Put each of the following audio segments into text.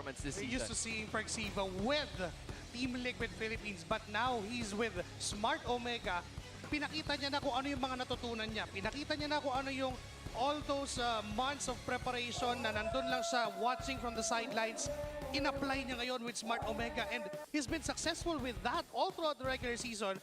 performance this We season. used to see Perxiva with Team Liquid Philippines, but now he's with Smart Omega. Pinakita niya na kung ano yung mga natutunan niya. Pinakita niya na kung ano yung all those months of preparation na nandun lang siya watching from the sidelines. In-apply niya ngayon with Smart Omega, and he's been successful with that all throughout the regular season.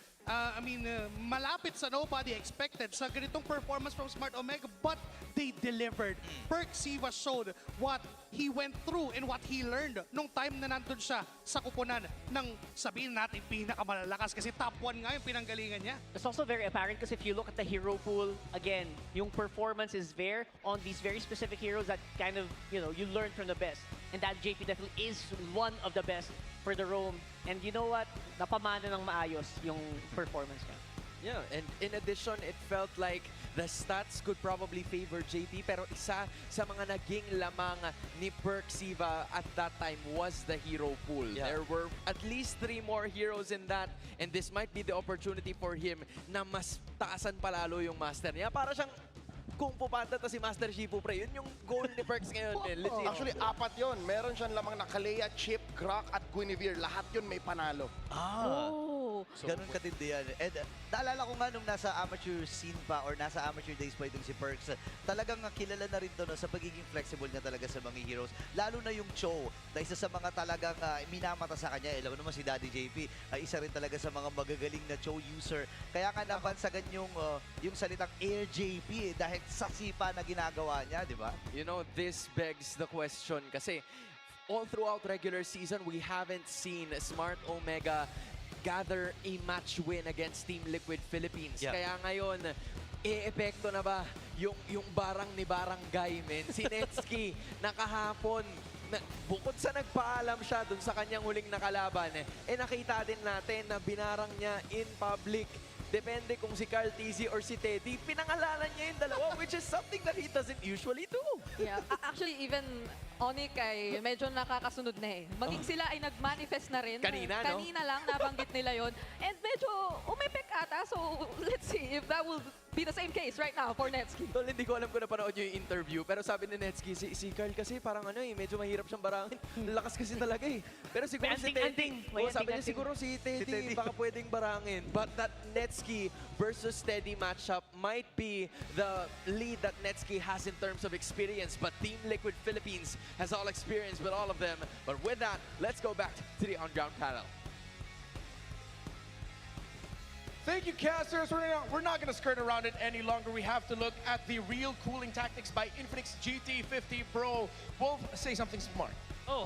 Malapit sa nobody expected sa ganitong performance from Smart Omega, but they delivered. Perxiva showed what he went through and what he learned nung time na nandun siya sa kupunan ng, sabihin natin, pinakamalalakas kasi top 1 nga yung pinanggalingan niya. It's also very apparent because if you look at the hero pool, again, yung performance is there on these very specific heroes that kind of, you learn from the best. And that JP definitely is one of the best for the roam. And you know what? Napamana ng maayos yung performance niya. Yeah, and in addition, it felt like the stats could probably favor JP, pero isa sa mga naging lamang ni Perxiva at that time was the hero pool. Yeah. There were at least 3 more heroes in that, and this might be the opportunity for him na mas taasan palalo yung master niya. Para siyang kung pupanta to si Master Shifu, pre, yun yung goal ni Perks ngayon. Legit. Actually, 4 yun. Meron siyang lamang na Kalea, Chip, Grok, at Guinevere. Lahat yun may panalo. Ganun katindi yan. And naalala ko nga nung nasa amateur scene pa or nasa amateur days pa itong si Perks, talagang kilala na rin to no, sa pagiging flexible niya talaga sa mga heroes. Lalo na yung Cho, na isa sa mga talagang minamata sa kanya. Alam mo naman si Daddy JP, isa rin talaga sa mga magagaling na Cho user. Kaya nga nabansagan yung salitang Air JP dahil sa sipa na ginagawa niya, di ba? You know, this begs the question kasi all throughout regular season, we haven't seen Smart Omega gather a match win against Team Liquid Philippines. Yeah. Kaya ngayon, e-epekto na ba yung barang ni Barangay, men? Si Netsky, nakahapon, bukod sa nagpaalam siya dun sa kanyang huling nakalaban, nakita din natin na binarang niya in public. Depende kung si Carl TZ or si Teddy, pinangalanan niya yung dalawa, which is something that he doesn't usually do. Yeah, actually even Onik ay medyo nakakasunod na eh. Maging sila ay nag-manifest na rin. Kanina, no? Kanina lang, nabanggit nila yon. And medyo umepek ata, so let's see if that will be the same case right now for Netsky. Tol, hindi ko alam kung napanood niyo yung interview, pero sabi ni Netsky, si Carl kasi parang medyo mahirap siyang barangin. Lakas kasi talaga eh. Pero siguro si Teddy, sabi niya siguro si Teddy, baka pwedeng barangin. But that Netsky versus Teddy matchup might be the lead that Netsky has in terms of experience, but Team Liquid Philippines has all experience with all of them. But with that, let's go back to the on-ground panel. Thank you, casters. We're not going to skirt around it any longer. We have to look at the real cooling tactics by Infinix GT50 Pro. Wolf, say something smart. Oh,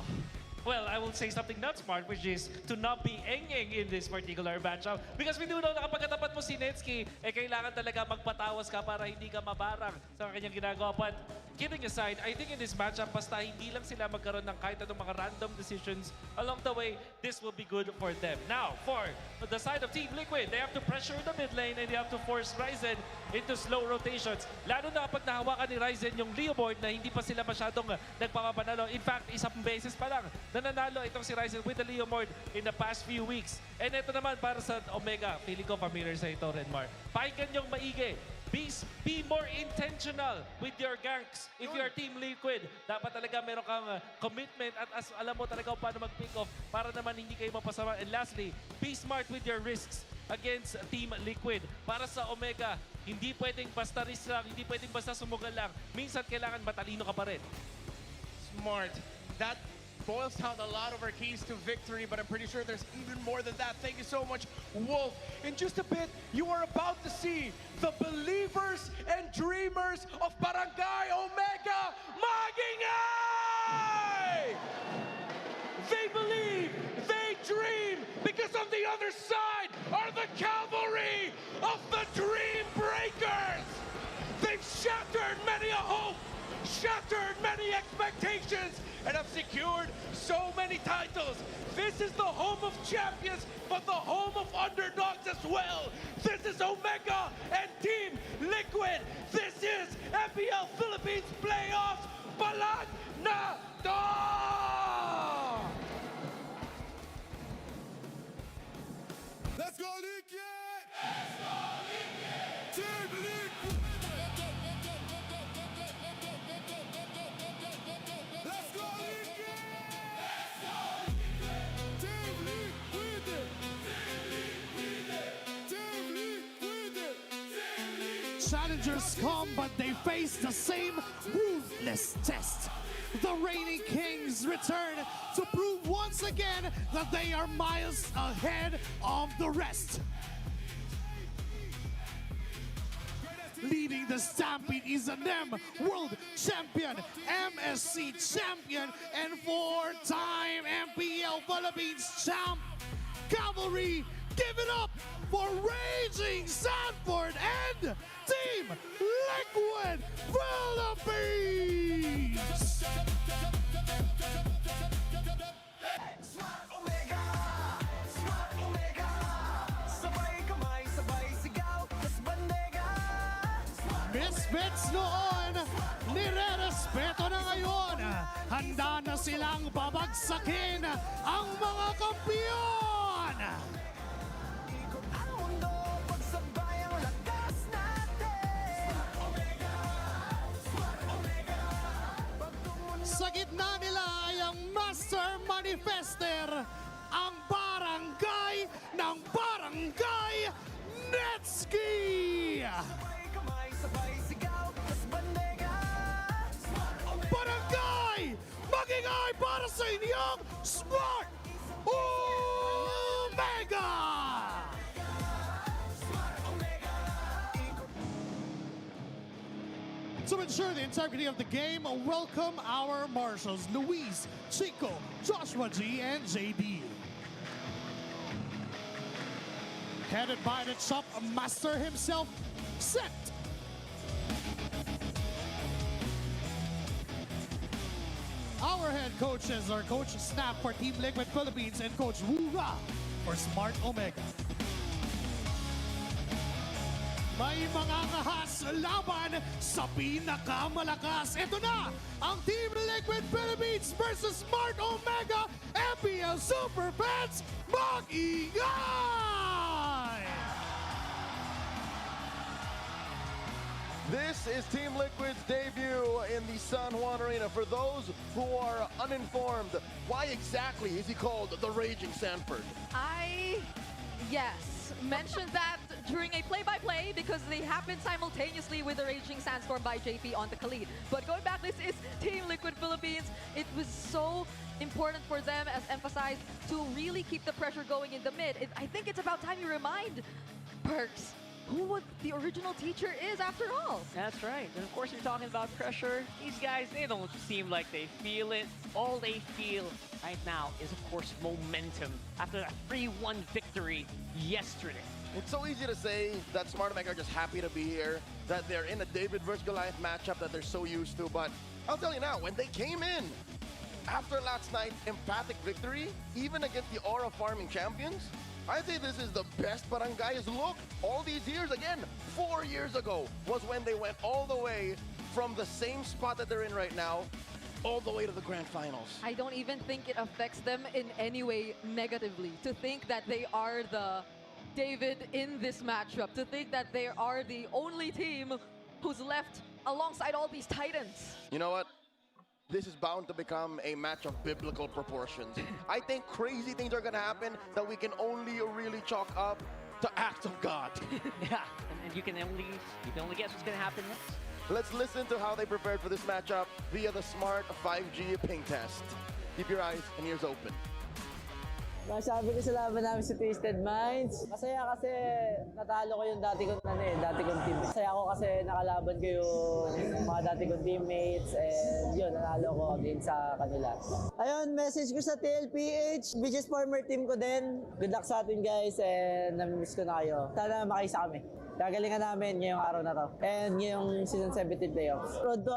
well, I will say something not smart, which is to not be eng-eng in this particular matchup. Because we do know na kapag katapat mo si Netsky, kailangan talaga magpatawas ka para hindi ka mabarang sa kanyang ginagawa. But kidding aside, I think in this matchup, basta hindi lang sila magkaroon ng kahit anong mga random decisions along the way, this will be good for them. Now, for the side of Team Liquid, they have to pressure the mid lane and they have to force Ryzen into slow rotations. Lalo na kapag nahawakan ni Ryzen yung Leo board na hindi pa sila masyadong nagpapapanalo. In fact, isang beses pa lang nananalo itong si Ryzen with the Leo board in the past few weeks. And ito naman para sa Omega, feeling ko familiar sa ito, Redmar. Pakinggan yung maigi. Be more intentional with your ganks. If you're Team Liquid, dapat talaga meron kang commitment at alam mo talaga kung paano mag-pick off para naman hindi kayo mapasama. And lastly, be smart with your risks against Team Liquid. Para sa Omega, hindi pwedeng basta risk lang, hindi pwedeng basta sumugal lang. Minsan kailangan matalino ka pa rin. Smart. That boils down a lot of our keys to victory, but I'm pretty sure there's even more than that. Thank you so much, Wolf. In just a bit, you are about to see the believers and dreamers of Barangay Omega Magingay! They believe, they dream, because on the other side are the cavalry of the Dream Breakers! They've shattered many a hope, shattered many expectations, and have secured so many titles. This is the home of champions, but the home of underdogs as well. This is Omega and Team Liquid. This is MPL Philippines Playoffs. Balag na to! Let's go, Liquid! Let's go, Liquid! Team Liquid! Let's go, Liquid! challengers come, but they face the same ruthless test. The reigning kings return to prove once again that they are miles ahead of the rest. Leading the Stampede is an M World Champion, MSC Champion, and four-time MPL Philippines Champ. Cavalry, give it up for Raging Sanford and Team Liquid Philippines! Misfits noon, nire-respeto na ngayon. Handa na silang babagsakin ang mga kampiyon! Sa gitna nila ay ang Master Manifester, ang barangay ng Barangay Netski! Barangay! Magingay para sa inyong Smart Omega! To ensure the integrity of the game, welcome our marshals, Luis, Chico, Joshua G, and JD. Headed by the Chop Master himself, Set. Our head coaches are Coach Snap for Team Liquid Philippines and Coach Juga for Smart Omega. May mga ngahas laban sa pinakamalakas. Ito na ang Team Liquid Philippines versus Smart Omega MPL Superfans. Mag-ingay! This is Team Liquid's debut in the San Juan Arena. For those who are uninformed, why exactly is he called the Raging Sanford? Yes, mentioned that during a play-by-play because they happened simultaneously with the Raging Sandstorm by JP on the Khalid. But going back, this is Team Liquid Philippines. It was so important for them, as emphasized, to really keep the pressure going in the mid. I think it's about time you remind Perks who the original teacher is after all. That's right. And of course, you're talking about pressure. These guys, they don't seem like they feel it. All they feel right now is, of course, momentum after that 3-1 victory yesterday. It's so easy to say that Smart Omega are just happy to be here, that they're in a David versus Goliath matchup that they're so used to, but I'll tell you now, when they came in after last night's emphatic victory, even against the Aura Farming champions, I think this is the best Barangays look all these years. Again, 4 years ago was when they went all the way from the same spot that they're in right now, all the way to the grand finals. I don't even think it affects them in any way negatively to think that they are the David in this matchup, to think that they are the only team who's left alongside all these titans. You know what? This is bound to become a match of biblical proportions. I think crazy things are gonna happen that we can only really chalk up to acts of God. Yeah, and you can only guess what's gonna happen next. Let's listen to how they prepared for this matchup via the Smart 5G ping test. Keep your eyes and ears open. Masabi ko sa laban namin sa Twisted Minds. Masaya kasi natalo ko yung dati kong team. Masaya ako kasi nakalaban ko yung mga dati kong teammates and yun, nanalo ko din sa kanila. Ayun, message ko sa TLPH, biggest former team ko din. Good luck sa atin guys and namimiss ko na kayo. Sana makaisa kami. Gagalingan namin ngayong araw na to. And ngayong season 17 playoffs. Road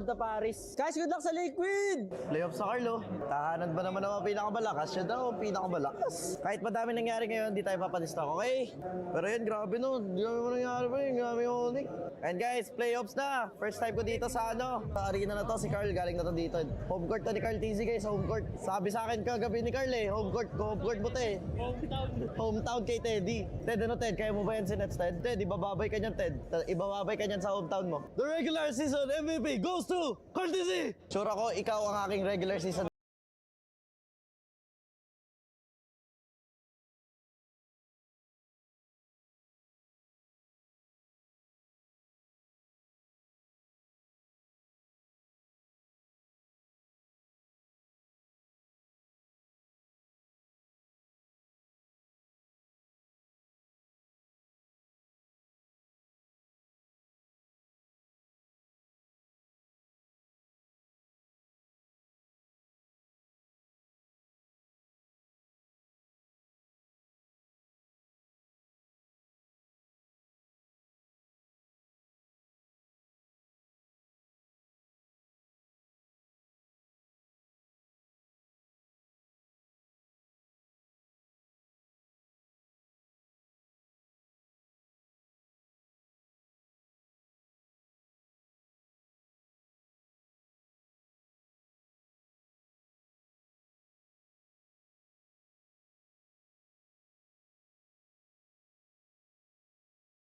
to Paris. Guys, good luck sa Liquid! Playoffs sa Carlo. Tahanan ba naman ang pinakamalakas? Siya daw ang pinakamalakas. Kahit madami nangyari ngayon, di tayo papadista. Okay? Pero yun, grabe no. Grabe mo nangyari pa yun. Grabe yung unik. And guys, playoffs na. First time ko dito sa sa arena na to. Si Carl, galing na to dito. Home court to ni Carl TZ guys, home court. Sabi sa akin kagabi ni Carl home court mo to eh. Hometown kay Teddy. Ted, ano Ted? Kaya mo ba yan si Nets Ted? Ted, ibababay ka niyan, Ted. Ibababay ka niyan sa hometown mo. The regular season MVP goes to Carl TZ! Sure ako, ikaw ang aking regular season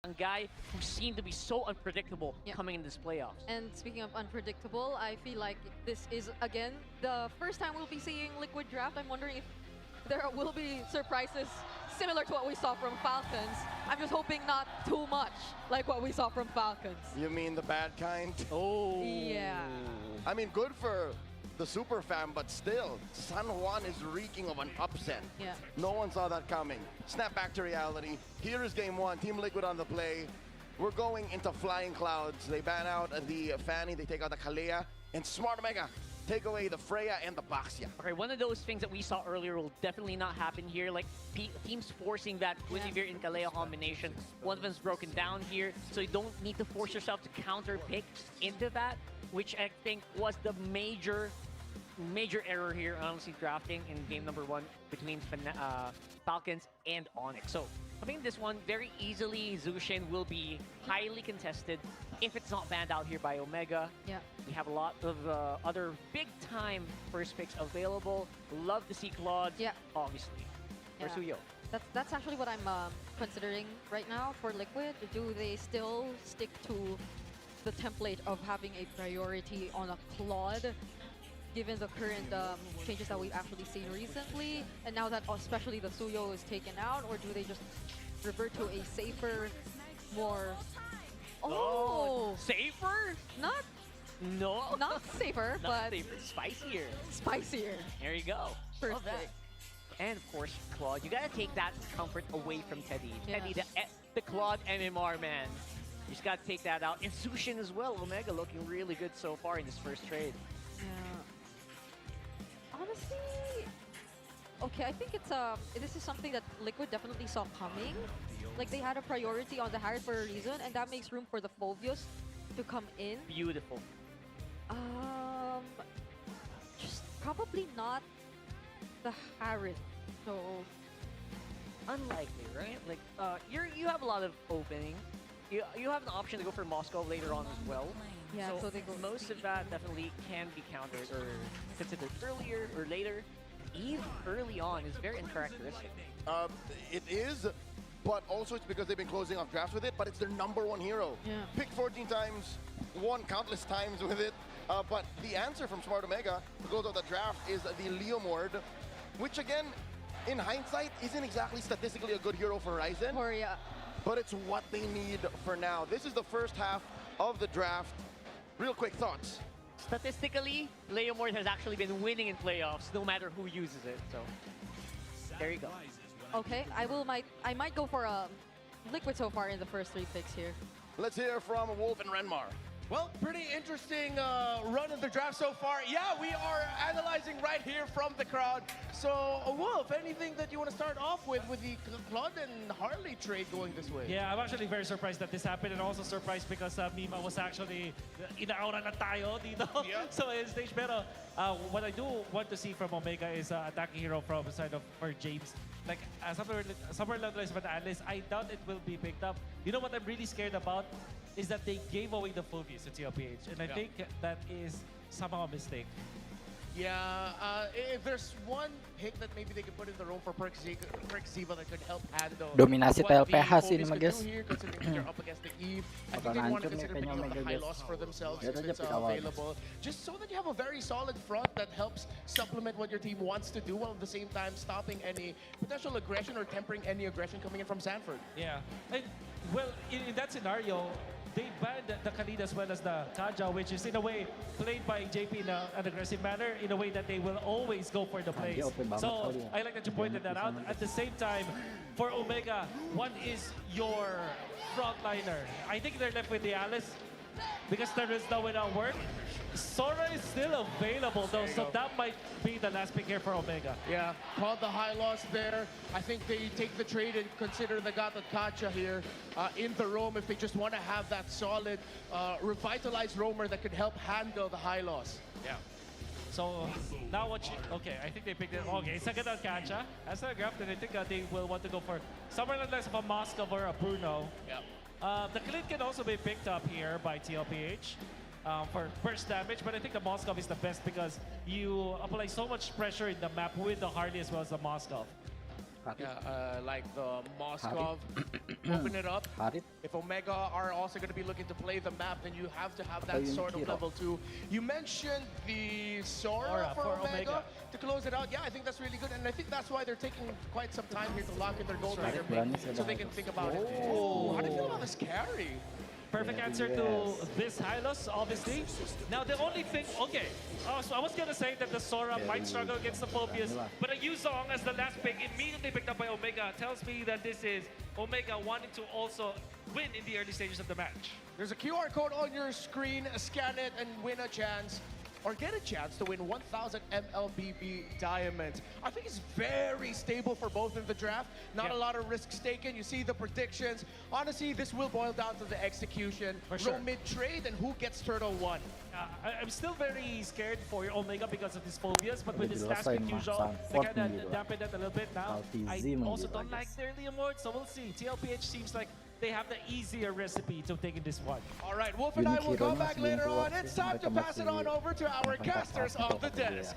a guy who seemed to be so unpredictable coming in this playoffs. And speaking of unpredictable, I feel like this is, again, the first time we'll be seeing Liquid draft. I'm wondering if there will be surprises similar to what we saw from Falcons. I'm just hoping not too much like what we saw from Falcons. You mean the bad kind? Oh. Yeah. I mean, good for the super fan, but still, San Juan is reeking of an upset. Yeah. No one saw that coming. Snap back to reality. Here is game one. Team Liquid on the play. We're going into flying clouds. They ban out the Fanny, they take out the Kalea, and Smart Omega take away the Freya and the Baxia. Okay, one of those things that we saw earlier will definitely not happen here. Like, teams forcing that Twinivir and Kalea combination. One of them's broken down here, so you don't need to force yourself to counter pick into that, which I think was the major error here, honestly, drafting in game number one between Falcons and Onyx. So, I think this one, very easily, Zushin will be highly contested if it's not banned out here by Omega. Yeah. We have a lot of other big-time first picks available. Love to see Claude, obviously. Or Yeah. Suyo. That's actually what I'm considering right now for Liquid. Do they still stick to the template of having a priority on a Claude, given the current changes that we've actually seen recently, and now that especially the Suyo is taken out, or do they just revert to a safer, more... Oh! Safer? Not No. not safer, Not but safer. Spicier. spicier. There you go. First Love that. pick. And of course, Claude. You gotta take that comfort away from Teddy. Yes. Teddy, the Claude MMR man. You just gotta take that out. And Sushin as well. Omega looking really good so far in this first trade. Yeah. Honestly, okay, I think it's this is something that Liquid definitely saw coming. Like, they had a priority on the Harriet for a reason, and that makes room for the Phobios to come in. Beautiful. Just probably not the Harriet. So Unlikely, right? Like, you have a lot of opening. You have an option to go for Moscow later on as well. yeah, so they go. Most of that definitely can be countered or considered earlier or later. Eve early on is very uncharacteristic. It is, but also it's because they've been closing off drafts with it, but it's their #1 hero. Yeah. Picked 14 times, won countless times with it, but the answer from Smart Omega to close out the draft is the Leomord, which again, in hindsight, isn't exactly statistically a good hero for Ryzen, Korea. but it's what they need for now. This is the first half of the draft. Real quick thoughts. Statistically, Leomord has actually been winning in playoffs no matter who uses it. So there you go. Okay, I might go for a Liquid so far in the first 3 picks here. Let's hear from Wolf and Renmar. Well, pretty interesting run of the draft so far. Yeah, we are analyzing right here from the crowd. So, Wolf, anything that you want to start off with the Claude and Harley trade going this way? Yeah, I'm actually very surprised that this happened, and also surprised because Mima was actually inaaura na tayo dito sa main stage. Pero what I do want to see from Omega is attacking hero from the side of for James. Like, somewhere along the lines of an analyst, I doubt it will be picked up. You know what I'm really scared about? Is that they gave away the Phobius to TLPH, and I think that is somehow a mistake. Yeah, if there's one pick that maybe they could put in the room for Perk Ziva that could help handle Dominasi what Tlph the sino Phobius could mag-guess? do here, considering that you're up against the Eve. I think Baka they want to nandiyo, consider may picking up kanya the high mag-guess. loss for themselves Pero since it's dyan pitawag. available. Just so that you have a very solid front that helps supplement what your team wants to do, while at the same time stopping any potential aggression or tempering any aggression coming in from Sanford. Yeah. And, well, in that scenario, they banned the Khalid as well as the Kaja, which is in a way played by JP in an aggressive manner, in a way that they will always go for the plays. So I like that you pointed that out. At the same time, for Omega, what is your frontliner? I think they're left with the Alice because there is no way to work. Sora is still available though, so that might be the last pick here for Omega. Yeah, called the high loss there. I think they take the trade and consider the Gatot Kacha here in the roam if they just want to have that solid, revitalized roamer that could help handle the high loss. Yeah. So now what you, okay, I think they picked it. Okay, second on Kacha. As a draft, and I think they will want to go for somewhere less of a Moskov or a Bruno. Yeah. The Clint can also be picked up here by TLPH. For burst damage, but I think the Moskov is the best because you apply so much pressure in the map with the Harley as well as the Moskov. Yeah, like the Moskov. open it up. Harit. If Omega are also going to be looking to play the map, then you have to have that Ayun, sort of Kiro. level 2. You mentioned the Sora Aura for for Omega Omega. to close it out. Yeah, I think that's really good, and I think that's why they're taking quite some time here to lock in their gold Right. laner Brand pick, is so they can think about it. Oh, how do you feel about this carry? Perfect Yeah, answer yes. to this Hylos, obviously. Now, the only thing, okay, so I was gonna say that the Sora might struggle against the Phobias, but a Yuzong as the last pick, immediately picked up by Omega, tells me that this is Omega wanting to also win in the early stages of the match. There's a QR code on your screen. Scan it and win a chance, or get a chance to win 1,000 MLBB diamonds. I think it's very stable for both in the draft. Not a lot of risks taken. You see the predictions. Honestly, this will boil down to the execution. For sure. Row mid-trade and who gets Turtle 1. I'm still very scared for Omega because of these phobias, but with this Medyo last aside pick, mga usual, sound they kind 14 of dampen that a little bit now. I Tlph also mga don't like their Liam Ward, so we'll see. TLPH seems like they have the easier recipe to taking this one. All right, Wolf and I will Unique come hero back na, later siguro on. kasi It's time to nakita mo pass it si- on over to our casters on the desk.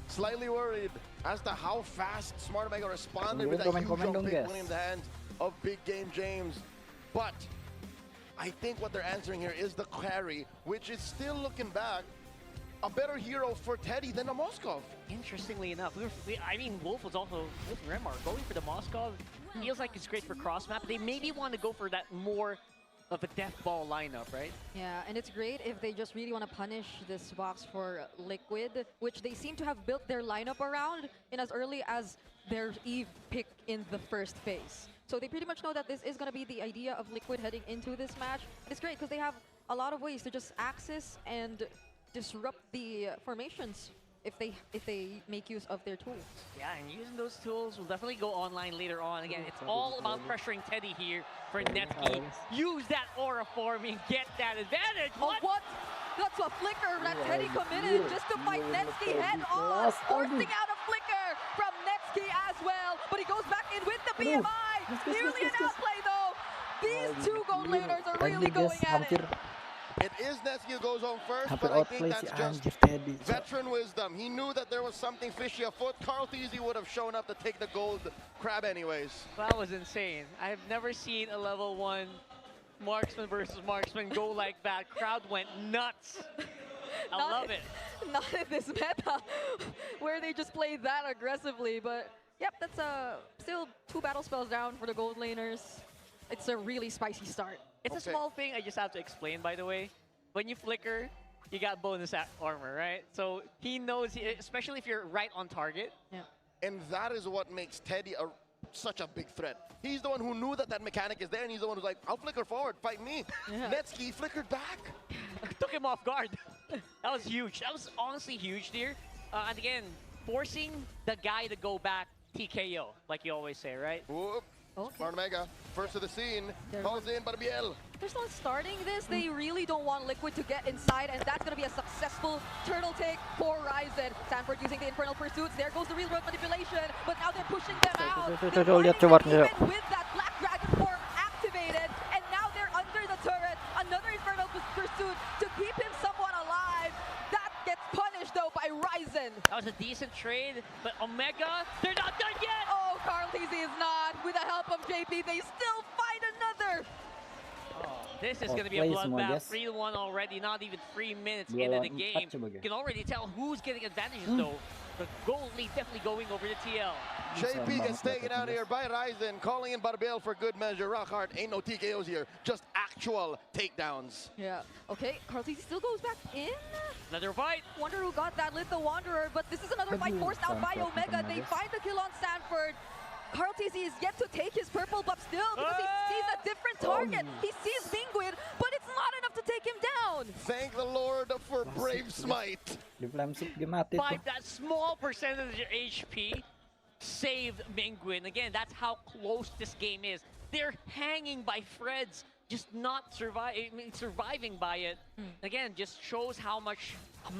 Slightly worried as to how fast Smart Omega responded with that Comment, huge comment dong, pick guys. winning in the hands of Big Game James. But I think what they're answering here is the carry, which is still looking back a better hero for Teddy than a Moskov. Interestingly enough, I mean, Wolf and Rem are going for the Moskov. Feels like it's great for cross map. They maybe want to go for that more of a death ball lineup, right? Yeah, and it's great if they just really want to punish this box for Liquid, which they seem to have built their lineup around in as early as their Eve pick in the first phase. So they pretty much know that this is going to be the idea of Liquid heading into this match. It's great because they have a lot of ways to just access and disrupt the formations if they make use of their tools. Yeah, and using those tools will definitely go online later on. Again, it's all about pressuring Teddy here for Netsky. Use that aura forming, get that advantage. Oh, what? That's a flicker that Teddy committed just to fight Netsky head on, forcing out a flicker from Netsky as well. But he goes back in with the BMI. Nearly an outplay though. These two gold laners are really going at it. It is Netsky who goes home first, Hampir but I think outplay that's si just Angie Teddy. veteran wisdom. He knew that there was something fishy afoot. Carl Theasy would have shown up to take the gold crab anyways. That was insane. I've never seen a level 1 marksman versus marksman go like that. Crowd went nuts. I love it. Not in this meta, where they just play that aggressively. But yep, that's still 2 battle spells down for the gold laners. It's a really spicy start. It's a small thing I just have to explain, by the way. When you flicker, you got bonus armor, right? So he knows, especially if you're right on target. Yeah. And that is what makes Teddy such a big threat. He's the one who knew that that mechanic is there, and he's the one who's like, I'll flicker forward, fight me. Yeah. Netsky flickered back. Took him off guard. That was huge. That was honestly huge there. And again, forcing the guy to go back TKO, like you always say, right? Whoop. Okay. Smart Omega, first of the scene, They're- calls in Barbiel. They're still starting this. They really don't want Liquid to get inside, and that's going to be a successful turtle take for Ryzen. Sanford using the Infernal Pursuits. There goes the real world manipulation, but now they're pushing them out. They're finding them even with that Black Dragon form activated, and now they're under the turret. Another Infernal Pursuit to keep him somewhat alive. That gets punished, though, by Ryzen. That was a decent trade, but Omega, they're not done yet! Oh, Carl TZ is not. With the help of JP, they still find another. This is going to be a bloodbath. 3-1 already, not even 3 minutes into the game. You can already tell who's getting advantages, though. The goal lead definitely going over to TL. JP gets taken out here by Ryzen, calling in Barbiel for good measure. Rockhart, ain't no TKOs here, just actual takedowns. Yeah. Okay, Carl TZ still goes back in. Another fight. Wonder who got that Litho Wanderer, but this is another fight forced out by Omega. They find the kill on Sanford. Carl TZ is yet to take his purple buff still because he sees a different target. He sees Penguin, but it's not enough to take him down. Thank the Lord for Brave Smite. That small percentage of HP saved Penguin. Again, that's how close this game is. They're hanging by threads, just not surviving by it. Again, just shows how much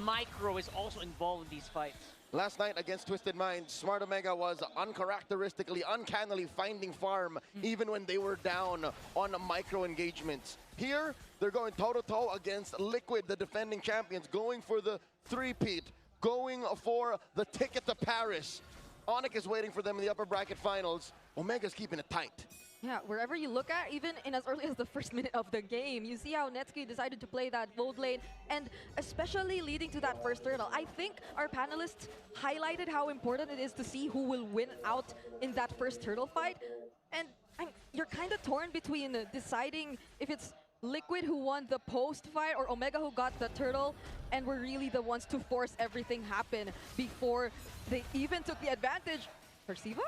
micro is also involved in these fights. Last night against Twisted Minds, Smart Omega was uncharacteristically, uncannily finding farm even when they were down on micro engagements. Here, they're going toe-to-toe against Liquid, the defending champions, going for the three-peat, going for the ticket to Paris. Onyx is waiting for them in the upper bracket finals. Omega's keeping it tight. Yeah, wherever you look at, even in as early as the first minute of the game, you see how Netsky decided to play that gold lane, and especially leading to that first turtle. I think our panelists highlighted how important it is to see who will win out in that first turtle fight, and you're kind of torn between deciding if it's Liquid who won the post fight or Omega who got the turtle, and were really the ones to force everything happen before they even took the advantage. Perceiva?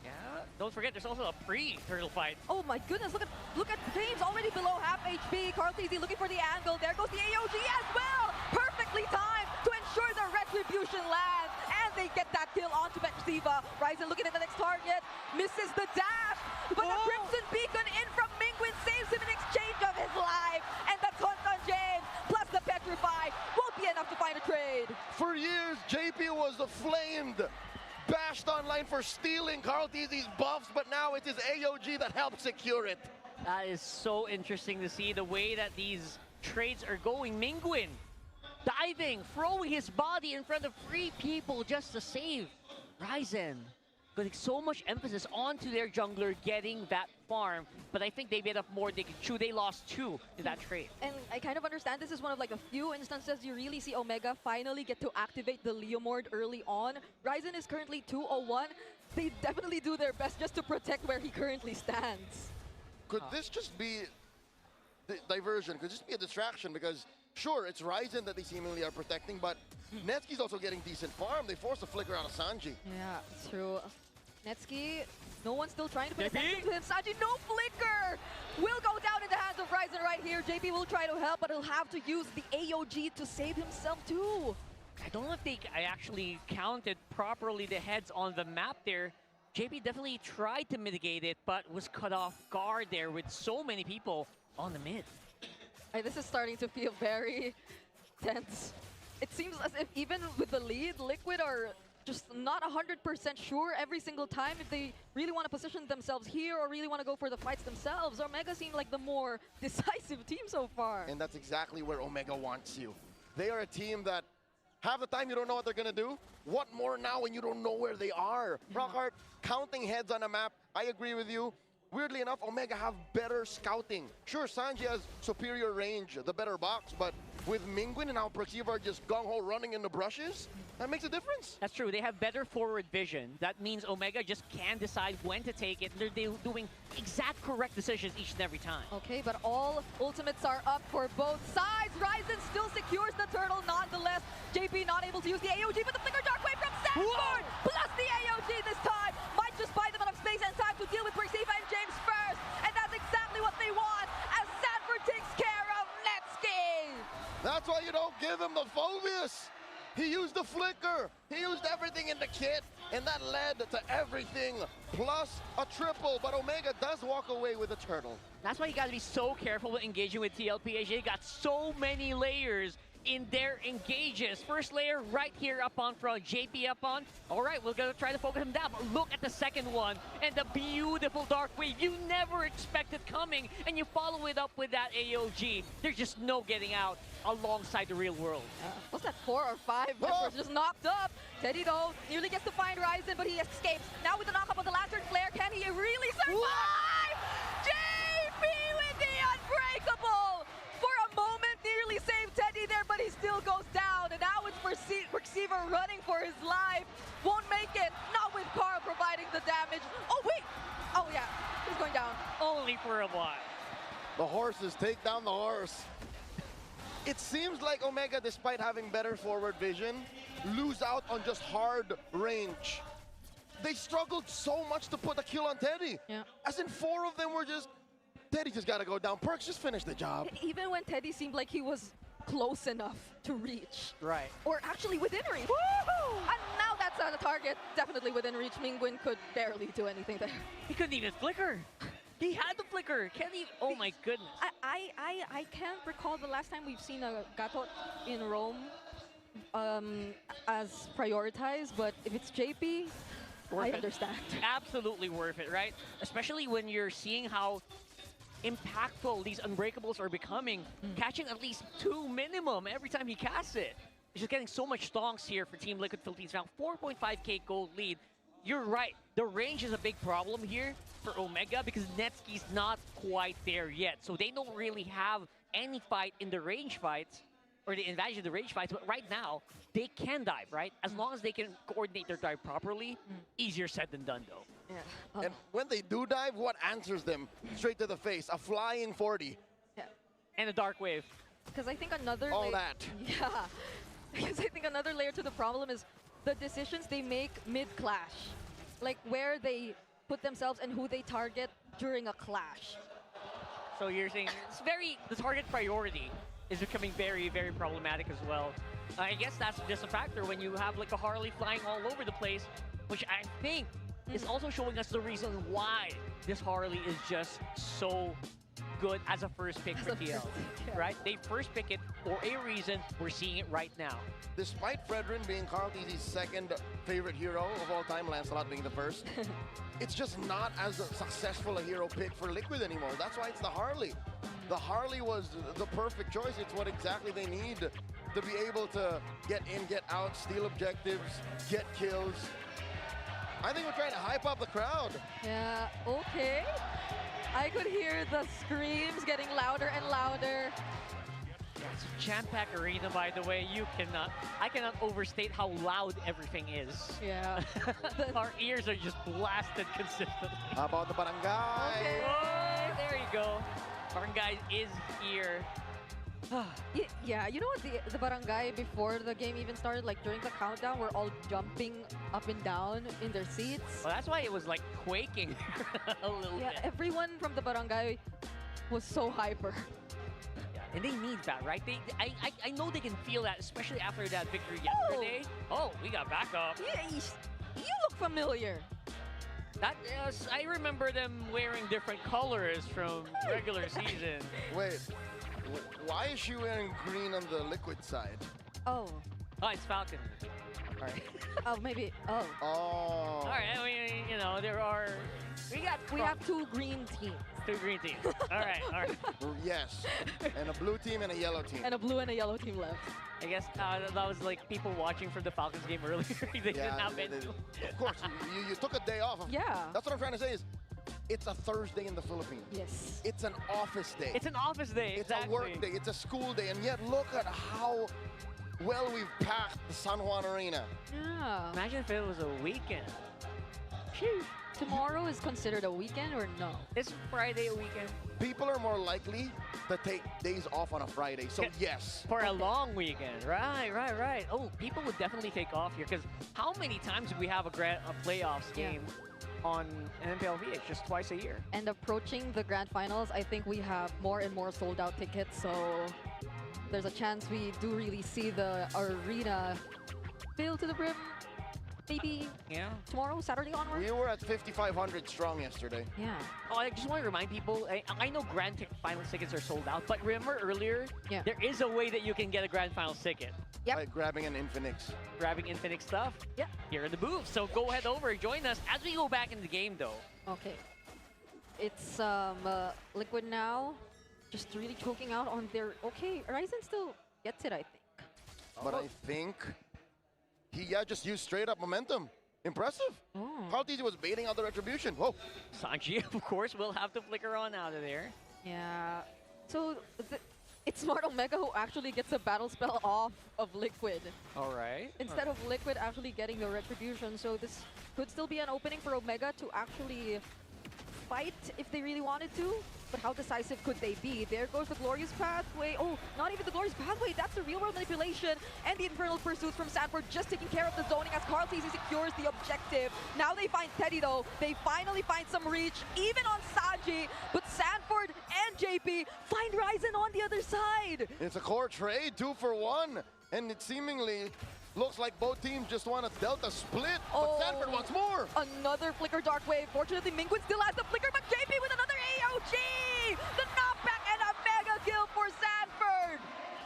Yeah, don't forget there's also a pre-turtle fight. Oh my goodness, look at James already below half HP. Tlph looking for the angle. There goes the AOG as well. Perfectly timed to ensure the retribution lands. And they get that kill onto Perceiva. Ryzen looking at the next target. Misses the dash. But the Crimson Beacon in from Mingwin saves him in exchange of his life. And the taunt on James plus the Petrify won't be enough to find a trade. For years, JP was flamed, bashed online for stealing Tlph's buffs, but now it is AOG that helped secure it. That is so interesting to see the way that these trades are going. Mingwin diving, throwing his body in front of 3 people just to save Ryzen. Putting so much emphasis onto their jungler getting that farm, but I think they bit up more they could chew. They lost 2 in that trade. And I kind of understand this is one of like a few instances you really see Omega finally get to activate the Leomord early on. Ryzen is currently 201. They definitely do their best just to protect where he currently stands. Could this just be the diversion? Could this be a distraction? Because sure, it's Ryzen that they seemingly are protecting, but Netsky's also getting decent farm. They forced a flicker out of Sanji. Yeah, it's true. Netsky, no one's still trying to put attention to him. Sanji, no flicker! Will go down in the hands of Ryzen right here. JP will try to help, but he'll have to use the AOG to save himself too. I don't know if I actually counted properly the heads on the map there. JP definitely tried to mitigate it, but was cut off guard there with so many people on the mid. This is starting to feel very tense. It seems as if even with the lead, Liquid are just not 100% sure every single time if they really want to position themselves here or really want to go for the fights themselves. Omega seem like the more decisive team so far. And that's exactly where Omega wants you. They are a team that half the time you don't know what they're going to do. What more now when you don't know where they are? Rockhart, counting heads on a map, I agree with you. Weirdly enough, Omega have better scouting. Sure, Sanji has superior range, the better box, but with Mingwin and how Perceiva are just gung-ho running in the brushes, that makes a difference. That's true. They have better forward vision. That means Omega just can decide when to take it. They're doing exact correct decisions each and every time. Okay, but all ultimates are up for both sides. Ryzen still secures the turtle nonetheless. JP not able to use the AOG, but the flicker dark wave from Sanford plus the AOG this time might just buy them enough space and time to deal with Perceiva and James first. And that's exactly what they want as Sanford takes care of Netsky. That's why you don't give him the Phobius. He used the flicker. He used everything in the kit, and that led to everything plus a triple. But Omega does walk away with a turtle. That's why you got to be so careful with engaging with Tlph. They got so many layers in their engages. First layer right here up on front, JP up on. All right, we're gonna try to focus him down, but look at the second one and the beautiful dark wave you never expected coming, and you follow it up with that AOG. There's just no getting out alongside the real world. What's that, 4 or 5 members just knocked up? Teddy though nearly gets to find Ryzen, but he escapes. Now with the knock up on the Lantern Flare, can he really survive? JP with the unbreakable! For a moment nearly saved Teddy there, but he still goes down. And now it's Perceiver running for his life. Won't make it, not with Carl providing the damage. Oh wait, oh yeah, he's going down. Only for a while. The horses take down the horse. It seems like Omega, despite having better forward vision, lose out on just hard range. They struggled so much to put a kill on Teddy. Yeah. As in 4 of them were just, Teddy just gotta go down. Perks just finished the job. Even when Teddy seemed like he was close enough to reach. Right. Or actually within reach. Woohoo! And now that's a target definitely within reach. Mingwin could barely do anything there. He couldn't even flicker. He had the flicker. Can't even, oh my goodness. I can't recall the last time we've seen a Gatot in Rome as prioritized, but if it's JP, I understand. Absolutely worth it, right? Especially when you're seeing how impactful these unbreakables are becoming, catching at least 2 minimum every time he casts it. He's just getting so much stonks here for Team Liquid Philippines now. 4.5k gold lead. you're right. The range is a big problem here for Omega because Netsky's not quite there yet. So they don't really have any fight in the range fights, or the advantage of the range fights, but right now, they can dive, right? As long as they can coordinate their dive properly, easier said than done, though. Yeah. And when they do dive, what answers them straight to the face? A flying 40. Yeah. And a dark wave. Because I think another All that. Yeah. Because I think another layer to the problem is the decisions they make mid-clash. Like where they put themselves and who they target during a clash. So you're saying the target priority is becoming very, very problematic as well. I guess that's just a factor when you have like a Harley flying all over the place, which I think is also showing us the reason why this Harley is just so good as a first pick for TL, right? They first pick it for a reason. We're seeing it right now. Despite Fredrin being Carl TZ's second favorite hero of all time, Lancelot being the first, it's just not as successful a hero pick for Liquid anymore. That's why it's the Harley. The Harley was the perfect choice. It's what exactly they need to be able to get in, get out, steal objectives, get kills. I think we're trying to hype up the crowd. Yeah, okay. I could hear the screams getting louder and louder. Yeah, it's a jam-packed arena, by the way. I cannot overstate how loud everything is. Yeah. Our ears are just blasted consistently. How about the barangay? Okay. Oh, there you go. Barangay is here. Yeah, you know what, the barangay before the game even started, like during the countdown, we're all jumping up and down in their seats. Well, that's why it was like quaking a little Yeah, bit. everyone from the barangay was so hyper. Yeah, and they need that, right? I know they can feel that, especially after that victory yesterday. Oh, we got backup. Yeah, you look familiar. That yes, I remember them wearing different colors from regular season. Wait, why is she wearing green on the Liquid side? Oh. Oh, it's Falcon. All right. Oh, maybe. Oh. Oh. All right. I mean, you know, We have two green teams. two green teams. All right. All right. Yes, and a blue team and a yellow team. And a blue and a yellow team left. I guess that was like people watching from the Falcons game earlier. They didn't have it. Of course, you took a day off. Yeah. That's what I'm trying to say is, it's a Thursday in the Philippines. Yes. It's an office day. It's an office day. It's exactly. a work day. It's a school day. And yet look at how well we've packed the San Juan Arena. Yeah. Imagine if it was a weekend. Tomorrow is considered a weekend or no? It's Friday a weekend. People are more likely to take days off on a Friday. So yes. For a long weekend. Right. Oh, people would definitely take off here because how many times do we have a playoffs game on an MPLV? It's just twice a year. And approaching the grand finals, I think we have more and more sold out tickets. So there's a chance we do really see the arena fill to the brim. Maybe tomorrow, Saturday onward? We were at 5,500 strong yesterday. Yeah. Oh, I just want to remind people, I know grand finals tickets are sold out, but remember earlier, there is a way that you can get a grand finals ticket. Yep. By grabbing an Infinix. Grabbing Infinix stuff. Yep. Here in the booth. So go ahead over, join us as we go back into the game, though. Okay. It's Liquid now, just really choking out on their... Okay, Ryzen still gets it, I think. But I think he just used straight up momentum. Impressive. Carl TZ was baiting out the retribution. Whoa. Sanji, of course, will have to flicker on out of there. Yeah. So it's Smart Omega who actually gets a battle spell off of Liquid. All right. Instead of Liquid actually getting the retribution. So this could still be an opening for Omega to actually fight if they really wanted to. But how decisive could they be? There goes the Glorious Pathway. Oh, not even the Glorious Pathway. That's the real-world manipulation. And the Infernal Pursuits from Sanford just taking care of the zoning as Carl TZ secures the objective. Now they find Teddy, though. They finally find some reach, even on Sanji. But Sanford and JP find Ryzen on the other side. It's a core trade, 2 for 1. And it seemingly looks like both teams just want a Delta split. But Sanford wants more. Another Flicker Dark Wave. Fortunately, Mingwin still has the Flicker, but JP with another AOG! The knockback and a mega kill for Sanford!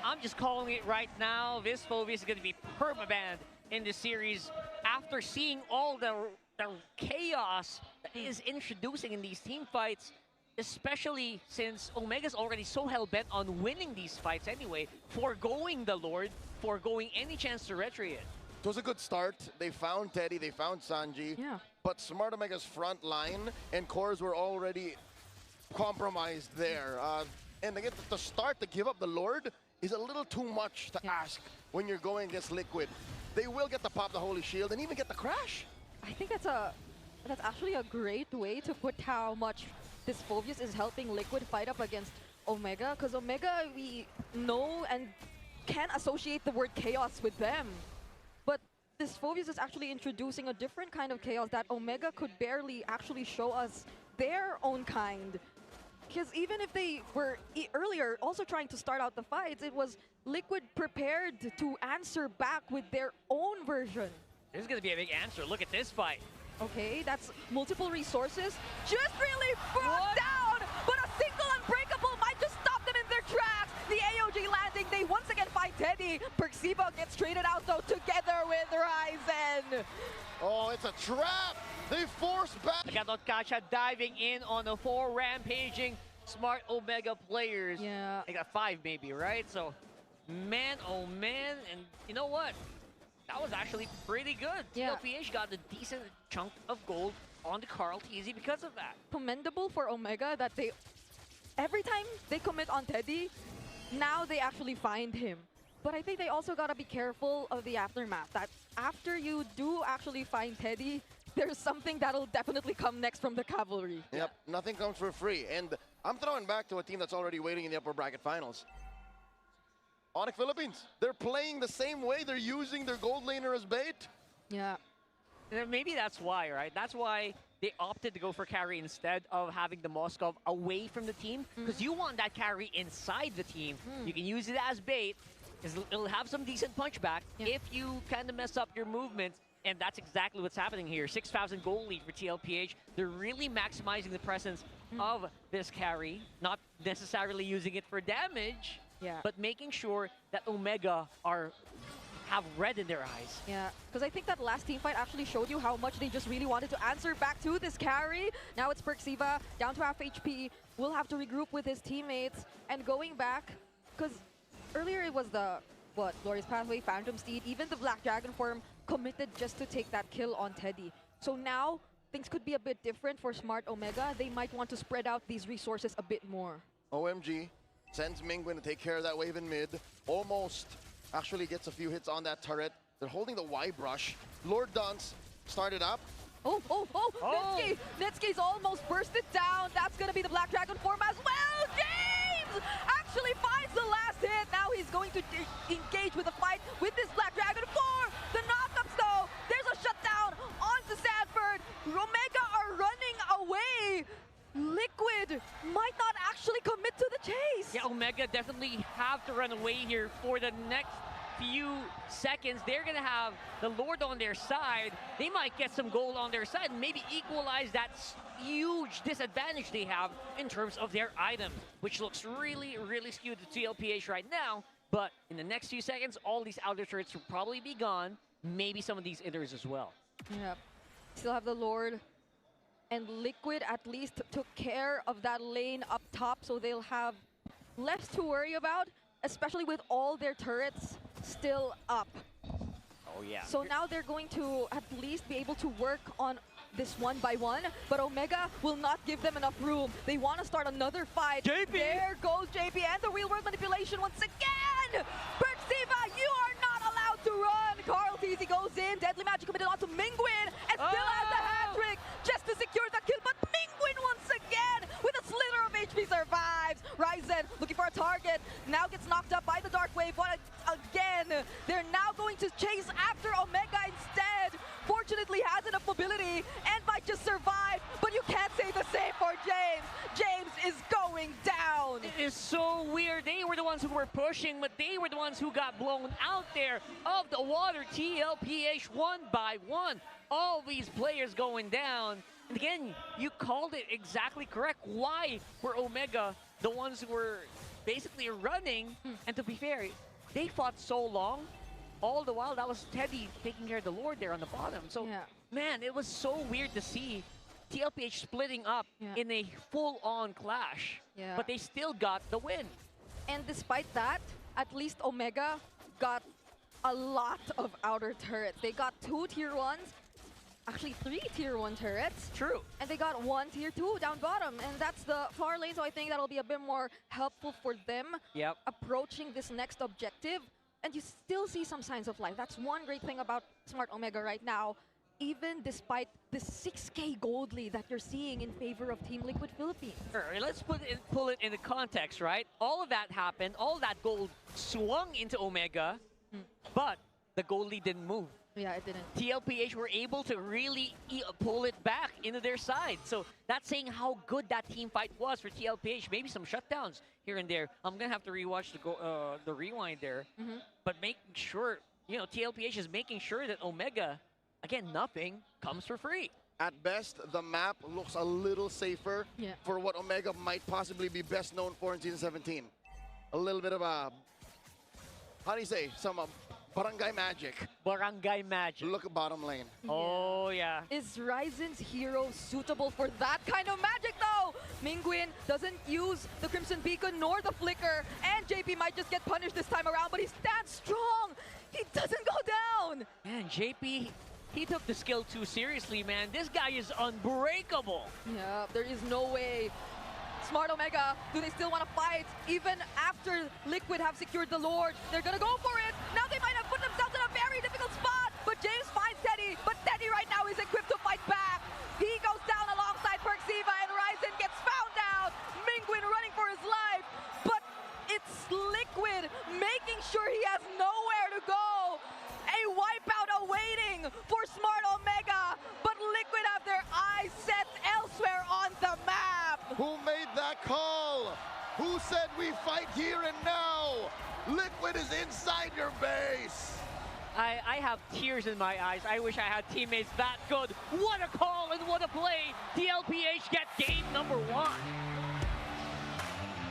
I'm just calling it right now. This Phobius is going to be permabanned in this series after seeing all the chaos that is introducing in these team fights, especially since Omega's already so hell-bent on winning these fights anyway, foregoing the Lord, foregoing any chance to retry it. It was a good start. They found Teddy, they found Sanji. Yeah. But Smart Omega's front line and cores were already compromised there. And again, to start to give up the Lord is a little too much to ask when you're going against Liquid. They will get to pop the Holy Shield and even get the Crash. I think that's actually a great way to put how much this Phobius is helping Liquid fight up against Omega, because Omega, we know and can associate the word chaos with them. But this Phobius is actually introducing a different kind of chaos that Omega could barely actually show us their own kind. Because even if they were earlier also trying to start out the fights, it was Liquid prepared to answer back with their own version. This is going to be a big answer. Look at this fight. Okay, that's multiple resources. Just really brought down, but a single unbreakable might just stop them in their tracks. The AOG landing, they once again fight Teddy. Perxiva gets traded out though together with Ryzen. Oh, it's a trap. They forced back. Tlph diving in on the 4 rampaging Smart Omega players. Yeah. They got 5 maybe, right? So, man, oh man, and you know what? That was actually pretty good. Yeah. Tlph got a decent chunk of gold on the Carl TZ because of that. Commendable for Omega that they, every time they commit on Teddy, now they actually find him. But I think they also gotta be careful of the aftermath. That after you do actually find Teddy, there's something that'll definitely come next from the Cavalry. Yep, nothing comes for free. And I'm throwing back to a team that's already waiting in the upper bracket finals. Onyx Philippines, they're playing the same way. They're using their gold laner as bait. Yeah. And maybe that's why, right? That's why they opted to go for carry instead of having the Moskov away from the team. Because you want that carry inside the team. You can use it as bait. It'll have some decent punchback if you kind of mess up your movements. And that's exactly what's happening here. 6,000 goal lead for Tlph. They're really maximizing the presence of this carry, not necessarily using it for damage, but making sure that Omega have red in their eyes. Yeah, because I think that last team fight actually showed you how much they just really wanted to answer back to this carry. Now it's Perxiva, down to half HP. Will have to regroup with his teammates. And going back, because earlier it was the, Glorious Pathway, Phantom Steed, even the Black Dragon form committed just to take that kill on Teddy. So now, things could be a bit different for Smart Omega. They might want to spread out these resources a bit more. OMG sends Mingwin to take care of that wave in mid. Almost actually gets a few hits on that turret. They're holding the Y brush. Lord Dance started up. Netsky's almost bursted down. That's going to be the Black Dragon form as well. James actually finds the last hit. Now he's going to engage with a fight with this Black Dragon for the knockups though. There's a shutdown onto Sanford. Omega are running away. Liquid might not actually commit to the chase. Yeah, Omega definitely have to run away here for the next few seconds. They're going to have the Lord on their side. They might get some gold on their side and maybe equalize that huge disadvantage they have in terms of their items, which looks really, really skewed to Tlph right now. But in the next few seconds, all these outer turrets will probably be gone. Maybe some of these inners as well. Yeah, still have the Lord. And Liquid at least took care of that lane up top, so they'll have less to worry about, especially with all their turrets still up. Oh, yeah. So now they're going to at least be able to work on this one by one, but Omega will not give them enough room. They want to start another fight. JP! There goes JP and the real world manipulation once again! Perxiva, you are not allowed to run! Carl TZ goes in, Deadly Magic committed onto Mingwin, and still has the hat-trick just to secure the kill, but Mingwin once again with a slither of HP survives. Ryzen looking for a target, now gets knocked up by the Dark Wave, but again, they're now going to chase after Omega instead. Fortunately has enough mobility and might just survive, but you can't say the same for James. James is going down. It is so weird. They were the ones who were pushing, but they were the ones who got blown out there of the water. Tlph one by one. All these players going down. And again, you called it exactly correct. Why were Omega the ones who were basically running? And to be fair, they fought so long. All the while, that was Teddy taking care of the Lord there on the bottom. So, man, it was so weird to see Tlph splitting up in a full-on clash. But they still got the win. And despite that, at least Omega got a lot of outer turrets. They got 2 tier 1s, actually 3 tier 1 turrets. True. And they got 1 tier 2 down bottom. And that's the far lane, so I think that'll be a bit more helpful for them approaching this next objective. And you still see some signs of life. That's one great thing about Smart Omega right now. Even despite the 6K gold lead that you're seeing in favor of Team Liquid Philippines. Sure, let's pull it into context, right? All of that happened, all that gold swung into Omega, but the gold lead didn't move. Yeah, it didn't. TLPH were able to really pull it back into their side. So that's saying how good that team fight was for TLPH. Maybe some shutdowns here and there. I'm going to have to rewatch the rewind there. But making sure, you know, TLPH is making sure that Omega, again, nothing comes for free. At best, the map looks a little safer for what Omega might possibly be best known for in Season 17. A little bit of a, how do you say, some barangay magic. Barangay magic. Look at bottom lane. Oh, yeah. Is Ryzen's hero suitable for that kind of magic, though? Mingguin doesn't use the Crimson Beacon nor the Flicker, and JP might just get punished this time around, but he stands strong. He doesn't go down. Man, JP, he took the skill too seriously, man. This guy is unbreakable. Yeah, there is no way. Smart Omega, do they still want to fight? Even after Liquid have secured the Lord, they're gonna go for it. Now they might have put themselves in a very difficult spot, but James finds Teddy, but Teddy right now is equipped to fight back. He goes down alongside Perxiva, and Ryzen gets found out. Mingguin running for his life, but it's Liquid making sure he has nowhere to go. A wipeout awaiting for Smart Omega, but Liquid have their eyes set elsewhere on the map. Who made that call? Who said we fight here and now? Liquid is inside your base. I have tears in my eyes. I wish I had teammates that good. What a call and what a play. TLPH get game number 1.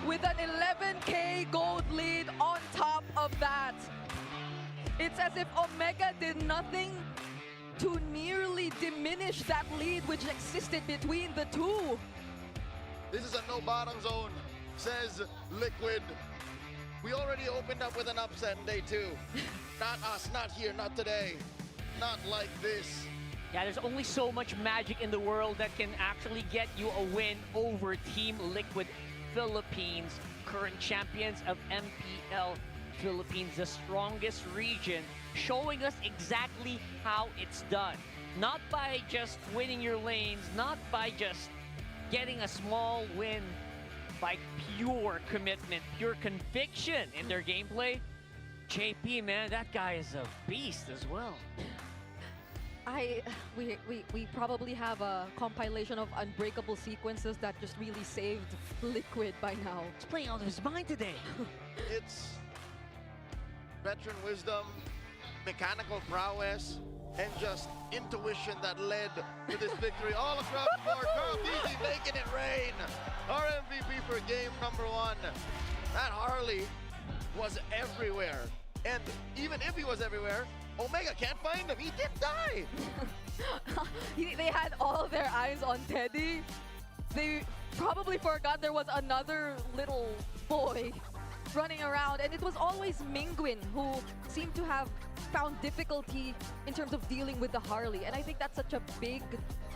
With an 11K gold lead on top of that. It's as if Omega did nothing to nearly diminish that lead which existed between the two. This is a no bottom zone, says Liquid. We already opened up with an upset in day 2. Not us, not here, not today. Not like this. Yeah, there's only so much magic in the world that can actually get you a win over Team Liquid Philippines, current champions of MPL Philippines, the strongest region, showing us exactly how it's done. Not by just winning your lanes, not by just getting a small win, by pure commitment, pure conviction in their gameplay. JP, man, that guy is a beast as well. We probably have a compilation of unbreakable sequences that just really saved Liquid by now. He's playing out of his mind today. It's veteran wisdom, mechanical prowess, and just intuition that led to this victory all across the board. Carl Beasy making it rain. Our MVP for game number 1. That Harley was everywhere. And even if he was everywhere, Omega can't find him. He did die. They had all their eyes on Teddy. They probably forgot there was another little boy running around, and it was always Mingguin who seemed to have found difficulty in terms of dealing with the Harley. And I think that's such a big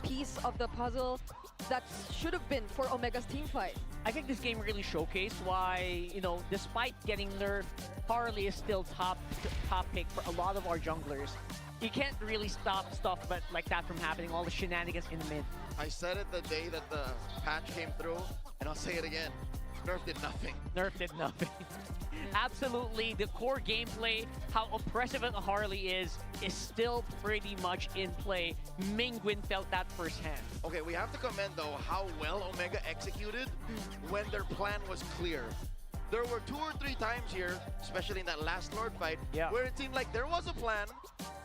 piece of the puzzle that should have been for Omega's team fight. I think this game really showcased why, you know, despite getting nerfed, Harley is still top pick for a lot of our junglers. You can't really stop stuff like that from happening, all the shenanigans in the mid. I said it the day that the patch came through, and I'll say it again. Nerf did nothing. Nerf did nothing. Absolutely, the core gameplay, how oppressive a Harley is still pretty much in play. Mingguin felt that firsthand. Okay, we have to commend, though, how well Omega executed when their plan was clear. There were 2 or 3 times here, especially in that last Lord fight, where it seemed like there was a plan,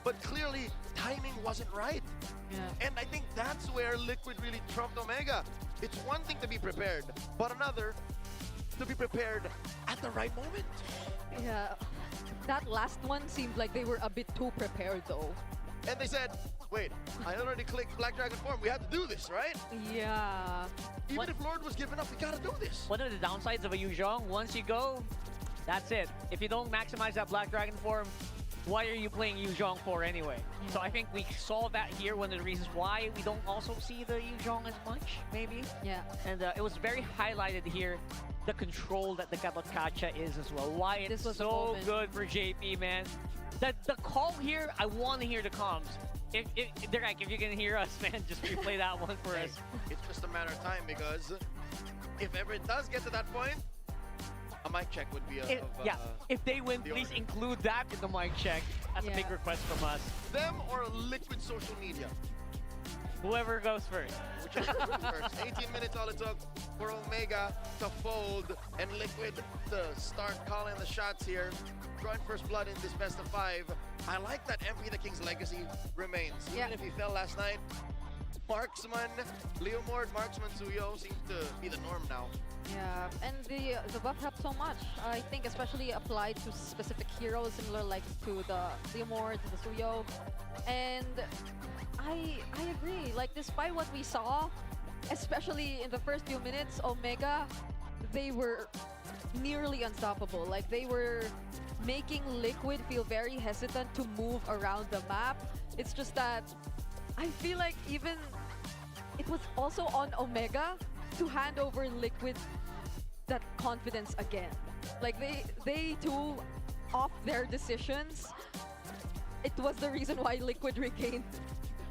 but clearly timing wasn't right. And I think that's where Liquid really trumped Omega. It's one thing to be prepared, but another to be prepared at the right moment. Yeah, that last one seemed like they were a bit too prepared though. And they said, wait, I already clicked Black Dragon form. We have to do this, right? Yeah. Even if Lord was giving up, we gotta do this. One of the downsides of a Yuzhong, once you go, that's it. If you don't maximize that Black Dragon form, why are you playing Yuzhong for anyway? So I think we saw that here, one of the reasons why we don't also see the Yuzhong as much, maybe. Yeah. And it was very highlighted here, the control that the Kabotkacha is as well. Why it's This was the so moment. good for JP, man. The call here, I want to hear the comms. Derek, if you can hear us, man, just replay that one for us. It's just a matter of time because if ever it does get to that point, a mic check would be If they win, the please order. include that in the mic check. That's a big Yeah. request from us. them or liquid social media. Whoever goes first. Whichever comes first. 18 minutes all it took for Omega to fold and Liquid to start calling the shots here. Drawing first blood in this best of 5. I like that MP the King's legacy remains. Yeah. Even if he fell last night, Marksman, Leo Mord, Marksman Suyo seems to be the norm now. Yeah, and the buff helped so much. I think especially applied to specific heroes, similar like to the Leomord, the Suyo. And I agree. Like despite what we saw, especially in the first few minutes, Omega, they were nearly unstoppable. Like they were making Liquid feel very hesitant to move around the map. It's just that I feel like even it was also on Omega to hand over Liquid that confidence again. Like they too, off their decisions, it was the reason why Liquid regained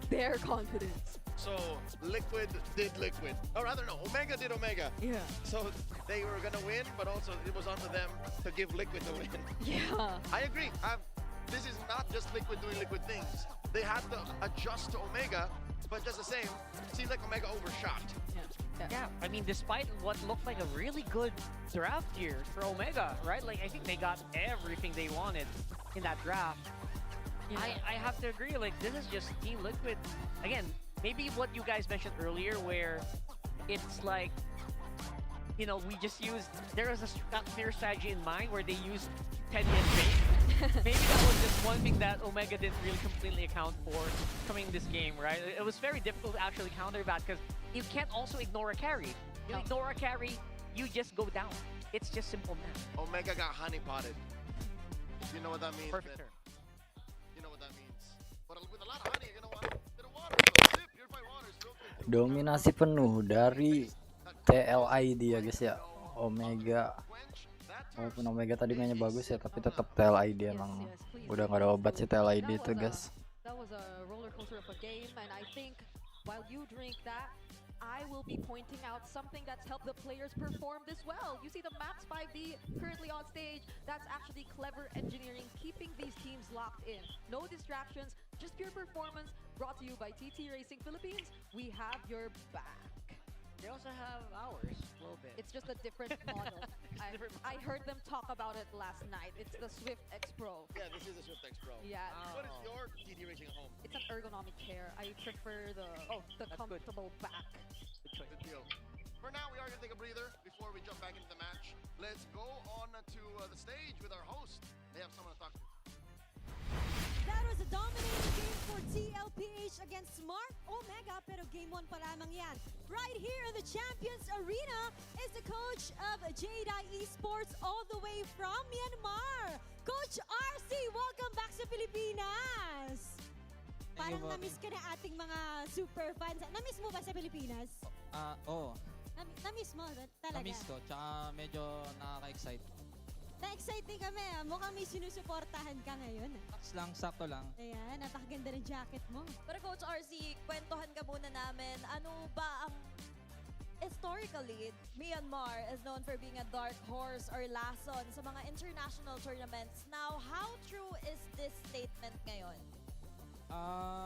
their confidence. So Liquid did Liquid. Or rather no, Omega did Omega. Yeah. So they were gonna win, but also it was onto them to give Liquid the win. Yeah. I agree. This is not just Liquid doing Liquid things. They had to adjust to Omega, but just the same, seems like Omega overshot. Yeah, I mean, despite what looked like a really good draft here for Omega, right? Like, I think they got everything they wanted in that draft. Yeah. I have to agree, like, this is just Team Liquid. Again, maybe what you guys mentioned earlier, where it's like, you know, we just used, there was a clear strategy in mind where they used Teddy and Fate. Maybe that was just one thing that Omega didn't really completely account for coming this game, right? It was very difficult to actually counter that because you can't also ignore a carry. You ignore a carry, you just go down. It's just simple math. Omega got honeypotted. You know what that means? Perfect term. You know what that means. But with a lot of honey, you're gonna want a bit of water. So sip, purified water is real quick. Dominasi penuh dari TLID ya guys ya. Omega. Walaupun Omega tadi mainnya bagus ya, tapi tetap TLID emang udah gak ada obat sih TLID itu guys. That was a roller coaster of a game, and I think while you drink that, I will be pointing out something that's helped the players perform this well. You see the Max 5D currently on stage. That's actually clever engineering, keeping these teams locked in. No distractions, just pure performance. Brought to you by TT Racing Philippines. We have your back. They also have ours, a little bit. It's just a different model. I heard them talk about it last night. It's the Swift X Pro. Yeah, this is a Swift X Pro. Yeah. What is your TD Racing at home? It's an ergonomic chair. I prefer the that's good. comfortable back. Good deal. For now, we are going to take a breather before we jump back into the match. Let's go on to the stage with our host. They have someone to talk to. That was a dominating game for Tlph against Smart Omega, pero game 1 pa lamang yan. Right here in the Champions Arena is the coach of Jedi Esports all the way from Myanmar. Coach RC, welcome back sa Pilipinas! Parang na-miss ka na ating mga super fans. Na-miss mo ba sa Pilipinas? Oo. Na-miss mo talaga? Na-miss ko, tsaka medyo nakaka-excite. Na-excite din kami. Mukhang may sinusuportahan ka ngayon. Sakto lang. Ayan, napakaganda ng jacket mo. Pero Coach RC, kwentuhan ka muna namin. Ano ba ang... Historically, Myanmar is known for being a dark horse or lason sa mga international tournaments. Now, how true is this statement ngayon?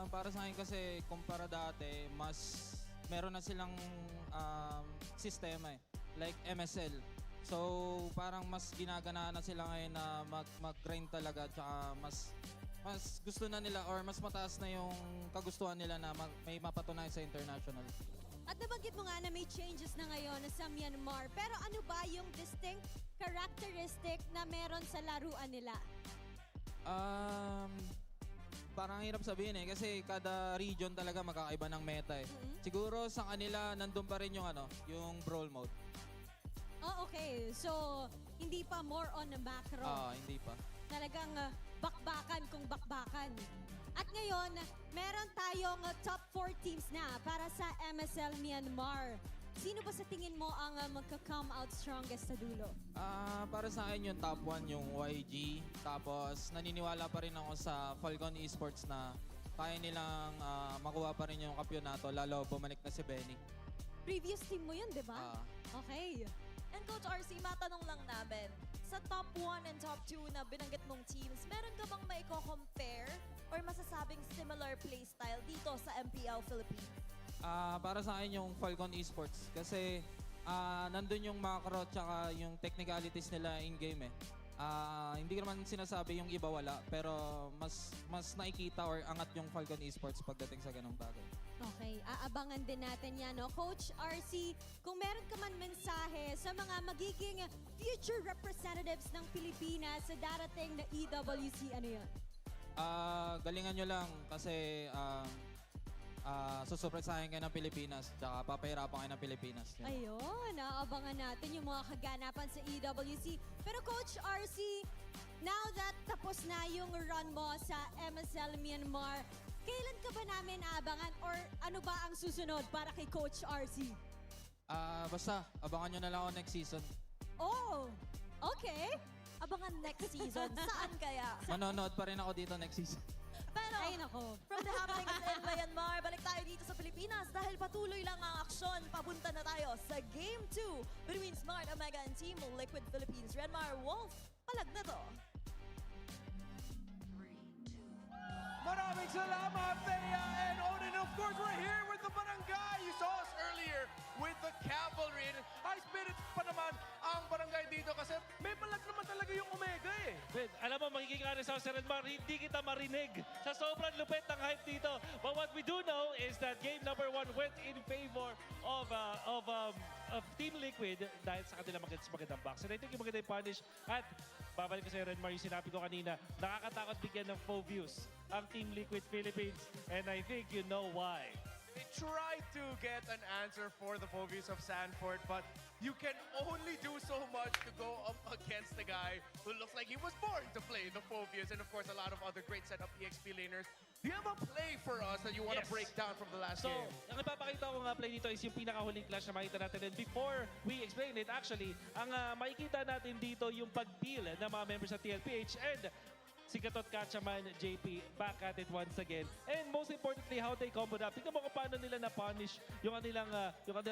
Para sa akin kasi, kumpara dati, mas meron na silang sistema eh. Like MSL. So, parang mas ginagana na sila ngayon na mag-grind talaga. Tsaka mas gusto na nila or mas mataas na yung kagustuhan nila na may mapatunayan sa international. At nabanggit mo nga na may changes na ngayon sa Myanmar. Pero ano ba yung distinct characteristic na meron sa laruan nila? Parang hirap sabihin eh kasi kada region talaga magkakaiba ng meta eh. Siguro sa kanila nandun pa rin yung yung brawl mode. Oh, okay. So, hindi pa more on the macro. Hindi pa. Talagang bakbakan kung bakbakan. At ngayon, meron tayong top 4 teams na para sa MSL Myanmar. Sino ba sa tingin mo ang magka-come out strongest sa dulo? Para sa akin yung top 1 yung YG. Tapos naniniwala pa rin ako sa Falcon Esports na kaya nilang makuha pa rin yung kampyonato lalo bumalik na si Benny. Previous team mo yun, di ba? Okay. And Coach RC, matanong lang namin, sa top 1 and top 2 na binanggit mong teams, meron ka bang maiko-compare or masasabing similar playstyle dito sa MPL Philippines? Para sa akin yung Falcon Esports kasi nandun yung macro tsaka yung technicalities nila in-game eh. Hindi ko naman sinasabi yung iba wala pero mas nakikita or angat yung Falcon Esports pagdating sa ganong bagay. Okay, aabangan din natin yan, no? Coach RC, kung meron ka man mensahe sa mga magiging future representatives ng Pilipinas sa darating na EWC, ano yun? Galingan nyo lang kasi susupresahin kayo ng Pilipinas tsaka papahirapan kayo ng Pilipinas. Yan. Ayun, aabangan natin yung mga kaganapan sa EWC. Pero Coach RC, now that tapos na yung run mo sa MSL Myanmar, kailan ka ba namin aabangan or ano ba ang susunod para kay Coach RC? Basta, abangan nyo na lang ako next season. Oh, okay. Abangan next season. Saan kaya? Manonood pa rin ako dito next season. Pero, Ay, nako. from the happenings in Myanmar, balik tayo dito sa Pilipinas dahil patuloy lang ang aksyon. Papunta na tayo sa Game 2 between Smart Omega and Team Liquid Philippines. Renmar Wolf, palag na to. Maraming salamat, Thea and Oden. Of course, we're here with the barangay. You saw us earlier with the cavalry. And high spirits pa naman ang barangay dito kasi may palag naman talaga yung Omega eh. Ben, alam mo, magiging honest ako sa Redmar, hindi kita marinig sa sobrang lupit ng hype dito. But what we do know is that game number 1 went in favor of Team Liquid dahil sa kanila magandang box. And I think yung magandang punish at babalik ko sa Redmar yung sinabi ko kanina, nakakatakot bigyan ng full views ang Team Liquid Philippines. And I think you know why. They tried to get an answer for the phobias of Sanford, but you can only do so much to go up against the guy who looks like he was born to play the phobias, and of course a lot of other great setup EXP laners. Do you have a play for us that you want to break down from the last So, game? ang ipapakita ko nga play dito is yung pinakahuling clash na makita natin. And before we explain it, actually, ang makikita natin dito yung pag-peel ng mga members sa TLPH and si Gatot Kachaman, JP, back at it once again. And most importantly, how they comboed up. Tingnan mo kung paano nila na-punish yung kanilang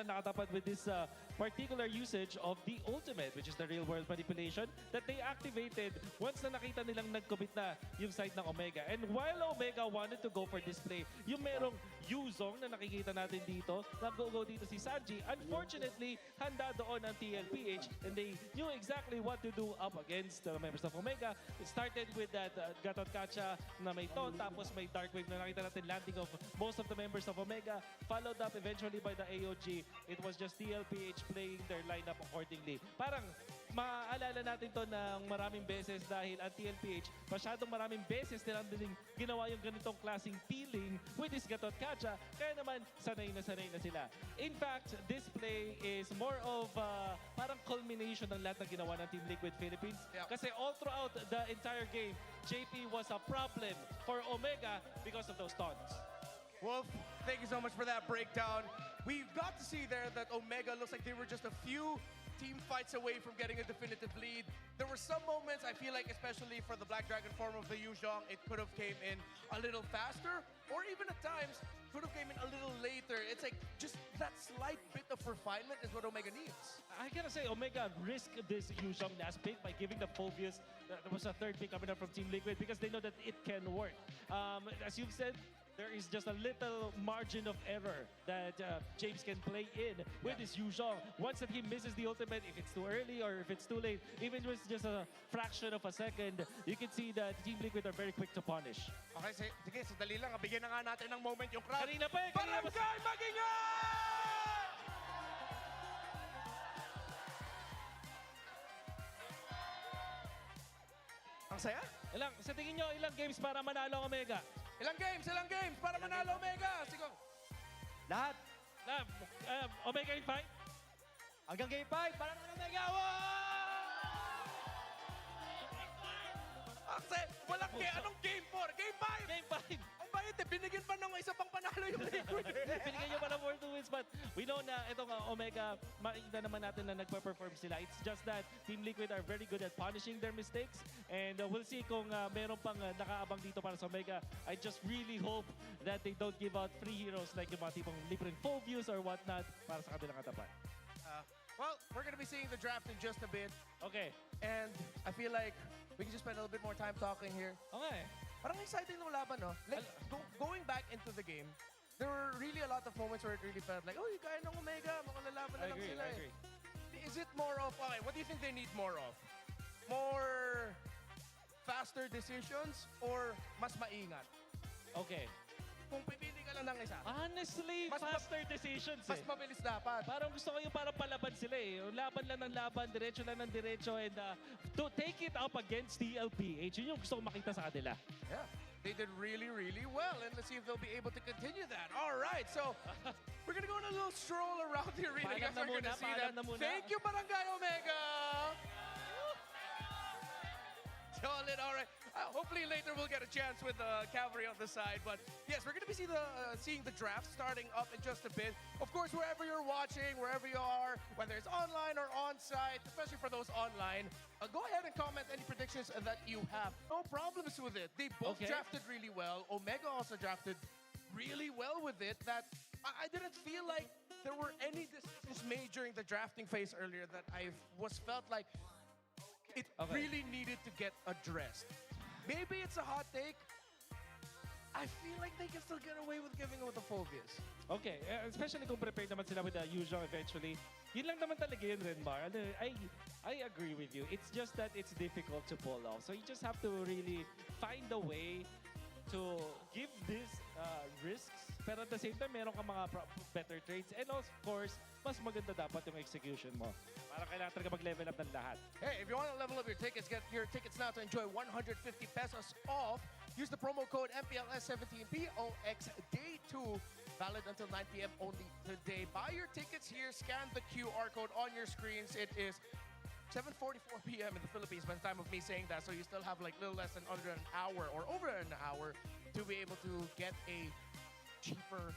nakatapat with this particular usage of the ultimate, which is the real-world manipulation that they activated once na nakita nilang nag-commit na yung side ng Omega. And while Omega wanted to go for display, yung merong Yuzong na nakikita natin dito, nag-go dito si Sanji. Unfortunately, handa doon ang TLPH and they knew exactly what to do up against the members of Omega. It started with that Gatot Kacha na may taunt, tapos may Dark Wave na nakita natin landing of most of the members of Omega, followed up eventually by the AOG. It was just TLPH playing their lineup accordingly. Parang maaalala natin to ng maraming beses dahil ang TLPH, masyadong maraming beses nilang din ginawa yung ganitong klaseng peeling with this Gatot Kacha, kaya naman sanay na sila. In fact, this play is more of parang culmination ng lahat ng ginawa ng Team Liquid Philippines. Yeah. Kasi all throughout the entire game, JP was a problem for Omega because of those taunts. Wolf, thank you so much for that breakdown. We've got to see there that Omega looks like they were just a few team fights away from getting a definitive lead. There were some moments, I feel like, especially for the Black Dragon form of the Yuzhong, it could have came in a little faster, or even at times, could have came in a little later. It's like, just that slight bit of refinement is what Omega needs. I gotta say, Omega risked this Yuzhong last pick by giving the Phobius. That was a third pick coming up from Team Liquid because they know that it can work. As you've said, there is just a little margin of error that James can play in with this Yuzhong. Once that he misses the ultimate, if it's too early or if it's too late, even if it's just a fraction of a second, you can see that Team Liquid are very quick to punish. Okay, sige, sandali lang. Bigyan na nga natin ng moment yung crowd. Kanina pa eh, kanina pa. Barangay, mag-ingat! Ang saya? Sa tingin nyo, ilang games para manalo ang Omega? Ilang games para manalo Omega? Sige. Lahat. Omega in 5? Hanggang game 5, para na Omega. Kasi walang anong game 4? Game 5! Game 5. Ang bayad eh, binigyan pa ng isa pang panalo yung Liquid. Binigyan nyo pa ng 4 wins, but we know na itong Omega, makikita naman natin na nagpa-perform sila. It's just that Team Liquid are very good at punishing their mistakes, and we'll see kung meron pang nakaabang dito para sa Omega. I just really hope that they don't give out free heroes like yung mga tipong libreng full views or whatnot para sa kanilang katapat. Well, we're going to be seeing the draft in just a bit. Okay. And I feel like we can just spend a little bit more time talking here. Okay. Parang exciting nung laban, no? Like, going back into the game, there were really a lot of moments where it really felt like, oh, you kaya ng Omega, makalalaban na lang sila. I agree. Is it more of, okay, what do you think they need more of? More faster decisions or mas maingat? Okay. Kung pipili ka lang ng isa, Honestly, faster decisions mas mabilis dapat. Parang gusto ko yung parang palaban sila eh. Yung laban lang ng laban, diretso lang ng diretso, and to take it up against Tlph, yun yung gusto ko makita sa kanila. Yeah, they did really, really well, and let's see if they'll be able to continue that. All right, so we're gonna go on a little stroll around the arena. Paalam Guys, we're gonna see that. Thank you, Barangay Omega! Solid, all right. Hopefully later we'll get a chance with the cavalry on the side. But yes, we're going to be seeing the draft starting up in just a bit. Of course, wherever you're watching, wherever you are, whether it's online or on-site, especially for those online, go ahead and comment any predictions that you have. No problems with it. They both drafted really well. Omega also drafted really well with it. That I didn't feel like there were any decisions made during the drafting phase earlier that I felt like it really needed to get addressed. Maybe it's a hot take. I feel like they can still get away with giving it with the phobias. Okay, especially kung prepared naman sila with the Yuzhong eventually. Yun lang naman talaga yun, Renmar. I agree with you. It's just that it's difficult to pull off. So you just have to really find a way to give these risks, pero at the same time, meron ka mga better trades. And of course, mas maganda dapat yung execution mo. Para kailangan talaga mag-level up ng lahat. Hey, if you want to level up your tickets, get your tickets now to enjoy 150 pesos off. Use the promo code MPLS17 POX Day 2. Valid until 9 p.m. only today. Buy your tickets here. Scan the QR code on your screens. It is 7:44 p.m. in the Philippines by the time of me saying that, so you still have like little less than under an hour or over an hour to be able to get a cheaper,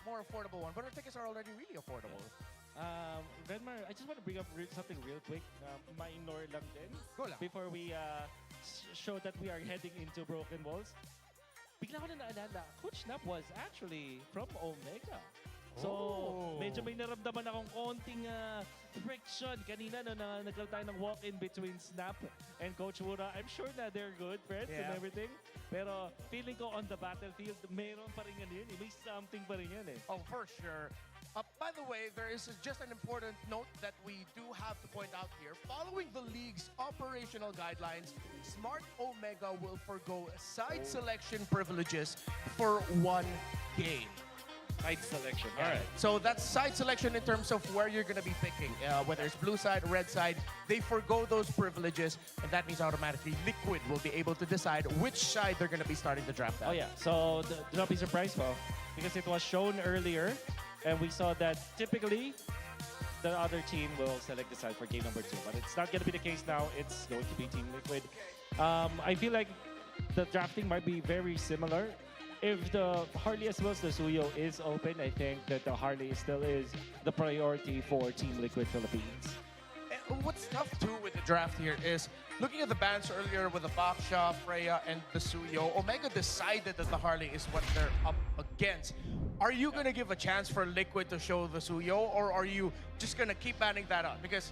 more affordable one. But our tickets are already really affordable. Renmar, I just want to bring up something real quick. Minor lang din. Go lang. Before we show that we are heading into Broken Walls. Bigla ko na naalala, Coach Snap was actually from Omega. So, medyo may naramdaman akong konting friction kanina no, na nagkaroon tayo ng walk-in between Snap and Coach Wura. I'm sure na they're good friends and everything. Pero feeling ko on the battlefield, meron pa rin yan yun. May something pa rin yan eh. Oh, for sure. By the way, there is just an important note that we do have to point out here. Following the league's operational guidelines, Smart Omega will forgo side selection privileges for one game. Side selection. All right. So that's side selection in terms of where you're going to be picking, whether it's blue side, red side. They forgo those privileges, and that means automatically Liquid will be able to decide which side they're going to be starting the draft at. Oh yeah, so do not be surprised, Paul, because it was shown earlier, and we saw that typically the other team will select the side for game number 2, but it's not going to be the case now. It's going to be Team Liquid. I feel like the drafting might be very similar. If the Harley as well as the Suyo is open, I think that the Harley still is the priority for Team Liquid Philippines. And what's tough too with the draft here is looking at the bans earlier with the Baksha, Freya, and the Suyo. Omega decided that the Harley is what they're up against. Are you going to give a chance for Liquid to show the Suyo, or are you just going to keep banning that out? Because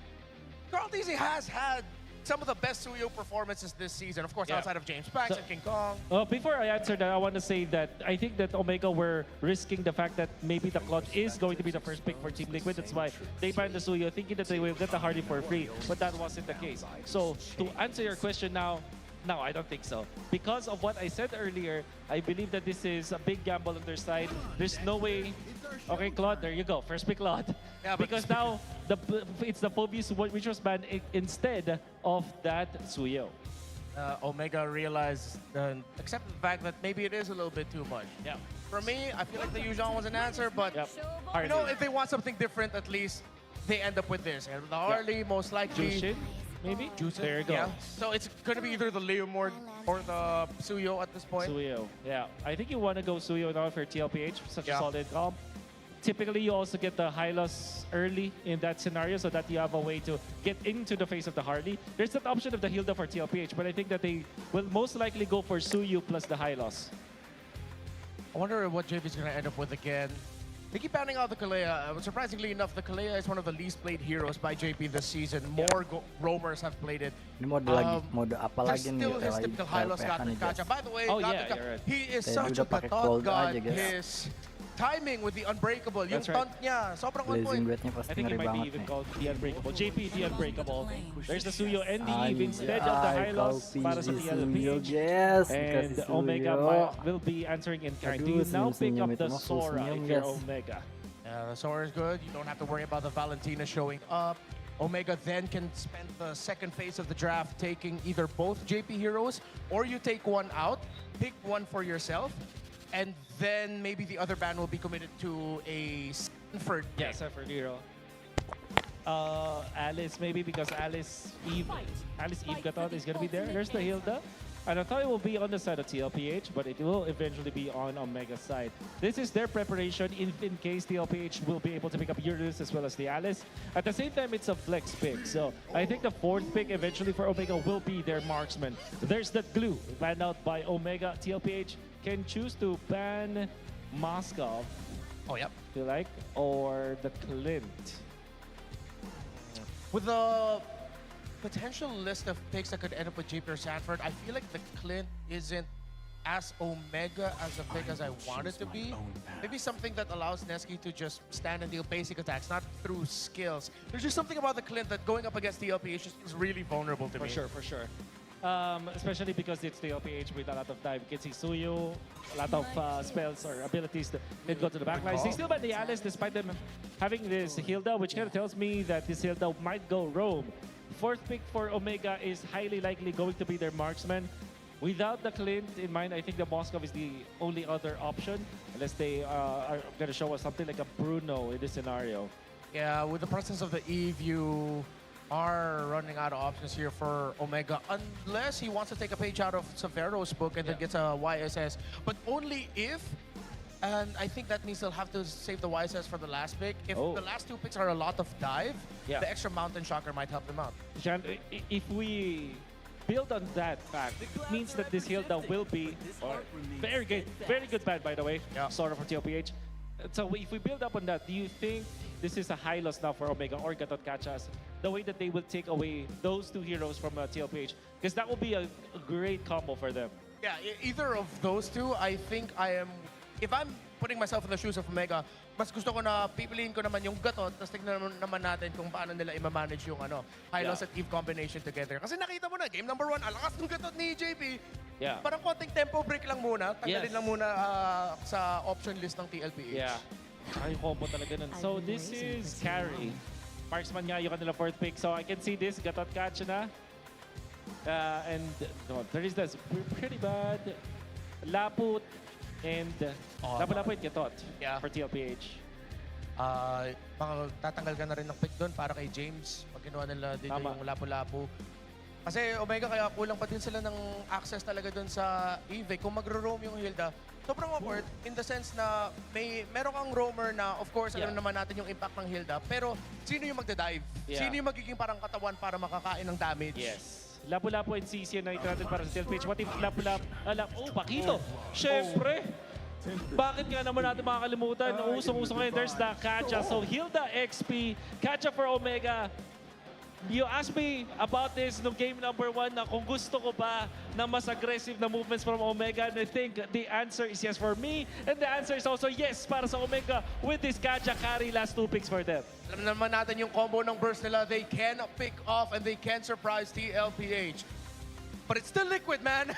Carl TZ has had some of the best Suyo performances this season, of course, outside of James Pax and King Kong. Before I answer that, I want to say that I think that Omega were risking the fact that maybe the Clutch is going to be the first pick for Team Liquid. That's why they banned the Suyo, thinking that they will get the Harley for free, but that wasn't the case. So to answer your question now, no, I don't think so. Because of what I said earlier, I believe that this is a big gamble on their side. There's no way. Okay, Claude, there you go. First pick, Claude. Yeah, because now it's the Phobius which was banned instead of that Suyo. Omega realized, accepted the fact that maybe it is a little bit too much. Yeah. For me, I feel like the Yuzhong was an answer, but you know, if they want something different, at least they end up with this. And the Harley, most likely. Jushin, maybe? Jushin. There you go. Yeah. So it's going to be either the Leomord for the Suyo at this point. Suyo, yeah. I think you want to go Suyo now for TLPH, such a Yeah. solid comp. Typically, you also get the high loss early in that scenario so that you have a way to get into the face of the Harley. There's that option of the Hilda for TLPH, but I think that they will most likely go for Suyu plus the high loss. I wonder what JP's going to end up with again. They keep banning out the Kalea. Surprisingly enough, the Kalea is one of the least played heroes by JP this season. More roamers have played it. Ini mode lagi, mode apa There's lagi nih? still his typical high-loss Tlph-an nih, Gacha. By the way, Oh, yeah, you're right. he is Kaya such a udah pakai gatot gold god. aja, guys. His timing with the Unbreakable, yung That's right. taunt niya, sobrang on Blazing point. Breath-nya I pasti think ngeri it might be banget even nih. called the Unbreakable. JP, the Unbreakable. There's the Suyo and the Eve Ay, instead of the high loss para sa Suyo, TLPH. guys. And Dikasih Omega Suyo. will be answering in kind. Do Aduh, you now pick senyum-senyum up itu the mah full Sora senyum, if you're guys. Omega? The Sora is good. You don't have to worry about the Valentina showing up. Omega then can spend the second phase of the draft taking either both JP heroes, or you take one out, pick one for yourself, and then maybe the other ban will be committed to a Sanford. Yes, for hero. Alice maybe because Alice Eve Gatot is gonna be there. There's the Hilda. And I thought it will be on the side of TLPH, but it will eventually be on Omega's side. This is their preparation in case TLPH will be able to pick up Uranus as well as the Alice. At the same time, it's a flex pick. So I think the fourth pick eventually for Omega will be their marksman. There's that glue banned out by Omega. TLPH can choose to ban Moskov, Oh, yep. if you like, or the Clint. With the potential list of picks that could end up with JP or Sanford, I feel like the Clint isn't as Omega as a pick as I want it to be. Maybe something that allows Neski to just stand and deal basic attacks, not through skills. There's just something about the Clint that going up against TLPH is really vulnerable to me. For sure. Especially because it's the LPH with a lot of time. You can see Suyo, a lot of spells or abilities that can go to the backlines. They still ban the Alice despite them having this Hilda, which kind of tells me that this Hilda might go roam. Fourth pick for Omega is highly likely going to be their marksman. Without the Clint in mind, I think the Moskov is the only other option, unless they are going to show us something like a Bruno in this scenario. Yeah, with the presence of the Eve, you are running out of options here for Omega, unless he wants to take a page out of Severo's book and then gets a YSS. But only if, and I think that means they'll have to save the YSS for the last pick. If the last two picks are a lot of dive, the extra Mountain Shocker might help them out. Jan, if we build on that fact, it means that this Hilda will be very good ban, by the way, sort of for TLPH. So if we build up on that, do you think this is a high loss now for Omega or Gatot Kachas, the way that they will take away those two heroes from TLPH? Because that will be a great combo for them. Yeah, either of those two, I think if I'm putting myself in the shoes of Omega, mas gusto ko na pipiliin ko naman yung Gatot, tapos tignan naman natin kung paano nila i-manage yung high-loss at Eve combination together. Kasi nakita mo na, game number 1, alakas ng Gatot ni JP. Yeah. Parang konting tempo break lang muna, tanggalin lang muna sa option list ng TLPH. Yeah. Ay, combo talaga nun. So this is carry. Marksman nga yung kanila fourth pick. So I can see this, Gatot Kacha na. And no, there is this pretty bad. Laput and Lapu-Lapu and Gatot for TLPH. Baka tatanggal ka na rin ng pick doon para kay James pag ginawa nila dito yung Lapu-Lapu. Kasi Omega kaya kulang pa din sila ng access talaga doon sa Eve. Kung magro-roam yung Hilda, sobrang awkward in the sense na meron kang roamer na of course alam naman natin yung impact ng Hilda, pero sino yung magda-dive? Sino yung magiging parang katawan para makakain ng damage? Yes. Lapu-Lapu and CC na natin para sa TLPH. What if Lapu-Lapu? Pakito! Siyempre! Bakit nga naman natin makakalimutan? Usong-usong ngayon, there's the Kacha. So Hilda XP, Kacha for Omega. You asked me about this no game number 1 na kung gusto ko ba na mas aggressive na movements from Omega, and I think the answer is yes for me, and the answer is also yes para sa Omega with this Kacha carry last 2 picks for them. Alam naman natin yung combo ng burst nila, they can pick off and they can surprise TLPH. But it's still liquid, man.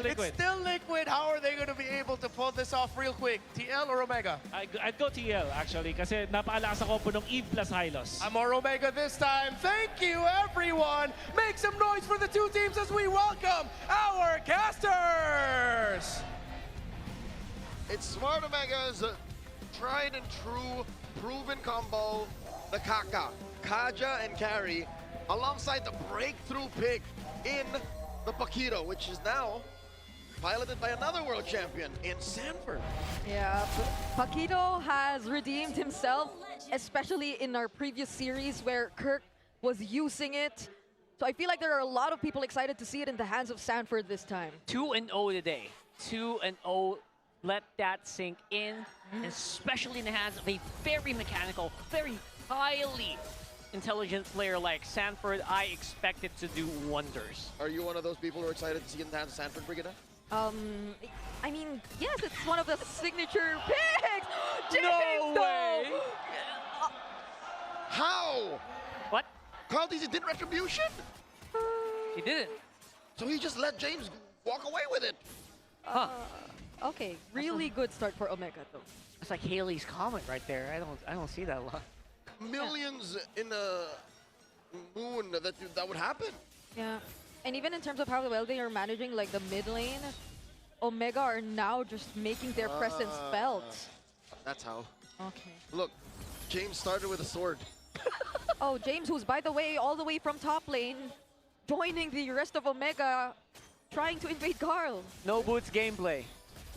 It's still liquid. How are they going to be able to pull this off real quick? TL or Omega? I'd go TL, actually, kasi napaalala sa combo ng Eve plus Hylos. I'm more Omega this time. Thank you, everyone. Make some noise for the two teams as we welcome our casters. It's Smart Omega's tried and true proven combo, the Kaka, Kaja and Carry, alongside the breakthrough pick in the Paquito, which is now piloted by another world champion in Sanford. Yeah, Paquito has redeemed himself, especially in our previous series where Kirk was using it. So I feel like there are a lot of people excited to see it in the hands of Sanford this time. 2-0 today. 2-0. Let that sink in, especially in the hands of a very mechanical, very highly intelligent player like Sanford. I expect it to do wonders. Are you one of those people who are excited to see it in the hands of Sanford, Brigida? I mean, yes, it's one of the signature picks. James, No way! How? What? Carl Tizzy did retribution? He didn't. So he just let James walk away with it. Huh. Okay, really good start for Omega though. It's like Haley's comment right there. I don't see that a lot. Millions in a moon that would happen. Yeah, and even in terms of how well they are managing like the mid lane, Omega are now just making their presence felt. That's how. Okay. Look, James started with a sword. Oh, James, who's by the way all the way from top lane, joining the rest of Omega, trying to invade Carl. No boots gameplay.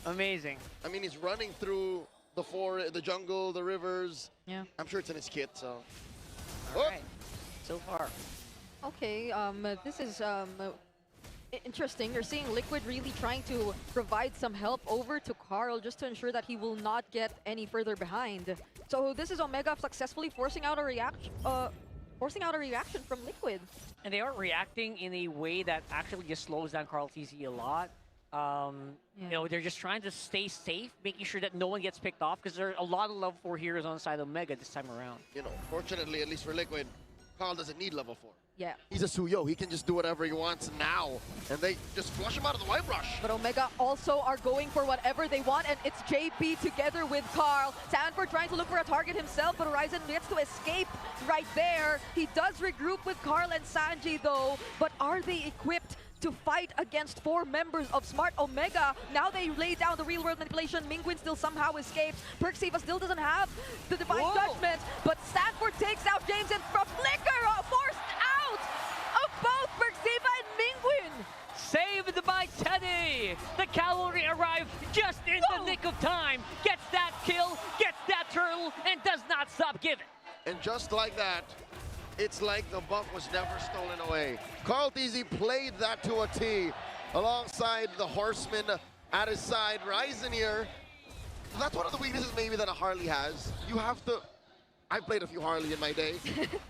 Amazing. I mean, he's running through the jungle, the rivers. Yeah. I'm sure it's in his kit, so. All right. So far. Okay, this is interesting. You're seeing Liquid really trying to provide some help over to Carl just to ensure that he will not get any further behind. So this is Omega successfully forcing out a reaction from Liquid. And they are reacting in a way that actually just slows down Carl TZ a lot. You know, they're just trying to stay safe, making sure that no one gets picked off, because there are a lot of level 4 heroes on the side of Omega this time around. You know, fortunately, at least for Liquid, Carl doesn't need level 4. Yeah. He's a Suyo. He can just do whatever he wants now. And they just flush him out of the White Rush. But Omega also are going for whatever they want, and it's JP together with Carl. Sanford trying to look for a target himself, but Horizon gets to escape right there. He does regroup with Carl and Sanji though, but are they equipped to fight against 4 members of Smart Omega? Now they lay down the real world manipulation. Mingguin still somehow escapes. Perksiva still doesn't have the Divine Judgment, but Sanford takes out James, and from Flicker forced out of both Perksiva and Mingguin. Saved by Teddy! The cavalry arrive just in the nick of time. Gets that kill, gets that turtle, and does not stop giving. And just like that, it's like the buck was never stolen away. Carl Tizzy played that to a T alongside the horseman at his side. Ryzen here. That's one of the weaknesses maybe that a Harley has. You have to, I played a few Harley in my day.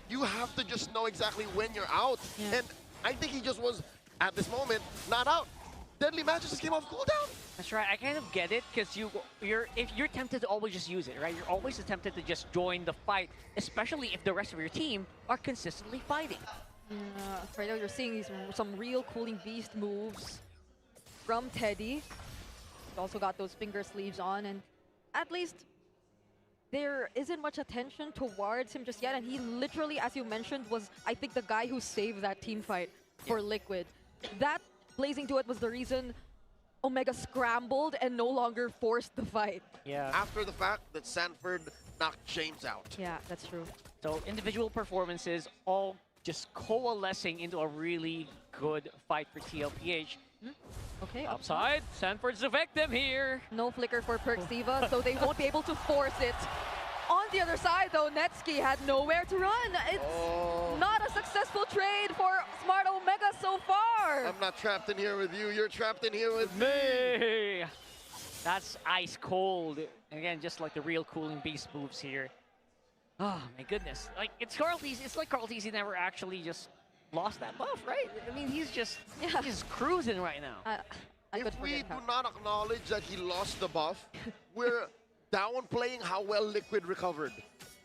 You have to just know exactly when you're out. Yeah. And I think he just was, at this moment, not out. Deadly Matches just came off cooldown. That's right. I kind of get it, because if you're tempted to always just use it, right? You're always tempted to just join the fight, especially if the rest of your team are consistently fighting. Right now you're seeing some real cooling beast moves from Teddy. He's also got those finger sleeves on, and at least there isn't much attention towards him just yet. And he literally, as you mentioned, was, I think, the guy who saved that team fight for Liquid. That Blazing Duet was the reason Omega scrambled and no longer forced the fight. Yeah. After the fact that Sanford knocked James out. Yeah, that's true. So individual performances all just coalescing into a really good fight for TLPH. Okay, Upside, Sanford's the victim here. no flicker for Perksiva, so they won't be able to force it. On the other side, though, Netsky had nowhere to run. It's not a successful trade for Smart Omega so far. I'm not trapped in here with you. You're trapped in here with me. Hey, that's ice cold. Again, just like the real cooling beast moves here. Oh my goodness! Like it's Carl Tizzy. It's like Carl Tizzy never actually just lost that buff, right? I mean, he's just cruising right now. If we do not acknowledge that he lost the buff, we're downplaying how well Liquid recovered.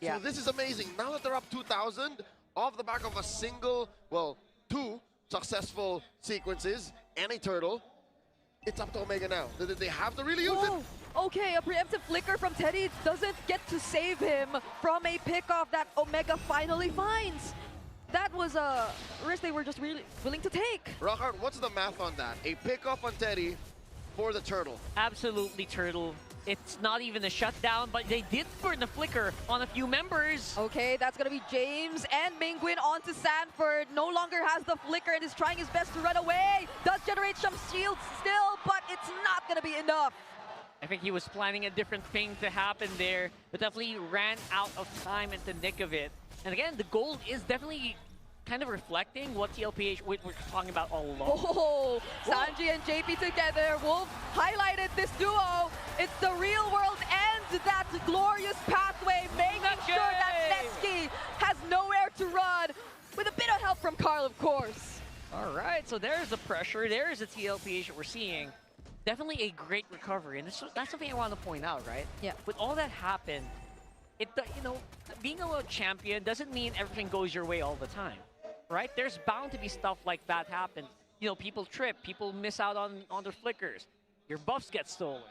Yeah. So this is amazing. Now that they're up 2,000, off the back of a single, well, 2 successful sequences and a turtle, it's up to Omega now. They have to really use it. Okay, a preemptive flicker from Teddy doesn't get to save him from a pickoff that Omega finally finds. That was a risk they were just really willing to take. Rockhart, what's the math on that? A pickoff on Teddy for the turtle. Absolutely, turtle. It's not even a shutdown, but they did burn the flicker on a few members. Okay, that's gonna be James and Mingwin onto Sanford. No longer has the flicker and is trying his best to run away. Does generate some shields still, but it's not gonna be enough. I think he was planning a different thing to happen there, but definitely ran out of time in the nick of it. And again, the gold is definitely kind of reflecting what TLPH we're talking about all along. Oh, Sanji and JP together. Wolf highlighted this duo. It's the real world and that glorious pathway, making sure that Netsky has nowhere to run, with a bit of help from Carl, of course. All right, so there's the pressure. There's the TLPH that we're seeing. Definitely a great recovery, and that's something I want to point out, right? Yeah. With all that happened, being a champion doesn't mean everything goes your way all the time, right? There's bound to be stuff like that happen. People trip, people miss out on their flickers, your buffs get stolen.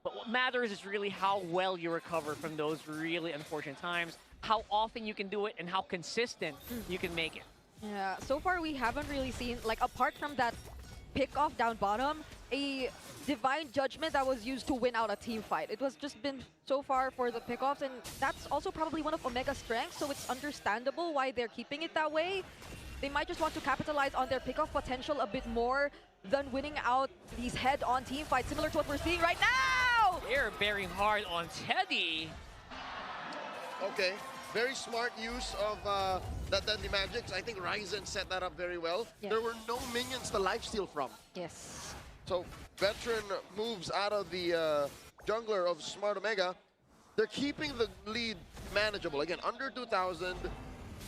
But what matters is really how well you recover from those really unfortunate times, how often you can do it, and how consistent you can make it. Yeah, so far we haven't really seen, like, apart from that pick-off down bottom, a divine judgment that was used to win out a team fight. It was just been so far for the pickoffs, and that's also probably one of Omega's strengths, so it's understandable why they're keeping it that way. They might just want to capitalize on their pickoff potential a bit more than winning out these head-on team fights, similar to what we're seeing right now! They're bearing hard on Teddy. Okay, very smart use of that Deadly Magics. I think Ryzen set that up very well. Yeah. There were no minions to lifesteal from. Yes. So veteran moves out of the jungler of Smart Omega. They're keeping the lead manageable. Again, under 2,000.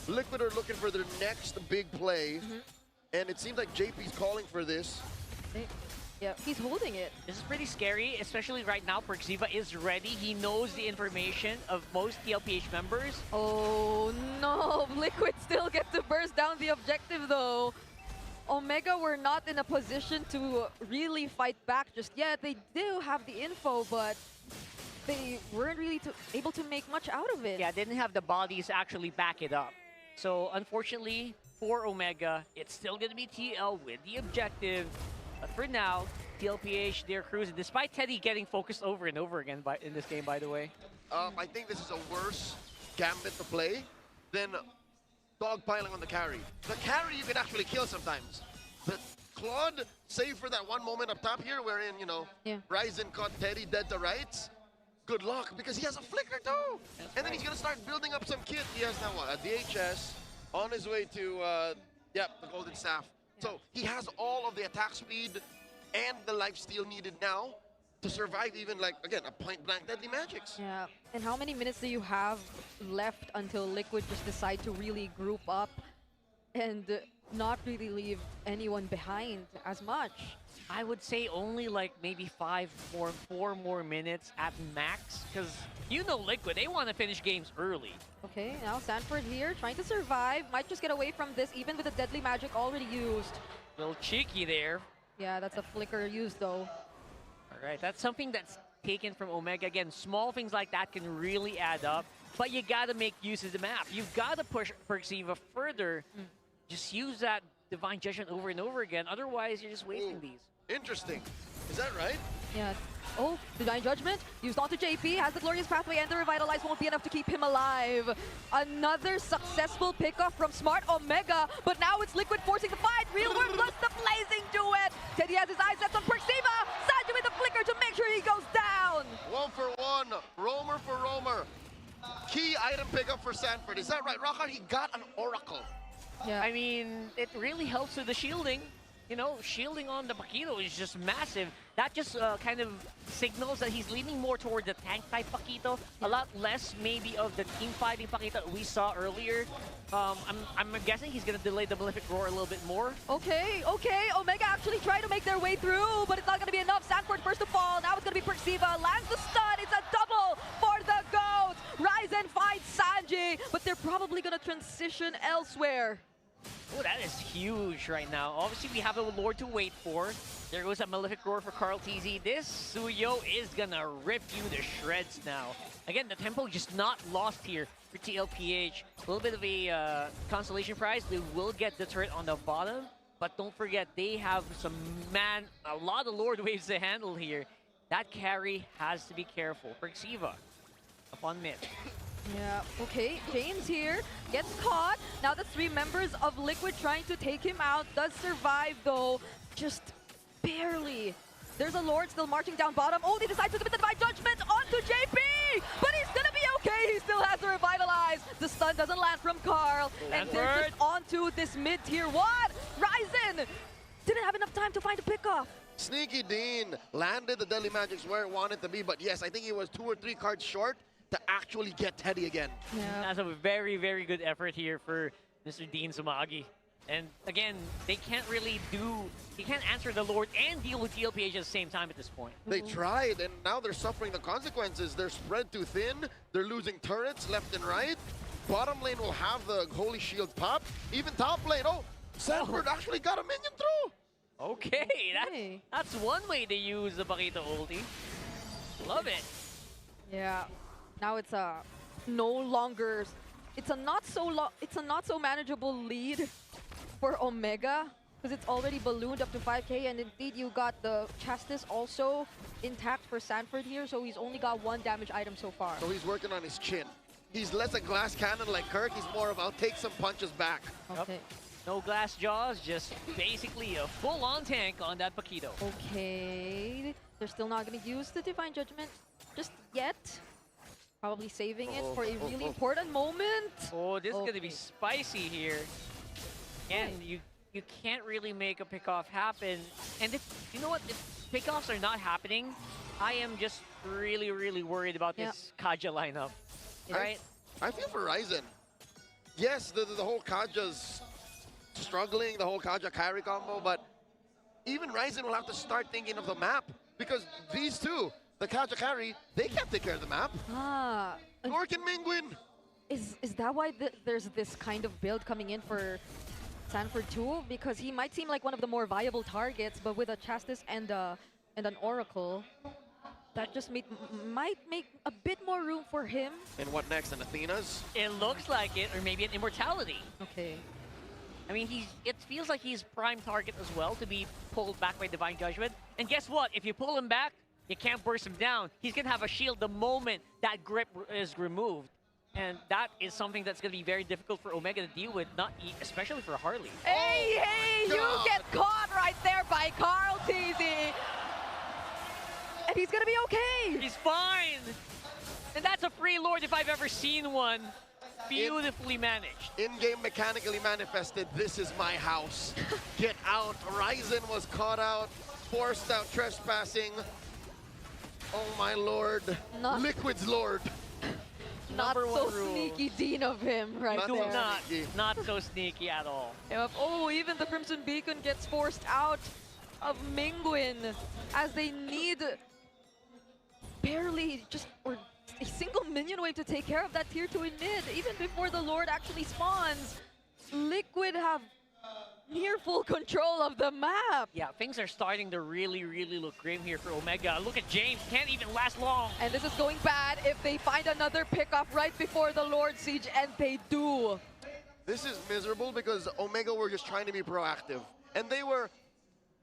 Liquid are looking for their next big play. And it seems like JP's calling for this. Yeah, he's holding it. This is pretty scary, especially right now. Perxiva is ready. He knows the information of most TLPH members. Oh no, Liquid still get to burst down the objective though. Omega were not in a position to really fight back just yet. They do have the info, but they weren't really able to make much out of it. Yeah, didn't have the bodies to actually back it up. So unfortunately for Omega, it's still going to be TL with the objective. But for now, TLPH, they're cruising, despite Teddy getting focused over and over again in this game, by the way. I think this is a worse gambit to play than dogpiling on the carry. The carry you can actually kill sometimes. But Claude, save for that one moment up top here wherein, Ryzen caught Teddy dead to rights. Good luck, because he has a flicker too. And then he's going to start building up some kit. He has now what? A DHS on his way to, the Golden Staff. So he has all of the attack speed and the lifesteal needed now to survive even, like, again, a point-blank Deadly Magics. Yeah, and how many minutes do you have left until Liquid just decide to really group up and not really leave anyone behind as much? I would say only like maybe 4 more minutes at max, because Liquid, they want to finish games early. Okay, now Sanford here trying to survive. Might just get away from this even with the Deadly Magic already used. Little cheeky there. Yeah, that's a flicker used though. All right, that's something that's taken from Omega. Again, small things like that can really add up, but you got to make use of the map. You've got to push Perxiva further. Just use that Divine Judgment over and over again. Otherwise, you're just wasting these. Interesting. Is that right? Yeah. Oh, Divine Judgment used onto JP, has the Glorious Pathway, and the Revitalize won't be enough to keep him alive. Another successful pickoff from Smart Omega, but now it's Liquid forcing the fight. Real World plus the Blazing Duet. Teddy has his eyes set on Perxiva. Sanji with the flicker to make sure he goes down. 1 for 1. Roamer for Roamer. Key item pickup for Sanford. Is that right? Rockard, he got an Oracle. Yeah. I mean, it really helps with the shielding. Shielding on the Paquito is just massive. That just kind of signals that he's leaning more toward the tank-type Paquito, a lot less maybe of the team-fighting Paquito that we saw earlier. I'm guessing he's going to delay the Malefic Roar a little bit more. Okay. Omega actually trying to make their way through, but it's not going to be enough. Sanford first to fall. Now it's going to be Perxiva. Lands the stun. It's a double for the GOAT. Ryzen fights Sanji, but they're probably going to transition elsewhere. Oh, that is huge right now. Obviously, we have a Lord to wait for. There goes a Malefic Roar for Carl TZ. This Suyo is gonna rip you to shreds now. Again, the tempo just not lost here for TLPH. A little bit of a consolation prize. They will get the turret on the bottom, but don't forget, they have a lot of Lord waves to handle here. that carry has to be careful. Perxiva upon mid. Yeah, okay, James here gets caught. Now the 3 members of Liquid trying to take him out. Does survive though, just barely. There's a Lord still marching down bottom. Oh, they decide to commit the Divine Judgment onto JP! But he's gonna be okay, he still has to revitalize. The stun doesn't land from Carl. And they're just onto this mid-tier 1. Ryzen didn't have enough time to find a pickoff. Sneaky Dean landed the Deadly Magics where it wanted to be, but yes, I think he was 2 or 3 cards short to actually get Teddy again. Yeah. That's a very, very good effort here for Mr. Dean Sumagi. And again, they can't really he can't answer the Lord and deal with TLPH at the same time at this point. They tried, and now they're suffering the consequences. They're spread too thin. They're losing turrets left and right. Bottom lane will have the Holy Shield pop. Even top lane, oh, Sanford actually got a minion through. Okay, that's one way to use the Bakito ulti. Love it. Yeah. Now it's a no longer. It's a not so manageable lead for Omega because it's already ballooned up to 5k, and indeed you got the Chastis also intact for Sanford here, so he's only got 1 damage item so far. So he's working on his chin. He's less a glass cannon like Kirk. He's more of I'll take some punches back. Okay. No glass jaws, just basically a full-on tank on that Bakito. Okay. They're still not going to use the Divine Judgment just yet. Probably saving it for a really important moment. Oh, this is going to be spicy here. And you can't really make a pickoff happen. And if you know what, if pickoffs are not happening, I am just really, really worried about this Kaja lineup. Right? I feel for Ryzen. Yes, the whole Kaja's struggling, the whole Kaja carry combo, but even Ryzen will have to start thinking of the map because these two, the Kaja carry, they can't take care of the map. Nor can Mingwin. Is that why there's this kind of build coming in for Sanford too? Because he might seem like one of the more viable targets, but with a Chastis and an Oracle, that just might make a bit more room for him. And what next, an Athena's? It looks like it, or maybe an Immortality. Okay. I mean, it feels like he's prime target as well to be pulled back by Divine Judgment. And guess what? If you pull him back, you can't burst him down. He's going to have a shield the moment that grip is removed. And that is something that's going to be very difficult for Omega to deal with, especially for Harley. Hey, you get caught right there by Carl TZ. And he's going to be okay. He's fine. And that's a free Lord if I've ever seen one. Beautifully managed. In-game mechanically manifested, this is my house. Get out. Ryzen was caught out, forced out trespassing. Oh my lord. Liquid's lord. Not so sneaky Dean of him right there. Not so sneaky at all. Yep. Oh, even the Crimson Beacon gets forced out of Mingwin as they need barely or a single minion wave to take care of that tier 2 in mid. Even before the Lord actually spawns, Liquid have near full control of the map. Yeah, things are starting to really, really look grim here for Omega. Look at James, can't even last long. And this is going bad if they find another pickoff right before the Lord Siege, and they do. This is miserable because Omega were just trying to be proactive. And they were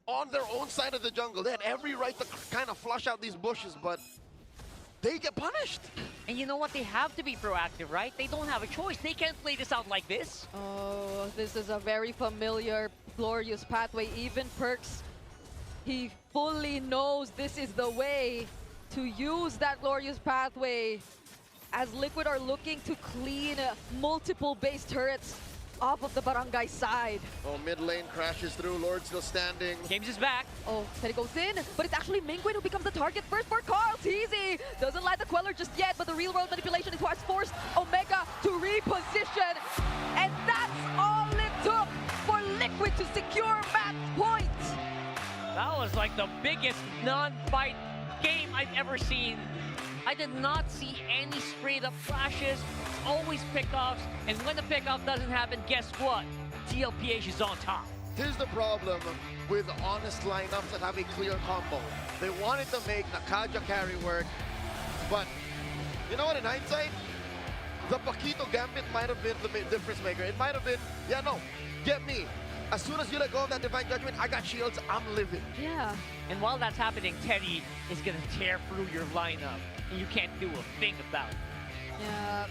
on their own side of the jungle. They had every right to kind of flush out these bushes, but they get punished. And you know what? They have to be proactive, right? They don't have a choice. They can't play this out like this. Oh, this is a very familiar glorious pathway. Even Perks, he fully knows this is the way to use that glorious pathway as Liquid are looking to clean multiple base turrets off of the barangay side. Oh, mid lane crashes through. Lord still standing. James is back. Oh, Teddy goes in, but it's actually Mingwin who becomes the target first for Carl TZ. Doesn't light the Queller just yet, but the real world manipulation is what has forced Omega to reposition. And that's all it took for Liquid to secure match point. That was like the biggest non-fight game I've ever seen. I did not see any straight-up flashes, always pickoffs, and when the pickoff doesn't happen, guess what? TLPH is on top. Here's the problem with honest lineups that have a clear combo. They wanted to make the Kaja carry work, but you know what, in hindsight, the Paquito Gambit might have been the difference maker. It might have been, yeah, no, get me. As soon as you let go of that Divine Judgment, I got shields, I'm living. Yeah. And while that's happening, Teddy is gonna tear through your lineup, and you can't do a thing about it. Yeah,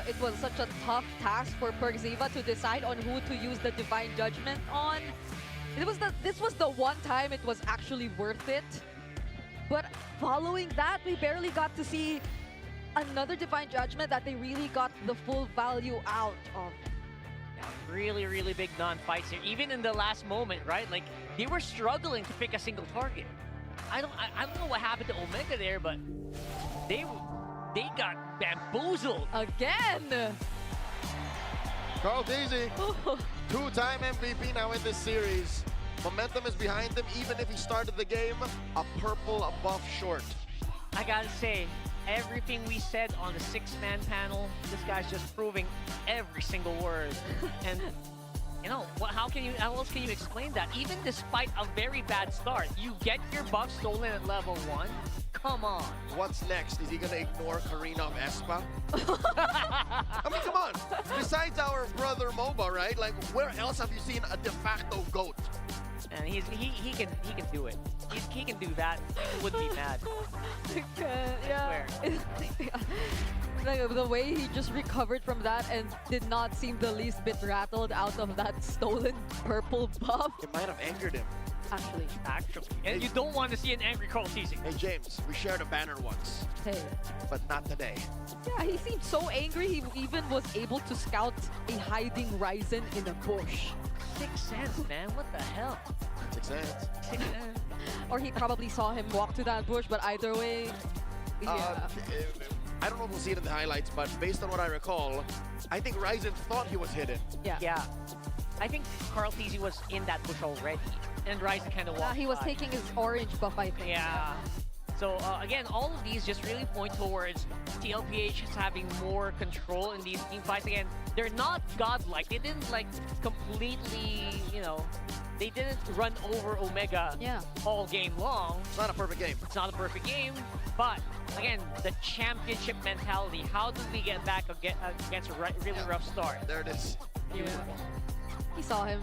it was such a tough task for Perxiva to decide on who to use the Divine Judgment on. This was the one time it was actually worth it. But following that, we barely got to see another Divine Judgment that they really got the full value out of. Really, really big non-fights here. Even in the last moment, right? Like, they were struggling to pick a single target. I don't know what happened to Omega there, but they got bamboozled. Again! Carl Daisy, two-time MVP now in this series. Momentum is behind him, even if he started the game a purple a buff short. I gotta say, everything we said on the six-man panel, this guy's just proving every single word. And you know, how else can you explain that? Even despite a very bad start, you get your buff stolen at level 1. Come on. What's next? Is he gonna ignore Karina of Espa? I mean, come on. Besides our brother MOBA, right? Like, where else have you seen a de facto GOAT? And he can do it. He can do that. He would be mad. Yeah. Like, the way he just recovered from that and did not seem the least bit rattled out of that stolen purple buff. It might have angered him. Actually. And you don't want to see an angry Carl teasing. Hey, James, we shared a banner once. Hey. But not today. Yeah, he seemed so angry he even was able to scout a hiding Ryzen in a bush. 6 cents, man. What the hell? 6 cents. 6 cents. Or he probably saw him walk to that bush, but either way, yeah. I don't know if we'll see it in the highlights, but based on what I recall, I think Ryzen thought he was hidden. Yeah. I think Carl Teasy was in that bush already, and Ryzen kind of walked He was by. taking his orange buff, I think. Yeah. So again, all of these just really point towards TLPH having more control in these team fights. Again, they're not godlike. They didn't like completely, they didn't run over Omega all game long. It's not a perfect game. It's not a perfect game, but again, the championship mentality. How do we get back against a really rough start? There it is. Beautiful. He saw him.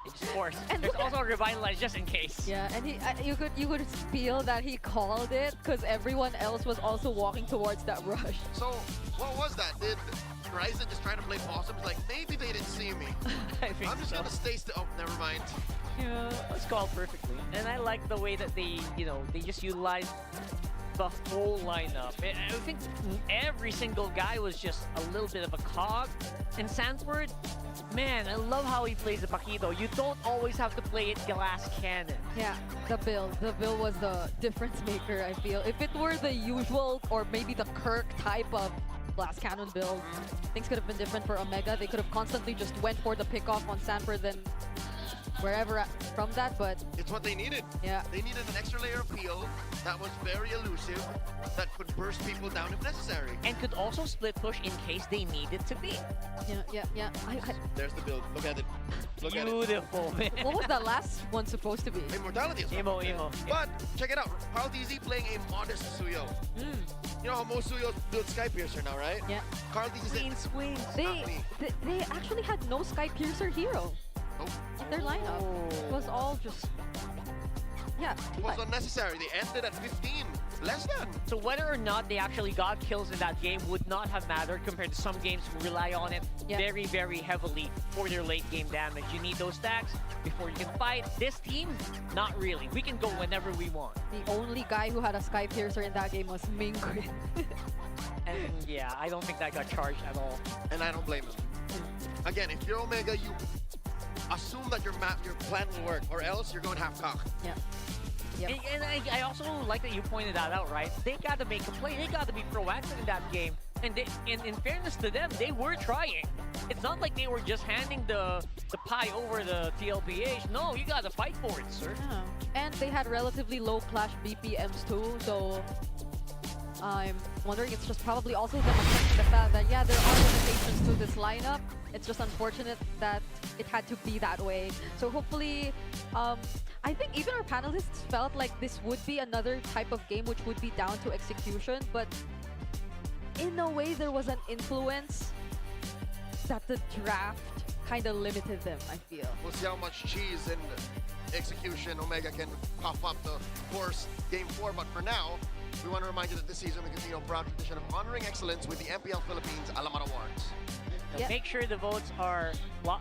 Of course. And there's also a revitalize just in case. Yeah, and you could feel that he called it because everyone else was also walking towards that rush. So what was that? Did Ryzen just try to play possum? Like, maybe they didn't see me. I'm just gonna stay still. Oh, never mind. Yeah, it's called perfectly. And I like the way that they just utilize the whole lineup. I think every single guy was just a little bit of a cog. And Sandsword, man, I love how he plays the Paquito. You don't always have to play it glass cannon. Yeah, the build was the difference maker, I feel. If it were the usual or maybe the Kirk type of glass cannon build, things could have been different for Omega. They could have constantly just went for the pickoff on Sanford, then wherever from that, but it's what they needed. Yeah. They needed an extra layer of peel that was very elusive, that could burst people down if necessary. And could also split push in case they needed to be. Yeah. There's the build. Look at it. Look at it. Beautiful, man. What was the last one supposed to be? Immortality. Emo. But check it out. Carl DZ playing a modest Suyo. You know how most Suyos build Sky Piercer now, right? Yeah. Carl DZ swings. They actually had no Sky Piercer hero in their lineup. It was all just it was unnecessary. They ended at 15. Less than. So whether or not they actually got kills in that game would not have mattered compared to some games who rely on it very, very heavily for their late game damage. You need those stacks before you can fight. This team, not really. We can go whenever we want. The only guy who had a Sky Piercer in that game was Mingrid. And yeah, I don't think that got charged at all. And I don't blame him. Again, if you're Omega, you assume that your plan will work, or else you're going half-cock. Yeah. And I also like that you pointed that out, right? They got to make a play. They got to be proactive in that game. And in fairness to them, they were trying. It's not like they were just handing the pie over the TLPH. No, you got to fight for it, sir. Yeah. And they had relatively low clash BPMs too, so I'm wondering it's just probably also the fact that, yeah, there are limitations to this lineup. It's just unfortunate that it had to be that way. So hopefully, I think even our panelists felt like this would be another type of game which would be down to execution, but in a way there was an influence that the draft kind of limited them, I feel. We'll see how much cheese and execution Omega can cough up the course Game 4. But for now, we want to remind you that this season we continue a proud tradition of honoring excellence with the MPL Philippines Alamat Awards. So make sure the votes are...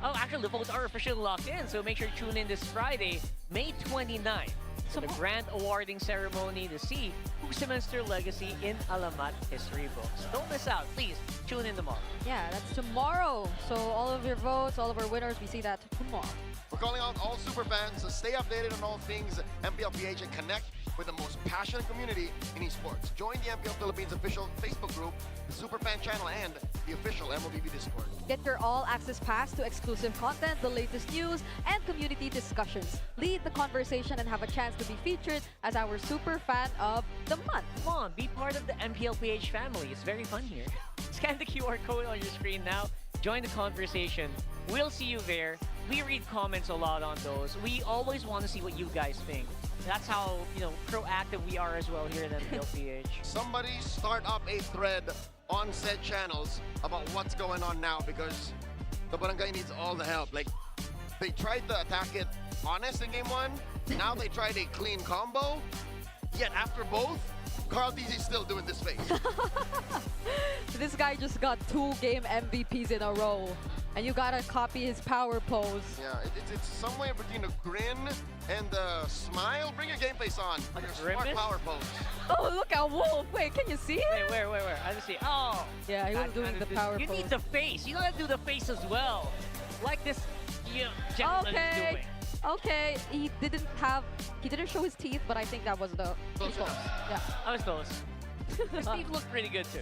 actually, the votes are officially locked in. So make sure to tune in this Friday, May 29th. So the grand awarding ceremony to see who cements their legacy in Alamat history books. Don't miss out. Please tune in tomorrow. Yeah, that's tomorrow. So all of your votes, all of our winners, we see that tomorrow. We're calling out all super fans to stay updated on all things MPLPH and connect with the most passionate community in esports. Join the MPL Philippines official Facebook group, the Superfan channel, and the official MLBB Discord. Get your all-access pass to exclusive content, the latest news, and community discussions. Lead the conversation and have a chance to be featured as our super fan of the month. Come on, be part of the MPLPH family. It's very fun here. Scan the QR code on your screen now. Join the conversation. We'll see you there. We read comments a lot on those. We always want to see what you guys think. That's how, proactive we are as well here at MPLPH. Somebody start up a thread on said channels about what's going on now, because the barangay needs all the help. Like, they tried to attack it honest in Game 1. Now they tried a clean combo. Yet after both, Carl DZ is still doing this face. This guy just got 2 game MVPs in a row. And you gotta copy his power pose. Yeah, it's somewhere between a grin and a smile. Bring your game face on. Your smart grimace? power pose. Oh, look at Wolf. Wait, can you see him? Wait, where? I just see. Oh! Yeah, he was That doing kind the of power You pose. need the face. You gotta do the face as well. Like this gentleman is doing. Okay, he didn't show his teeth, but I think that was the Close close. enough. Yeah. I was close. His teeth look pretty good too.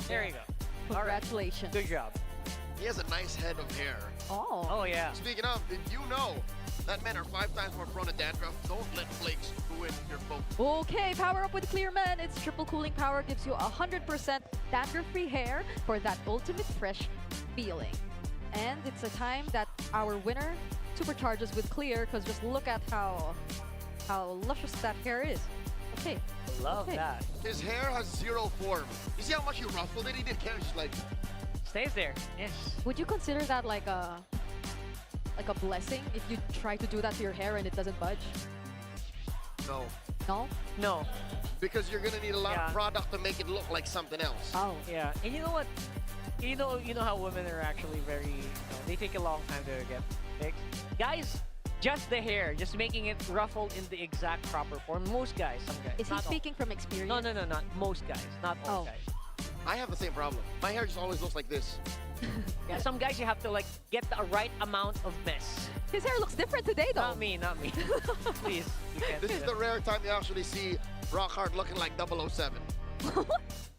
There you go. All right. Congratulations. Good job. He has a nice head of hair. Oh. Oh yeah. Speaking of, did you know that men are 5 times more prone to dandruff? Don't let flakes ruin your focus. Okay, power up with Clear Men. Its triple cooling power gives you 100% dandruff-free hair for that ultimate fresh feeling. And it's a time that our winner supercharges with Clear, because just look at how luscious that hair is. Okay. Love that. His hair has 0 form. You see how much he ruffled it? He didn't care. Just like, Stays there. Yes. Would you consider that like a blessing if you try to do that to your hair and it doesn't budge? no. No? No. Because you're gonna need a lot Yeah. of product to make it look like something else. Oh. Yeah. And you know what? You know how women are actually very. They take a long time to get fixed. Guys, just the hair, just making it ruffled in the exact proper form. Most guys, some guys. Is he not all. speaking from experience? No, not most guys. Not all Oh. guys. I have the same problem. My hair just always looks like this. Yeah, some guys you have to like get the right amount of mess. His hair looks different today, though. Not me. Please, you can't This do is that. the rare time you actually see Rockhard looking like 007.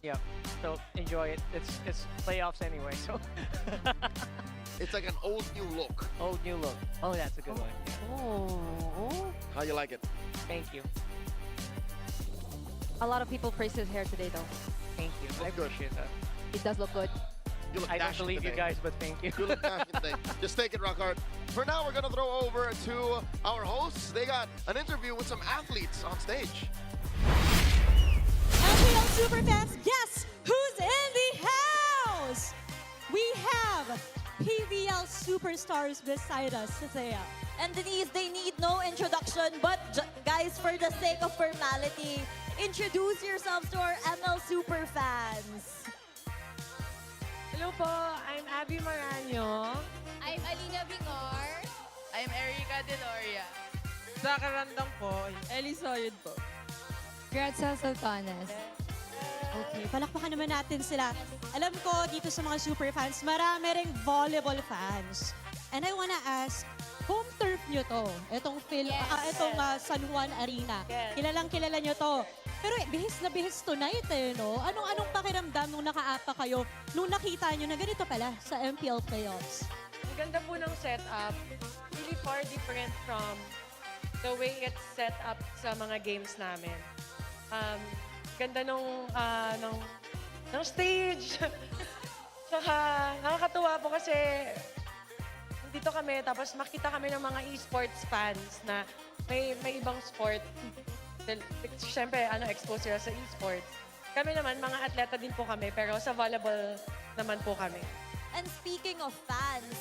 Yeah. So enjoy it. It's playoffs anyway. So It's like an old new look. old new look. Oh, that's a good one. Yeah. Oh. How you like it? Thank you. A lot of people praised his hair today, though. Thank you. I Look good. appreciate that. It does look good. You look I don't dashing believe you today. guys, but thank you. You look dashing today. Just take it, Rockhard. For now, we're gonna throw over to our hosts. They got an interview with some athletes on stage. MPL Superfans, guess who's in the house? We have PVL superstars beside us, Thea. And Denise, they need no introduction, but guys, for the sake of formality, introduce yourselves to our ML super fans. Hello po, I'm Abby Maranyo. I'm Alina Bingor. I'm Erica Deloria. Sa karandang po, Ellie Soyud po. Gretza Sultanas. Okay, palakpakan naman natin sila. Alam ko, dito sa mga super fans, marami ring volleyball fans. And I wanna ask, home turf nyo to. Itong San Juan Arena. Yes. Kilalang kilala nyo to. Pero bihis na bihis tonight no? Anong pakiramdam nung nakaapa kayo nung nakita nyo na ganito pala sa MPL playoffs? Ang ganda po ng setup. Really far different from the way it's set up sa mga games namin. Ganda ng stage. Saka nakakatuwa po kasi dito kami, tapos makita kami ng mga esports fans na may ibang sport. Siyempre, expose sila sa esports. Kami naman, mga atleta din po kami, pero sa volleyball naman po kami. And speaking of fans,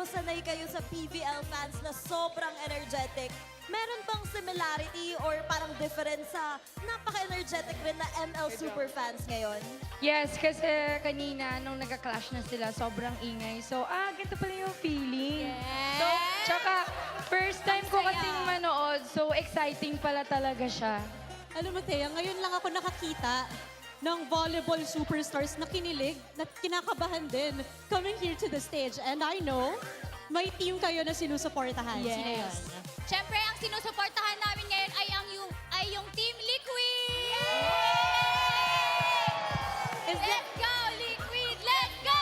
sanay kayo sa PVL fans na sobrang energetic. Meron bang similarity or parang difference sa napaka-energetic rin na ML super fans ngayon? Yes, kasi kanina nung nagka-clash na sila, sobrang ingay. So, ganito pala yung feeling. Yes! So, tsaka first time ko kasing manood, so exciting pala talaga siya. Alam mo, Thea, ngayon lang ako nakakita ng volleyball superstars na kinilig, na kinakabahan din coming here to the stage. And I know, may team kayo na sinusuportahan. Yes. Sino yun? Siyempre, ang sinusuportahan namin ngayon ay yung Team Liquid! Let's go, Liquid! Let's go!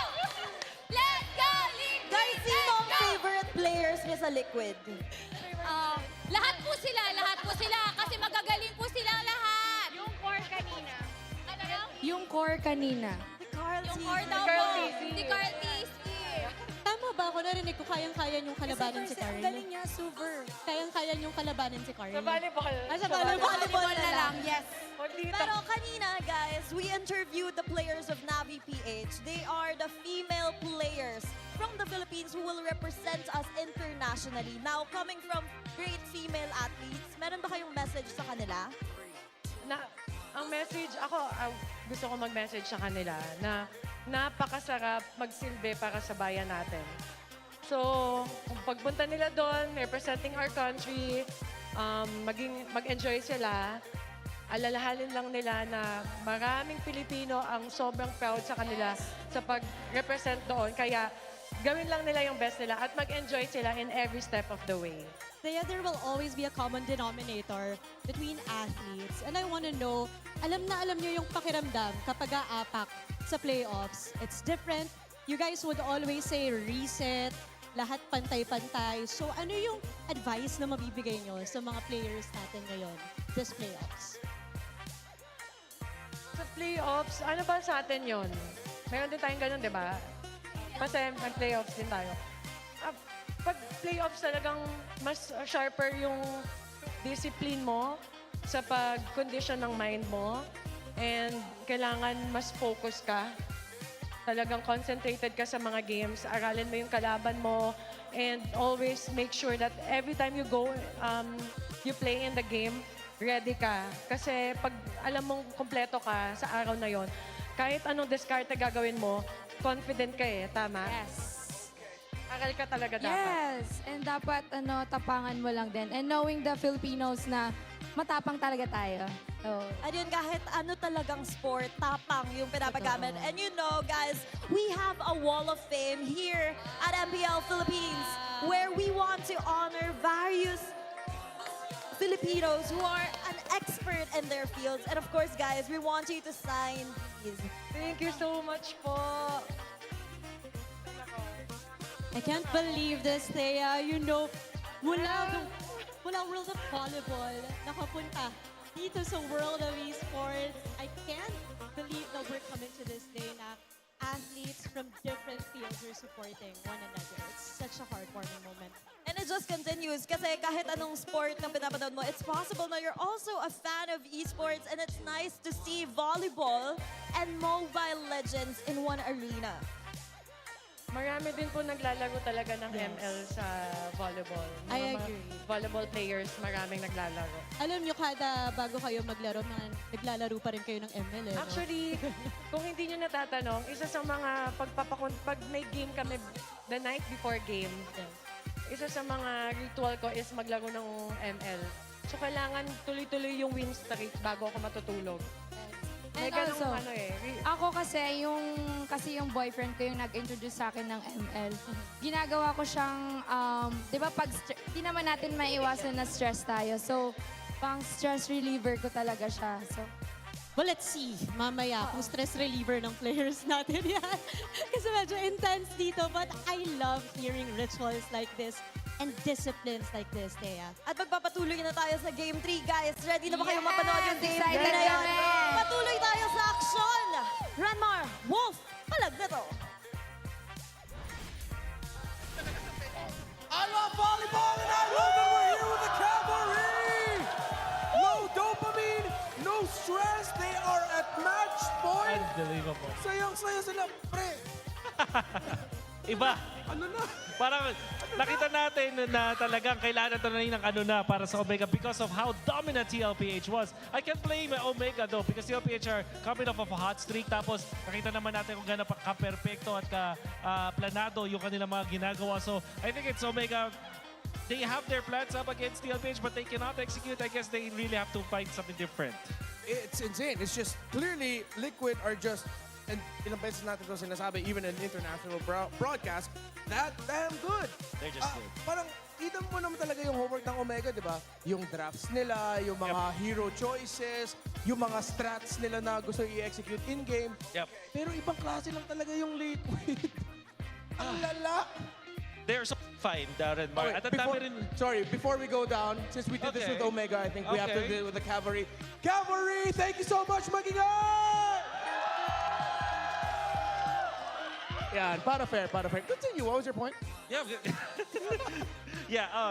Let's go, Liquid! Guys, sino ang favorite players niya sa Liquid? Lahat po sila, kasi magagaling po silang lahat. Yung core kanina. Ano lang? Yung core kanina. Yung core daw po. Si Carl Tisky. Tama ba ako? Narinig ko kayang-kaya niyong kalabanin si Carl. Ang galing niya, super. Kayang-kaya niyong kalabanin si Carl. Sa volleyball. Sa volleyball na lang, yes. Dito. Pero kanina, guys, we interviewed the players of Navi PH. They are the female players from the Philippines who will represent us internationally. Now, coming from great female athletes, meron ba kayong message sa kanila? Ang message, gusto ko mag-message sa kanila na napakasarap magsilbi para sa bayan natin. So, kung pagpunta nila doon, representing our country, mag-enjoy sila, alalahanin lang nila na maraming Pilipino ang sobrang proud sa kanila sa pag-represent doon. Kaya gawin lang nila yung best nila at mag-enjoy sila in every step of the way. There will always be a common denominator between athletes. And I want to know, alam niyo yung pakiramdam kapag aapak sa playoffs. It's different. You guys would always say reset, lahat pantay-pantay. So ano yung advice na mabibigay nyo sa mga players natin ngayon this playoffs? Sa playoffs, ano ba sa atin yon? Meron din tayong ganun, di ba? Kasi may playoffs din tayo. Pag playoffs talagang mas sharper yung discipline mo sa pag-condition ng mind mo and kailangan mas focus ka. Talagang concentrated ka sa mga games, aralin mo yung kalaban mo and always make sure that every time you go, you play in the game, ready ka. Kasi pag alam mong kompleto ka sa araw na yon, kahit anong diskarte gagawin mo, confident ka tama? Yes. Aral ka talaga dapat. Yes, and dapat tapangan mo lang din. And knowing the Filipinos na matapang talaga tayo. So, Ayun, kahit ano talagang sport, tapang yung pinapagamit. And you know, guys, we have a wall of fame here at MPL Philippines where we want to honor various Filipinos who are an expert in their fields. And of course, guys, we want you to sign these. Thank you so much po. I can't believe this, Thea. You know, mula World of Volleyball, nakapunta dito sa World of Esports. I can't believe that we're coming to this day na athletes from different fields are supporting one another. It's such a heartwarming moment. And it just continues kasi kahit anong sport na pinapanood mo, it's possible na you're also a fan of esports and it's nice to see volleyball and Mobile Legends in one arena. Marami din po naglalaro talaga ng ML sa volleyball. I Mga agree. Volleyball players, maraming naglalaro. Alam nyo, kada bago kayo maglaro, naglalaro pa rin kayo ng ML. No? Actually, kung hindi nyo natatanong, isa sa mga pag may game kami the night before game, isa sa mga ritual ko is maglaro ng ML. So, kailangan tuloy-tuloy yung win streak bago ako matutulog. May And ganung also, ako kasi yung boyfriend ko yung nag-introduce sa akin ng ML. Ginagawa ko siyang, di ba di naman natin maiwasan na stress tayo. So, pang stress reliever ko talaga siya. So, well, let's see mamaya kung stress reliever ng players natin yan. Kasi medyo intense dito. But I love hearing rituals like this and disciplines like this, Thea. At magpapatuloy na tayo sa Game 3, guys. Ready na ba kayong Yes! mapanood yung Game 3 Excited na yan? kami! Patuloy tayo sa aksyon! Ranmar, Wolf, palag na to! I love volleyball and I love that we're here with the cavalry! Low dopamine, no stress, they are at match point! Unbelievable. Sayang-saya sila, pre! Iba. Ano na? Parang nakita natin na talagang kailangan ito na ng ano na para sa Omega because of how dominant TLPH was. I can't blame Omega though because TLPH are coming off of a hot streak. Tapos nakita naman natin kung gano'n ka-perfecto at ka-planado yung kanilang mga ginagawa. So I think it's Omega. They have their plans up against TLPH but they cannot execute. I guess they really have to find something different. It's insane. It's just clearly Liquid are just, and ilang beses natin ito sinasabi, even in international broadcast, that damn good. They're just good. Parang, kita mo naman talaga yung homework ng Omega, di ba? Yung drafts nila, yung mga hero choices, yung mga strats nila na gusto i-execute in-game. Yep. Pero ibang klase lang talaga yung Liquid. Ang lala. They're so fine, Darren. Okay, At ang dami rin... before we go down, since we did this with Omega, I think we have to Okay. do it with the Cavalry. Cavalry, thank you so much, Magigan! Yan, para fair. Continue, what was your point? Yeah.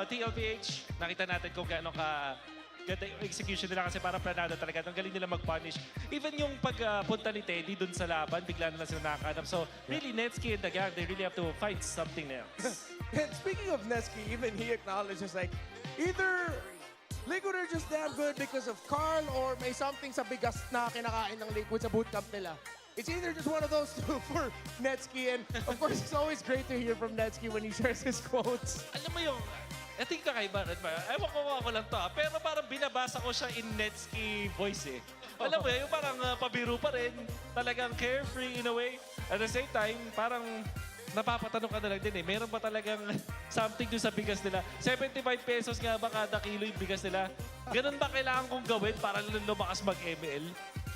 TLPH, nakita natin kung gaano ka ganda yung execution nila kasi para planado talaga. Ang galing nila mag-punish. Even yung pagpunta ni Teddy dun sa laban, bigla na lang sila nakakahanap. So, really, Netsky and the gang, they really have to find something else. And speaking of Netsky, even he acknowledges like, either Liquid are just damn good because of Carl or may something sa bigas na kinakain ng Liquid sa bootcamp nila. It's either just one of those two for Netsky, and of course, it's always great to hear from Netsky when he shares his quotes. Alam mo yung, I think kakaiba rin ba? Ewan ko ako lang to pero parang binabasa ko siya in Netsky voice eh. Alam mo yun, yung parang pabiro pa rin. Talagang carefree in a way. At the same time, parang napapatanong ka na lang din eh. Meron ba talagang something doon sa bigas nila? 75 pesos nga ba kada kilo yung bigas nila? Ganun ba kailangan kong gawin para lumakas mag-ML?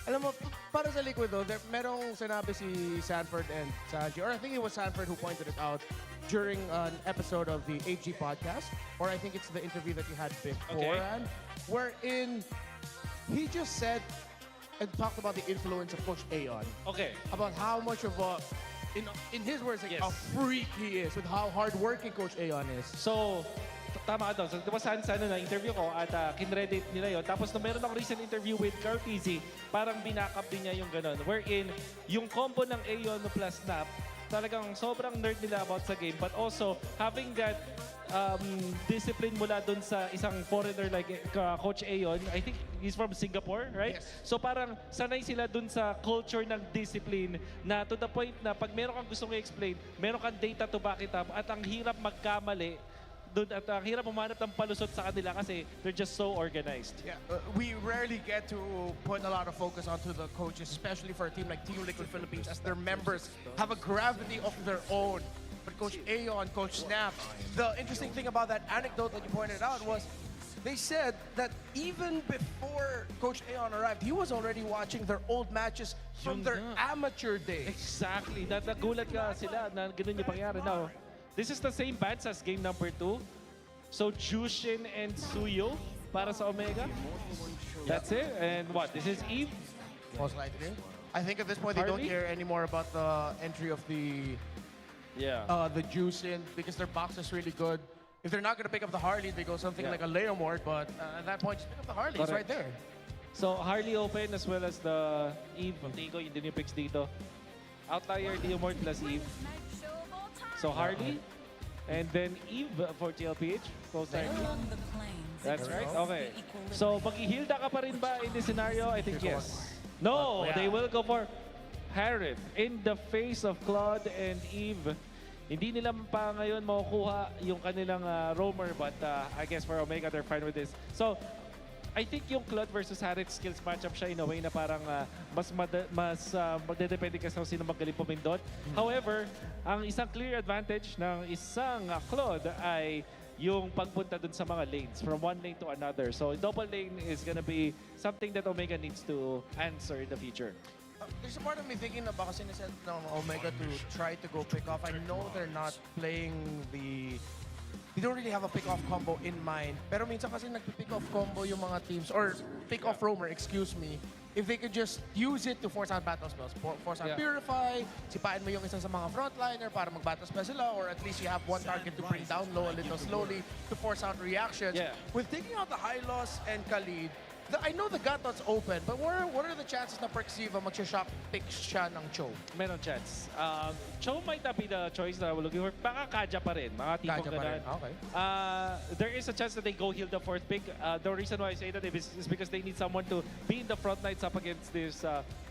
Alam mo, para sa Liquid though, merong sinabi si Sanford and Sanji, or I think it was Sanford who pointed it out during an episode of the AG podcast, or I think it's the interview that you had beforehand, wherein he just said and talked about the influence of Coach Aeon. Okay. About how much of a, in his words, like, a freak he is with how hardworking Coach Aeon is. So, tama ka doon. So, diba sa na-interview ko at kinredit nila yon. Tapos, meron akong recent interview with Carl Pizzi, parang binackup din niya yung ganun. Wherein, yung combo ng Aeon plus Snap, talagang sobrang nerd nila about sa game. But also, having that discipline mula doon sa isang foreigner like Coach Aeon, I think he's from Singapore, right? Yes. So parang sanay sila doon sa culture ng discipline na to the point na pag meron kang gustong i-explain, meron kang data to back it up at ang hirap magkamali doon at ang hirap umanap ng palusot sa kanila kasi they're just so organized. Yeah, we rarely get to put a lot of focus onto the coaches, especially for a team like Team Liquid Philippines, as their members have a gravity of their own. But Coach Aeon, Coach Snap, the interesting thing about that anecdote that you pointed out was they said that even before Coach Aeon arrived, he was already watching their old matches from their amateur days. Exactly. Nagulat ka sila na ganun yung pangyari. Now, this is the same batch as game number 2. So, Jushin and Suyo para sa Omega. That's it. And what? This is Eve? Most likely. I think at this point they don't Harley? care anymore about the entry of the juice in because their box is really good. If they're not going to pick up the Harley, they go something like a Leomord, but at that point, just pick up the Harley. It's right there. So, Harley open as well as the Eve of Tigo. Yun din yung picks dito. Outlier, Leomord plus Eve. So, Harley. And then Eve for TLPH. That's right. Okay. So, mag-i-hilda ka pa rin ba in this scenario? I think yes. No, they will go for Harith in the face of Claude and Eve. Hindi nila pa ngayon makukuha yung kanilang roamer, but I guess for Omega, they're fine with this. So, I think yung Claude versus Harith skills matchup siya in a way na parang mas magdedepende kasi kung sino magaling pumindot. However, ang isang clear advantage ng isang Claude ay yung pagpunta dun sa mga lanes from one lane to another. So, double lane is gonna be something that Omega needs to answer in the future. There's a part of me thinking na baka sinesend ng Omega to try to go pick off. I know they're not playing they don't really have a pick-off combo in mind. Pero minsan kasi nagpi-pick off combo yung mga teams, or pick-off roamer, excuse me, if they could just use it to force out battle spells. Force out Purify, sipain mo yung isa sa mga frontliner para mag-battle spell sila, or at least you have one target to bring down low a little slowly to force out reactions. With taking out the Hylos and Khalid, I know the Gatot's open, but what are the chances na Perxiva magsha-shop pick siya ng Cho? Meron chance. Cho might not be the choice that we're looking for. Baka Kaja pa rin. Mga tipong Kaja pa rin, ganun. okay. There is a chance that they go heal the fourth pick. The reason why I say that is because they need someone to be in the front lines up against this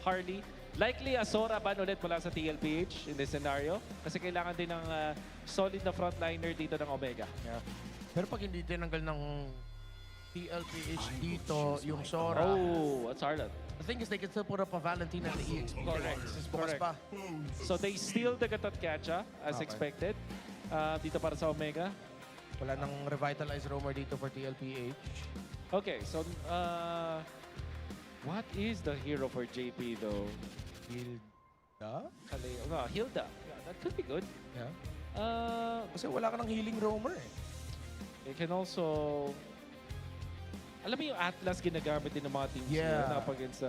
Harley. Likely a Sora ban ulit mula sa TLPH in this scenario. Kasi kailangan din ng solid na frontliner dito ng Omega. Yeah. Pero pag hindi tinanggal ng TLPH dito, yung Sora. Oh, that's hard. The thing is, they can still put up a Valentina and the EXP. Correct. Correct. Pa. So they steal the Gatot Catcha as expected. Dito para sa Omega. Wala nang revitalized roamer dito for TLPH. Okay, so what is the hero for JP though? Hilda? No, Hilda. Yeah, that could be good. Yeah. Kasi wala ka ng healing roamer eh. It can also... Alam mo yung Atlas ginagamit din ng mga teams up against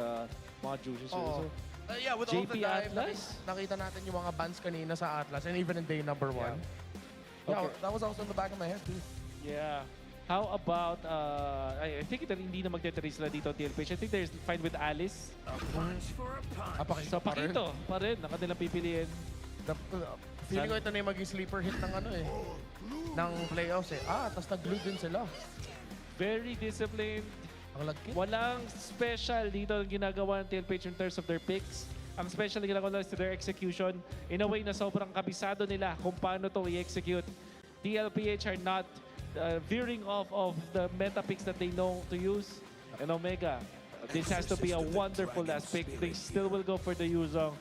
mga Juices. Oh. So, yeah, with JP all the time, Atlas? nakita natin yung mga bans kanina sa Atlas and even in day number 1. Yeah, Okay. that was also in the back of my head too. Yeah. How about, I think hindi na magte-trade sila dito TLPH. I think they're fine with Alice. So Pakito pa rin, na kanilang pipiliin. Feeling ko ito na yung maging sleeper hit ng ng playoffs eh. Tapos nag-glue din sila. Very disciplined. Ang lagkit. Walang special dito ang ginagawa ng TLPH in terms of their picks. Ang special na ginagawa is their execution. In a way na sobrang kabisado nila kung paano to i-execute. TLPH are not veering off of the meta picks that they know to use. And Omega, this has to be a wonderful last pick. They still will go for the Yuzong.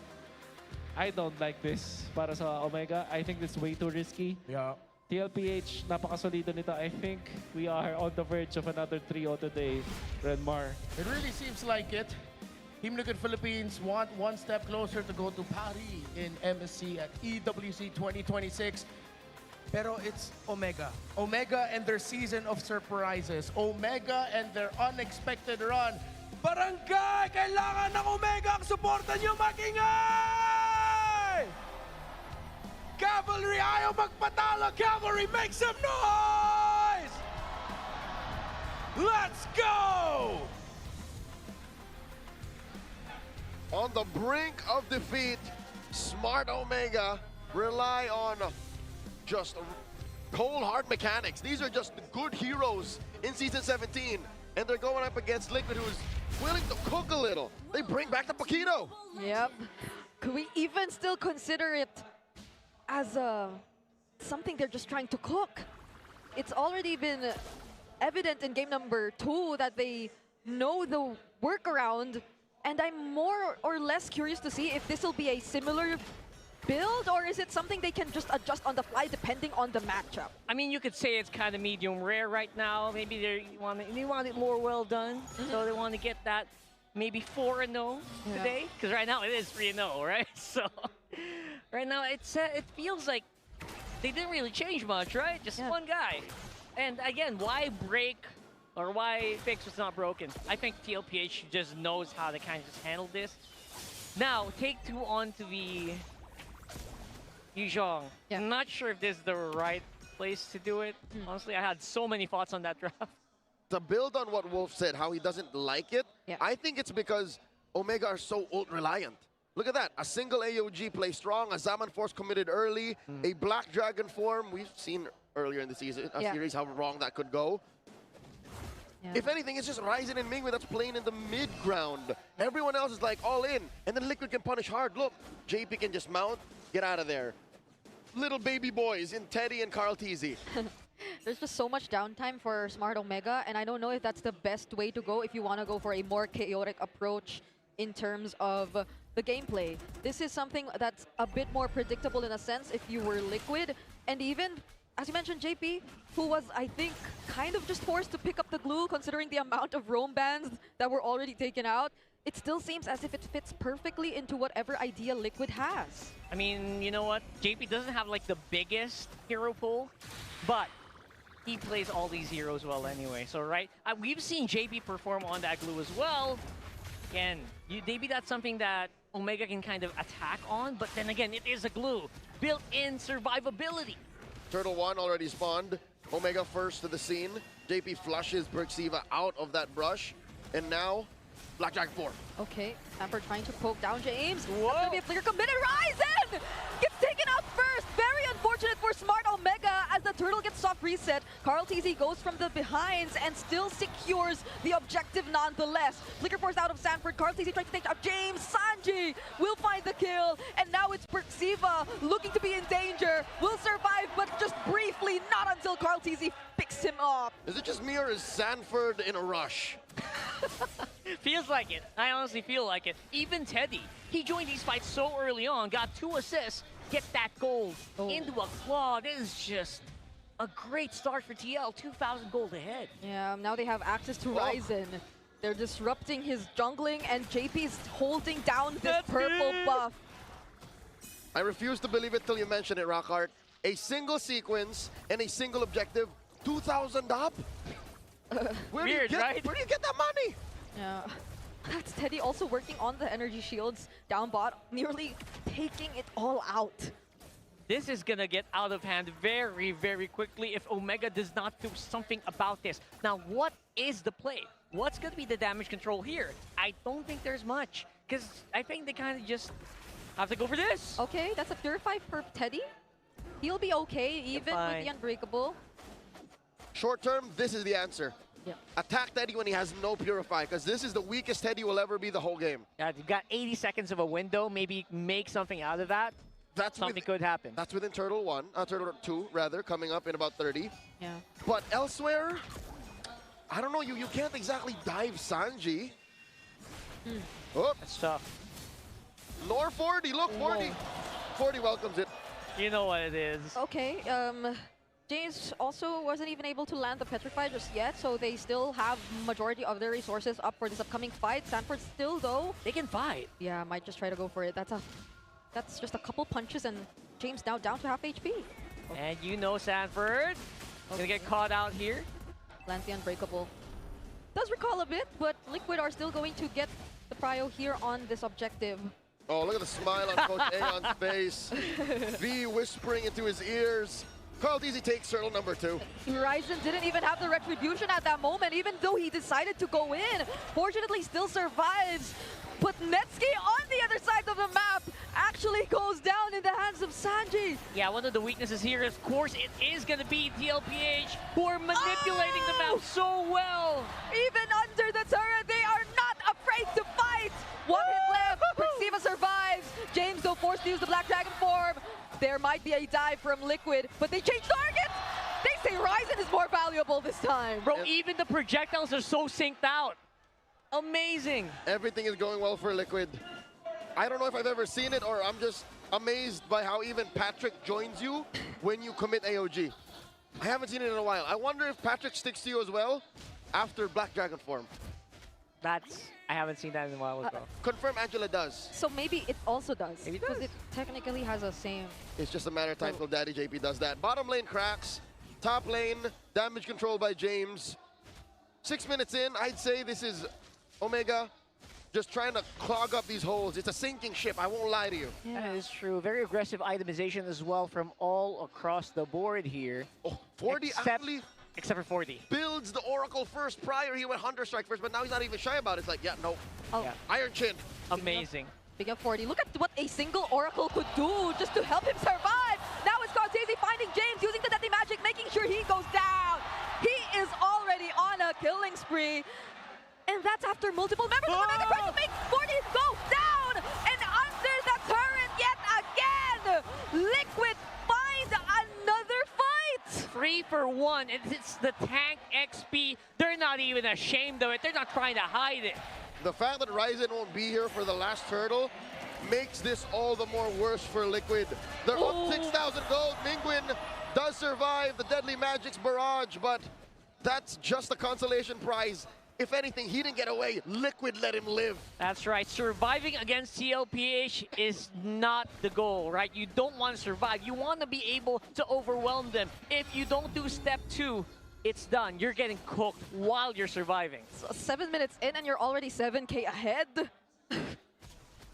I don't like this para sa Omega. I think it's way too risky. Yeah. TLPH, napakasolido nito. I think we are on the verge of another 3-0 today, Renmar. It really seems like it. Team Liquid Philippines want one step closer to go to Paris in MSC at EWC 2026. Pero it's Omega. Omega and their season of surprises. Omega and their unexpected run. Barangay! Kailangan ng Omega ang suporta nyo magingay! Cavalry ayaw magpatalo! Cavalry, make some noise! Let's go! On the brink of defeat, Smart Omega rely on just cold hard mechanics. These are just good heroes in Season 17. And they're going up against Liquid, who's willing to cook a little. They bring back the Paquito. Yep. Could we even still consider it as something they're just trying to cook? It's already been evident in game number 2 that they know the workaround, and I'm more or less curious to see if this will be a similar build, or is it something they can just adjust on the fly depending on the matchup? I mean, you could say it's kind of medium rare right now. Maybe they want it more well done, so they want to get that maybe 4-0 today. Because right now it is 3-0, right? So right now it feels like they didn't really change much, right? Just one guy. And again, why break or why fix what's not broken? I think TLPH just knows how to kind of just handle this. Now, take 2 on to the Yuzhong. I'm not sure if this is the right place to do it. Honestly, I had so many thoughts on that draft. To build on what Wolf said, how he doesn't like it, I think it's because Omega are so ult-reliant. Look at that. A single AOG play strong, a Zaman Force committed early, a Black Dragon form. We've seen earlier in the season, series, how wrong that could go. If anything, it's just Ryzen and Mingwei that's playing in the mid-ground. Everyone else is like all in, and then Liquid can punish hard. Look, JP can just mount, get out of there. Little baby boys in Teddy and Carl Teasy. There's just so much downtime for Smart Omega, and I don't know if that's the best way to go if you want to go for a more chaotic approach in terms of the gameplay. This is something that's a bit more predictable in a sense if you were Liquid, and even, as you mentioned, JP, who was, I think, kind of just forced to pick up the glue considering the amount of roam bans that were already taken out. It still seems as if it fits perfectly into whatever idea Liquid has. I mean, you know what? JP doesn't have like the biggest hero pool, but he plays all these heroes well anyway. So, right, we've seen JP perform on that glue as well. Again, maybe that's something that Omega can kind of attack on, but then again, it is a glue. Built-in survivability. Turtle 1 already spawned. Omega first to the scene. JP flushes Perxiva out of that brush. And now, Black Dragon 4. Okay, Amber trying to poke down James. Whoa. That's gonna be a flicker committed. Ryzen gets taken out first. Very unfortunate for Smart Omega as the turtle gets soft reset. Carl TZ goes from the behinds and still secures the objective nonetheless. Flicker force out of Sanford. Carl TZ trying to take out James. Sanji will find the kill. And now it's Perxiva looking to be in danger. Will survive, but just briefly, not until Carl TZ picks him up. Is it just me or is Sanford in a rush? Feels like it. I honestly feel like it. Even Teddy, he joined these fights so early on, got 2 assists, gets that gold into a claw. This is just a great start for TL. 2,000 gold ahead. Yeah, now they have access to Ryzen. They're disrupting his jungling, and JP's holding down this purple buff. I refuse to believe it till you mention it, Rockhart. A single sequence and a single objective, 2,000 up? Weird, right? Where do you get that money? Yeah. That's Teddy also working on the energy shields down bot, nearly taking it all out. This is gonna get out of hand very, very quickly if Omega does not do something about this. Now, what is the play? What's gonna be the damage control here? I don't think there's much, because I think they kind of just have to go for this. Okay, that's a purify for Teddy. He'll be okay, even with the unbreakable. Short term, this is the answer. Yeah. Attack Teddy when he has no Purify, because this is the weakest Teddy will ever be the whole game. Yeah, you've got 80 seconds of a window. Maybe make something out of that. Something could happen. That's within Turtle 1, Turtle 2, rather, coming up in about 30. Yeah. But elsewhere, I don't know, you can't exactly dive Sanji. Oh. That's tough. Nor 40, look, 40. 40 welcomes it. You know what it is. Okay, James also wasn't even able to land the Petrify just yet, so they still have majority of their resources up for this upcoming fight. Sanford still, though. They can fight. Yeah, might just try to go for it. That's just a couple punches, and James now down to half HP. And you know Sanford gonna get caught out here. Lands the unbreakable. Does recall a bit, but Liquid are still going to get the prio here on this objective. Oh, look at the smile on Coach Aeon's face. V whispering into his ears. Carl TZ takes turtle number 2. Ryzen didn't even have the retribution at that moment, even though he decided to go in. Fortunately, still survives. But Netsky on the other side of the map actually goes down in the hands of Sanji. Yeah, one of the weaknesses here, of course, it is going to be Tlph who are manipulating the map so well. Even under the turret, they are not afraid to fight. One hit left. Perxiva survives. James, though, forced to use the Black Dragon form. There might be a dive from Liquid, but they change targets. They say Ryzen is more valuable this time. Bro, even the projectiles are so synced out. Amazing. Everything is going well for Liquid. I don't know if I've ever seen it, or I'm just amazed by how even Patrick joins you when you commit AOG. I haven't seen it in a while. I wonder if Patrick sticks to you as well after Black Dragon form. I haven't seen that in a while as well. Confirm Angela does. So maybe it also does. Maybe it because does. it technically has the same. It's just a matter of time till Daddy JP does that. Bottom lane cracks. Top lane, damage control by James. 6 minutes in, I'd say this is Omega just trying to clog up these holes. It's a sinking ship, I won't lie to you. Yeah. That is true. Very aggressive itemization as well from all across the board here. Oh, 40 actually except for 40. builds the Oracle first. Prior, he went Hunter Strike first, but now he's not even shy about it. It's like, yeah, no. Oh. Yeah. Iron Chin. Amazing. Big up 40. Look at what a single Oracle could do just to help him survive. Now it's Cortese finding James, using the Deadly Magic, making sure he goes down. He is already on a killing spree. And that's after multiple members of Omega trying to make 40 go down. And under the turret yet again, Liquid find another fight. 3 for 1. It's the tank XP. They're not even ashamed of it. They're not trying to hide it. The fact that Ryzen won't be here for the last turtle makes this all the more worse for Liquid. They're up 6,000 gold. Mingwin does survive the Deadly Magic's barrage, but that's just a consolation prize. If anything, he didn't get away. Liquid let him live. That's right. Surviving against Tlph is not the goal, right? You don't want to survive. You want to be able to overwhelm them. If you don't do step 2, it's done. You're getting cooked while you're surviving. So 7 minutes in and you're already 7K ahead.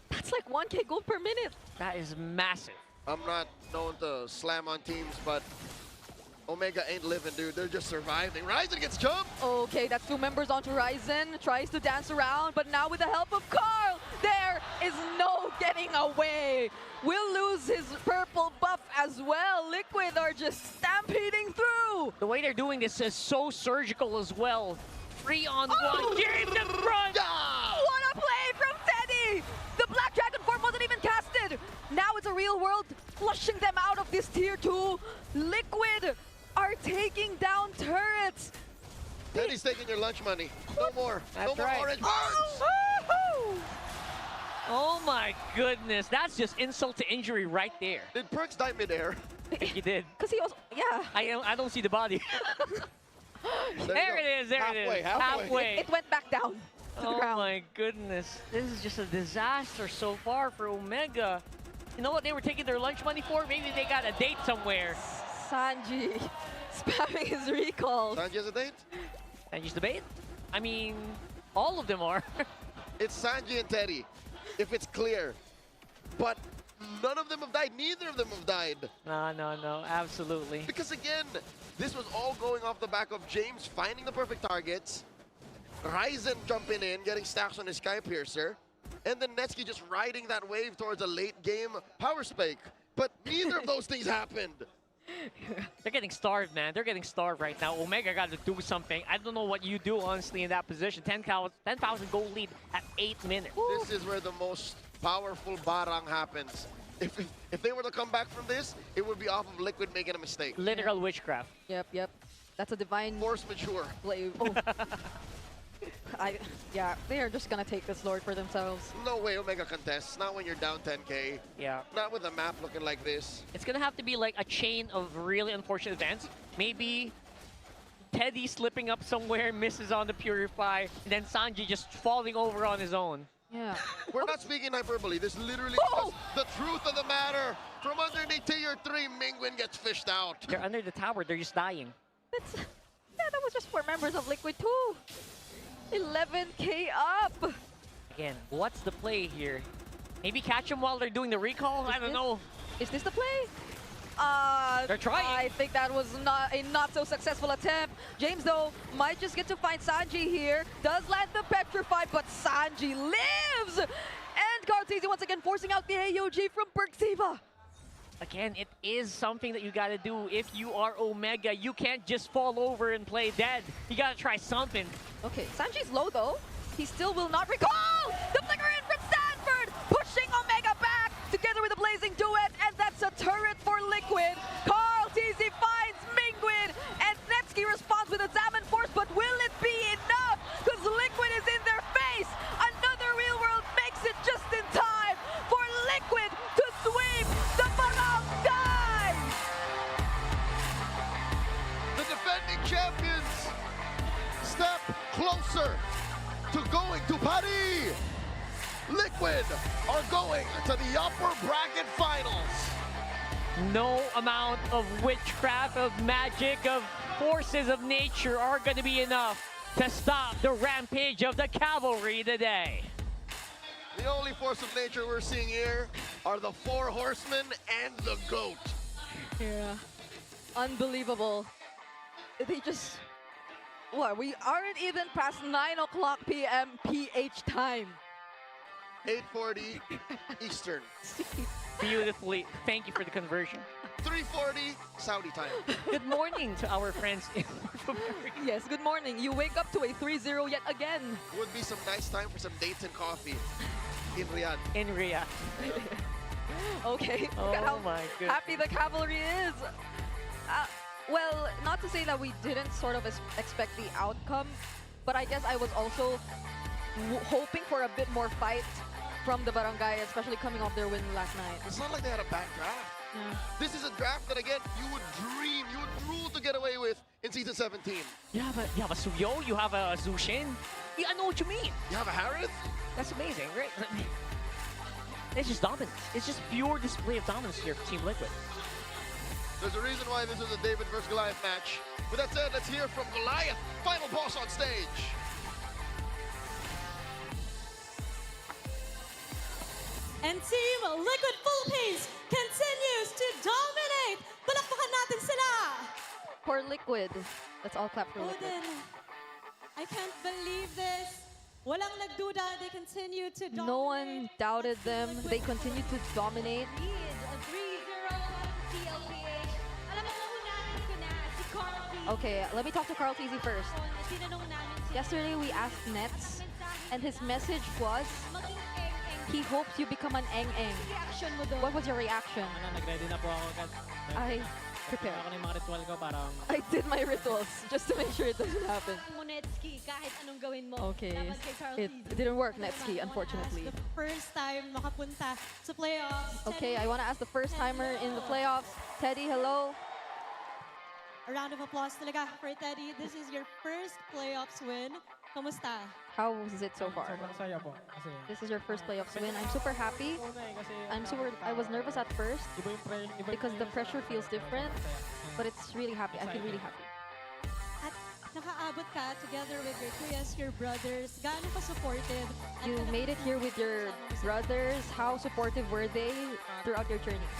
That's like 1K gold per minute. That is massive. I'm not known to slam on teams, but Omega ain't living, dude. They're just surviving. Ryzen gets jumped. Okay, that's 2 members onto Ryzen. Tries to dance around, but now with the help of Carl, there is no getting away. Will lose his purple buff as well. Liquid are just stampeding through. The way they're doing this is so surgical as well. 3-on-1, James in front! What a play from Teddy! The Black Dragon form wasn't even casted. Now it's a real world, flushing them out of this tier 2. Liquid are taking down turrets. Teddy's taking your lunch money. No more. That's no more right. orange bars. Oh my goodness, that's just insult to injury right there. Did Perks die midair? I think he did. Because he was, yeah. I don't see the body. There it is, there it is. Halfway. It went back down to the Oh ground. my goodness. This is just a disaster so far for Omega. You know what they were taking their lunch money for? Maybe they got a date somewhere. Sanji spamming his recall. Sanji has a date? Sanji's the bait? I mean, all of them are. It's Sanji and Teddy, if it's clear. But none of them have died. Neither of them have died. No, absolutely. Because again, this was all going off the back of James finding the perfect targets, Ryzen jumping in, getting stacks on his Sky Piercer, and then Netsky just riding that wave towards a late game power spike. But neither of those things happened. They're getting starved, man. They're getting starved right now. Omega got to do something. I don't know what you do, honestly, in that position. 10,000 goal lead at 8 minutes. This is where the most powerful barang happens. If they were to come back from this, it would be off of Liquid making a mistake. Literal witchcraft. Yep. That's a divine force mature. Play. Oh. Yeah, they are just gonna take this Lord for themselves. No way Omega contests. Not when you're down 10K. Yeah. Not with the map looking like this. It's gonna have to be like a chain of really unfortunate events. Maybe Teddy slipping up somewhere, misses on the Purify, and then Sanji just falling over on his own. Yeah. We're not speaking hyperbole. This literally is the truth of the matter. From underneath tier 3, Mingwin gets fished out. They're under the tower. They're just dying. Yeah, that was just 4 members of Liquid too. 11K up. Again, what's the play here? Maybe catch them while they're doing the recall? I don't know. Is this the play? They're trying. I think that was not so successful attempt. James, though, might just get to find Sanji here. Does land the Petrify, but Sanji lives! And Cartesi once again forcing out the AOG from Perxiva. Again, it is something that you gotta do if you are Omega. You can't just fall over and play dead. You gotta try something. Okay, Sanji's low, though. He still will not recall! The flicker in from Stanford! Pushing Omega back together with a blazing duet, and that's a turret for Liquid. Carl TZ finds Mingwin, and Netsky responds with a Zaman Force, but will it be enough? Because Liquid is in their face! Another real world makes it just in time for Liquid to sweep the Barang Dive! The defending champions step closer to going to Paris. Liquid are going to the upper bracket finals. No amount of witchcraft, of magic, of forces of nature are going to be enough to stop the rampage of the cavalry today. The only force of nature we're seeing here are the 4 horsemen and the goat. Yeah. Unbelievable. They just... What? We aren't even past 9 o'clock p.m. PH time. 8:40 Eastern. Beautifully. Thank you for the conversion. 3:40 Saudi time. Good morning to our friends in North America. Yes, good morning. You wake up to a 3-0 yet again. Would be some nice time for some dates and coffee in Riyadh. In Riyadh. Okay. Oh Look at how my goodness. happy the cavalry is. Well, not to say that we didn't sort of expect the outcome, but I guess I was also hoping for a bit more fight from the Barangay, especially coming off their win last night. It's not like they had a bad draft. Yeah. This is a draft that, again, you would dream, you would rule to get away with in Season 17. You have a Suyo, you have a Zushin. Yeah, I know what you mean. You have a Harith? That's amazing, right? It's just dominance. It's just pure display of dominance here for Team Liquid. There's a reason why this is a David versus Goliath match. With that said, let's hear from Goliath, final boss on stage. And Team Liquid Philippines continues to dominate. Palakpakan natin sila. for Liquid. Let's all clap for Liquid. Odin, I can't believe this. Walang nagduda. They continue to dominate. No one doubted them. They continue to dominate. Lead, a 3-0 TLPH. Alam mo, unahin ko na si Carl T. Okay, let me talk to Carl TZ first. Tinanong namin si Yesterday we asked Nets, and his message was, maging eng-eng. he hopes you become an eng-eng. Reaction mo doon. What was your reaction? Nag-ready na po ako. I prepared. Ako na yung mga ritual ko para... I did my rituals just to make sure it doesn't happen. Monetski, kahit anong gawin mo. Okay, Dapat kay Carl it TZ. didn't work, Netsky, unfortunately. The first time makapunta sa playoffs. Okay, I want to ask the first timer in the playoffs. Teddy, hello. A round of applause talaga for Teddy. This is your first playoffs win. Kamusta? How was it so far? Sobrang saya po. Kasi... This is your first playoffs win. I'm super happy. Kasi... I was nervous at first Iba yung iba because the pressure feels different, but it's really happy. I feel really happy. At nakaabot ka together with your kuyas, your brothers. Gaano ka supportive? At You made it here with your brothers. How supportive were they throughout your journey?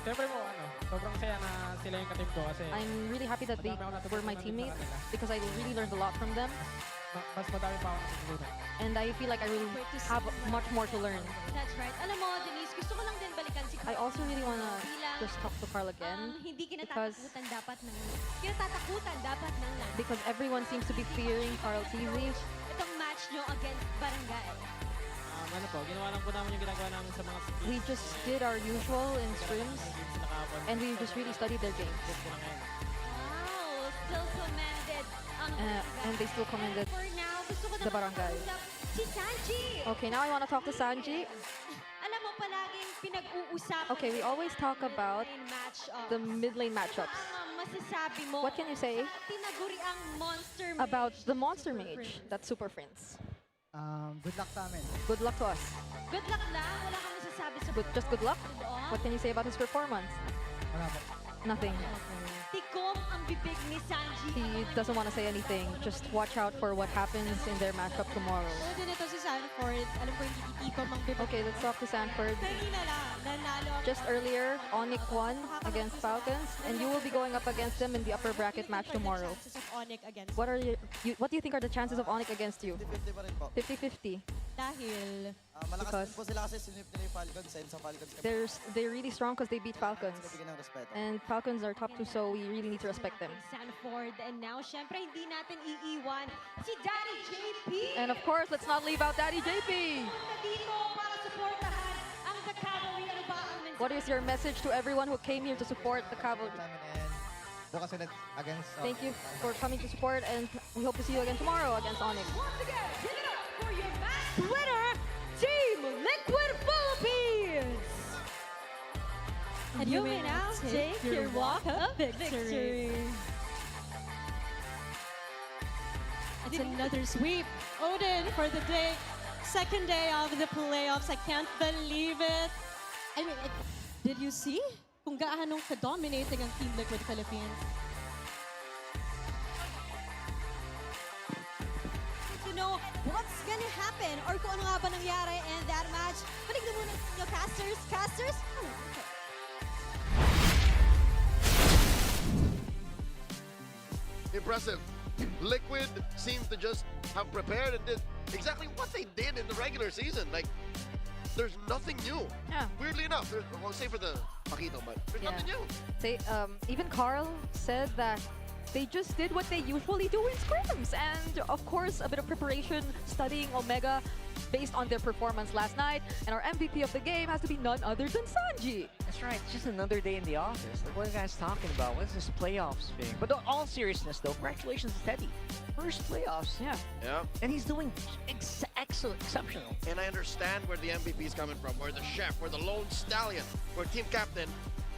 Siyempre po, sobrang saya na sila yung kateam ko kasi... I'm really happy that they were my teammates because I really learned a lot from them. Mas madami pa ako natutunan. And I feel like I really have much more to learn. That's right. Alam mo, Denise, gusto ko lang din balikan si Carl. I also really want to Bilang, just talk to Carl again hindi because kinatatakutan dapat ng lang. because everyone seems to be fearing Carl TZ. Itong match nyo against Barangay. Ano po, ginawa lang po namin yung ginagawa namin sa mga... We just did our usual in scrims and we just really studied their games. Wow, still commended. And they still commended For now, gusto ko the na Barangay. makausap si Sanji. Okay, now I want to talk to Sanji. Alam mo, palaging pinag-uusapan Okay, we always talk about the mid lane matchups. Ang masasabi mo What can you say sa tinaguriang monster about the Monster Mage? That's Super Prince. Good luck sa amin. Good luck to us. Good luck lang. Wala kang masasabi sa Just good luck? What can you say about his performance? Wala po. Nothing. Tikom ang bibig ni Sanji. He doesn't want to say anything. Just watch out for what happens in their matchup tomorrow. din ito si Sanford. Alam ko hindi titikom ang bibig. Okay, let's talk to Sanford. Kanina lang, nanalo ang Just earlier, Onyx won against Falcons, and you will be going up against them in the upper bracket match tomorrow. chances of Onyx against What do you think are the chances of Onyx against you? 50-50 pa rin po. 50-50. dahil Malakas Because- din po sila kasi sinip nila yung Falcons. Sa Falcons kami. They're really strong because they beat Falcons. Bigyan ng respeto. And Falcons are top 2, so we really need to respect them. Sanford. And now, syempre, hindi natin iiwan si Daddy JP. And of course, let's not leave out Daddy JP. Punta dito para supportahan ang The Cavalry. Ano ba ang mensahe? What is your message to everyone who came here to support the Cavalry? Bukas ulit against... Thank you for coming to support, and we hope to see you again tomorrow against Onyx. Once again, give it up for your match winner, Team Liquid Philippines. And you may now take your walk of victory. It's another sweep. Odin for the day. Second day of the playoffs. I can't believe it. I mean, did you see kung gaano ka-dominating ang Team Liquid Philippines? To know what's gonna happen or kung ano nga ba nangyari in that match. Balik na muna sa inyo, casters. Casters? Impressive. Liquid seems to just have prepared and did exactly what they did in the regular season. Like, there's nothing new. Yeah. Weirdly enough, well, say for the Paquito, but there's nothing new. Even Carl said that they just did what they usually do in scrims. And of course, a bit of preparation, studying Omega based on their performance last night. And our MVP of the game has to be none other than Sanji. That's right. It's just another day in the office. Like, what are you guys talking about? What is this playoffs thing? But in all seriousness, though, congratulations to Teddy. First playoffs. Yeah. Yeah. And he's doing excellent, exceptional. And I understand where the MVP is coming from, where the chef, where the lone stallion, where team captain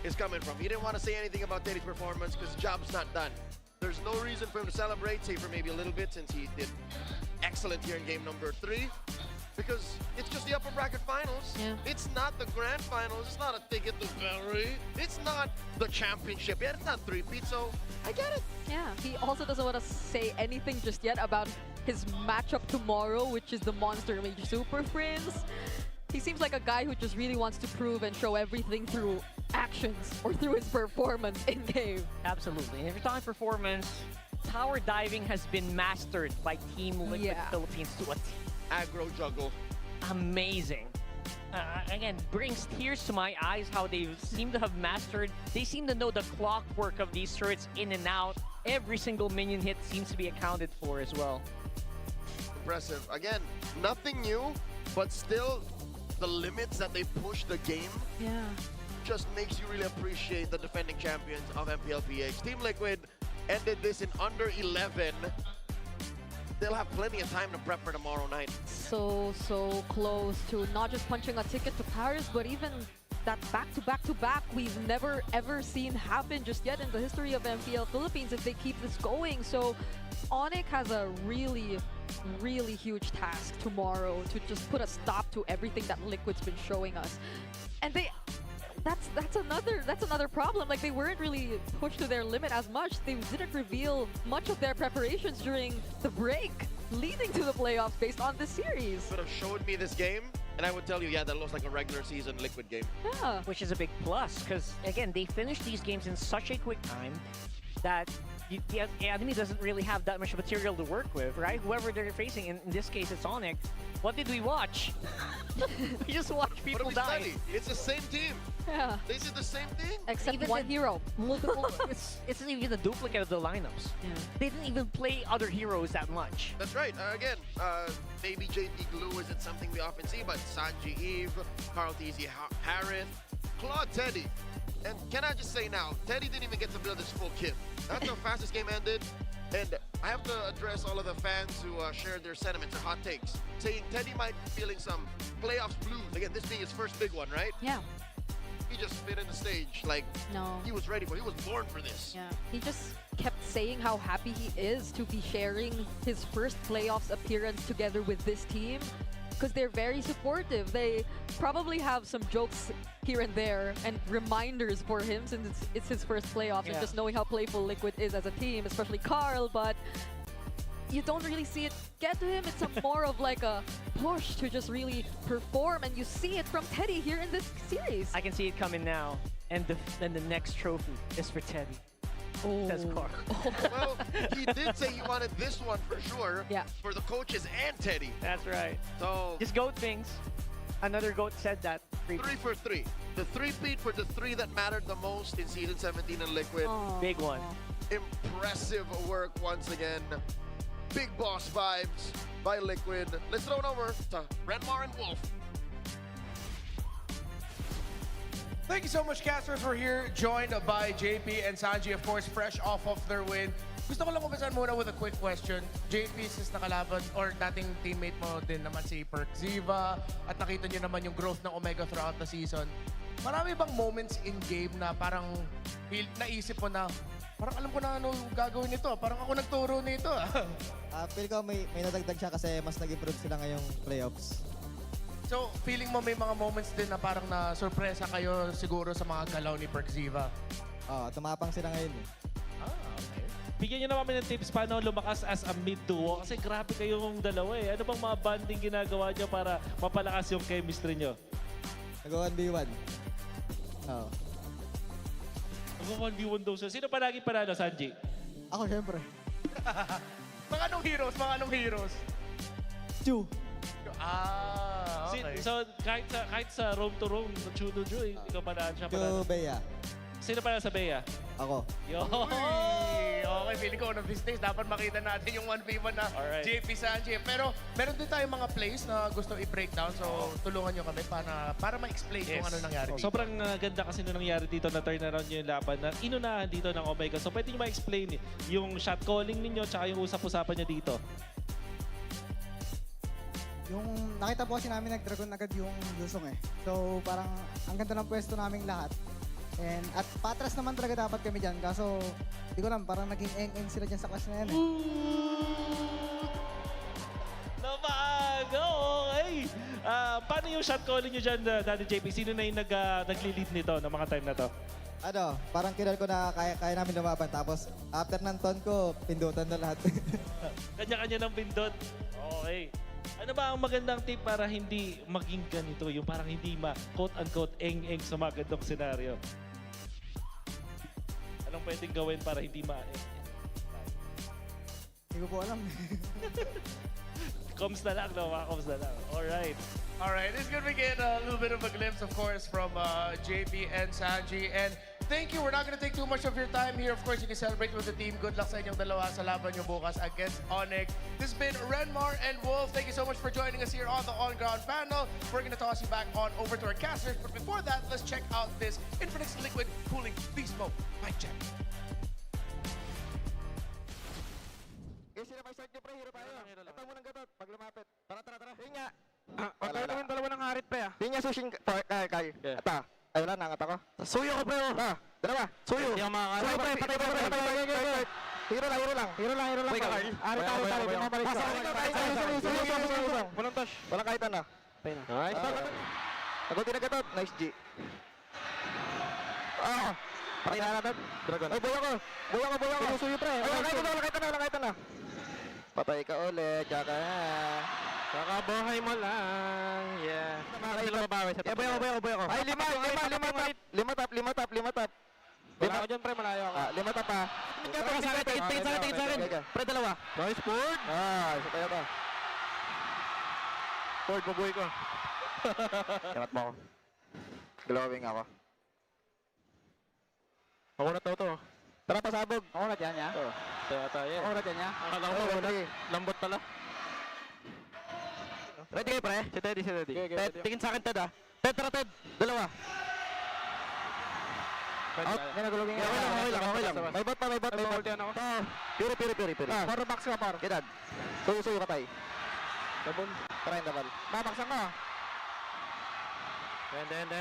is coming from. He didn't want to say anything about Teddy's performance because the job's not done. There's no reason for him to celebrate, say for maybe a little bit since he did excellent here in game number 3. Because it's just the upper bracket finals. Yeah. It's not the grand finals. It's not a ticket to Valerie. It's not the championship yet. It's not 3-peat, so I get it. Yeah. He also doesn't want to say anything just yet about his matchup tomorrow, which is the Monster Mage Super Prince. He seems like a guy who just really wants to prove and show everything through actions or through his performance in game. Absolutely. And if you're talking performance, tower diving has been mastered by Team Liquid Philippines to a aggro juggle. Amazing. Again, brings tears to my eyes how they seem to have mastered. They seem to know the clockwork of these turrets in and out. Every single minion hit seems to be accounted for as well. Impressive. Again, nothing new, but still the limits that they push the game just makes you really appreciate the defending champions of MPLPH. Team Liquid ended this in under 11. They'll have plenty of time to prep for tomorrow night. So close to not just punching a ticket to Paris, but even that back-to-back-to-back we've never ever seen happen just yet in the history of MPL Philippines if they keep this going. So Onyx has a really huge task tomorrow to just put a stop to everything that Liquid's been showing us. And that's another problem. Like, they weren't really pushed to their limit as much. They didn't reveal much of their preparations during the break leading to the playoffs based on this series. Could have showed me this game, and I would tell you, yeah, that looks like a regular season Liquid game. Yeah. Which is a big plus, because again, they finished these games in such a quick time that the enemy doesn't really have that much material to work with, right? Whoever they're facing, in this case it's Onyx. What did we watch? We just watched people die. It's the same team. Yeah. They did the same thing. Except Even one hero. Multiple. it's even a duplicate of the lineups. Yeah. They didn't even play other heroes that much. That's right. Again, maybe JT Glue isn't something we often see, but Sanji Eve, Carl TZ Harris, Claude Teddy. And can I just say now, Teddy didn't even get to build his full kit. That's how fast this game ended. And I have to address all of the fans who shared their sentiments or hot takes, saying Teddy might be feeling some playoffs blues. Again, this being his first big one, right? Yeah. He just fit in the stage like he was ready for it. He was born for this. Yeah. He just kept saying how happy he is to be sharing his first playoffs appearance together with this team, because they're very supportive. They probably have some jokes here and there and reminders for him since it's his first playoffs and just knowing how playful Liquid is as a team, especially Carl, but you don't really see it get to him. It's more of like a push to just really perform, and you see it from Teddy here in this series. I can see it coming now, and then the next trophy is for Teddy. Oh. Says Carl. Well, he did say he wanted this one for sure. Yeah. For the coaches and Teddy. That's right. So Just GOAT things. Another GOAT said that. 3 for 3. The 3-peat for the 3 that mattered the most in Season 17 in Liquid. Big one. Impressive work once again. Big boss vibes by Liquid. Let's throw it over to Renmar and Wolf. Thank you so much, casters. We're here joined by JP and Sanji, of course, fresh off of their win. Gusto ko lang umpisan muna with a quick question. JP, since nakalaban or dating teammate mo din naman si Perk Ziva at nakita niyo naman yung growth ng Omega throughout the season, marami bang moments in game na parang naisip mo na parang alam ko na ano gagawin nito, parang ako nagturo nito. Feel ko may nadagdag siya kasi mas nag-improve sila ngayong playoffs. So, feeling mo may mga moments din na parang na-surpresa kayo siguro sa mga galaw ni Perk Ziva? Tumapang sila ngayon. Okay. Bigyan niyo naman kami ng tips paano lumakas as a mid-duo kasi grabe kayong dalawa eh. Ano bang mga banding ginagawa niyo para mapalakas yung chemistry niyo? Nag-1v1. Oo. Nag-1v1 daw siya. Sino pa lagi panalo, Sanji? Ako, syempre. Mga anong heroes? Mga anong heroes? Chu. Okay. So, kahit sa roam to roam, Chu-to-Chu, ikaw panalo siya panalo. Chu Bea. Sino panalo sa Bea? Ako. Yo! Okay, feeling ko on this stage, dapat makita natin yung 1v1 na Alright. JP Sanji. Pero meron din tayong mga plays na gusto i-breakdown. So, tulungan nyo kami para ma-explain kung ano nangyari dito. Sobrang ganda kasi nung nangyari dito na turnaround nyo yung laban na inunahan dito ng Omega. So pwede nyo ma-explain yung shot calling ninyo tsaka yung usap-usapan nyo dito. Yung nakita po kasi namin nag-dragon agad yung Lusong eh. So parang ang ganda ng pwesto naming lahat. At patras naman talaga dapat kami dyan. Kaso, di ko alam, parang naging eng-eng sila dyan sa clash na yan eh. Nabago! Okay! Paano yung shot calling nyo dyan, Daddy JP? Sino na yung nagli-lead nito ng mga time na to? Parang kinal ko na kaya namin lumaban. Tapos, after ng ton ko, pindutan na lahat. Kanya-kanya ng pindot. Okay. Ano ba ang magandang tip para hindi maging ganito? Yung parang hindi quote-unquote eng-eng sa mga ganitong senaryo. Anong pwedeng gawin para hindi Hindi ko po alam. Comms na lang, no? Mga comms na lang. Alright. All right, it's good we get a little bit of a glimpse, of course, from JP and Sanji. And thank you. We're not going to take too much of your time here. Of course, you can celebrate with the team. Good luck sa inyong dalawa sa laban nyo bukas against Onyx. This has been Renmar and Wolf. Thank you so much for joining us here on the on-ground panel. We're going to toss you back on over to our casters. But before that, let's check out this Infinix Liquid Cooling Beast Mode. Mic check. Ito munang gatot, pag lumapit. Tara. Yun nga. Wala lang yung dalawa ng harit pa ya. Yun nga sushin, Kay. Ito. Ay wala, nangat ako. Suyo ko pre. Dalawa, suyo. Hindi ako makakala. Suyo pre, patay. Hero lang. Harit. Walang touch. Walang kahit ano. Nice. Nagutin na gatot. Nice G. Patay na natin. Dragon. Ay, buya ko. Suyo pre. Walang kahit ano. Patay ka ulit, tsaka kakabuhay mo lang, yeah. Sila mabawi sa top. Boy ako. Ay, lima top. Wala ako dyan, pre, malayo ako. 5 top pa. Tingin sa akin. Pre, dalawa. Nice, Ford. Isa tayo pa. Ford, babuhay ko. Kamat mo ako. Glowing ako. Ako na to. Tara, pasabog. Ako na dyan, ya? Oo. Ako na dyan, ya? Akala ko lambot pala. Ready kayo, pre? Si Teddy. Ted, tingin sa akin, Ted, ah. Ted, dalawa. Out. Okay lang. May bot pa. Piri. Paro box ka, par. Gedad. Suyo ka, tay. Double. Tara yung double. Babaksan ka. Den.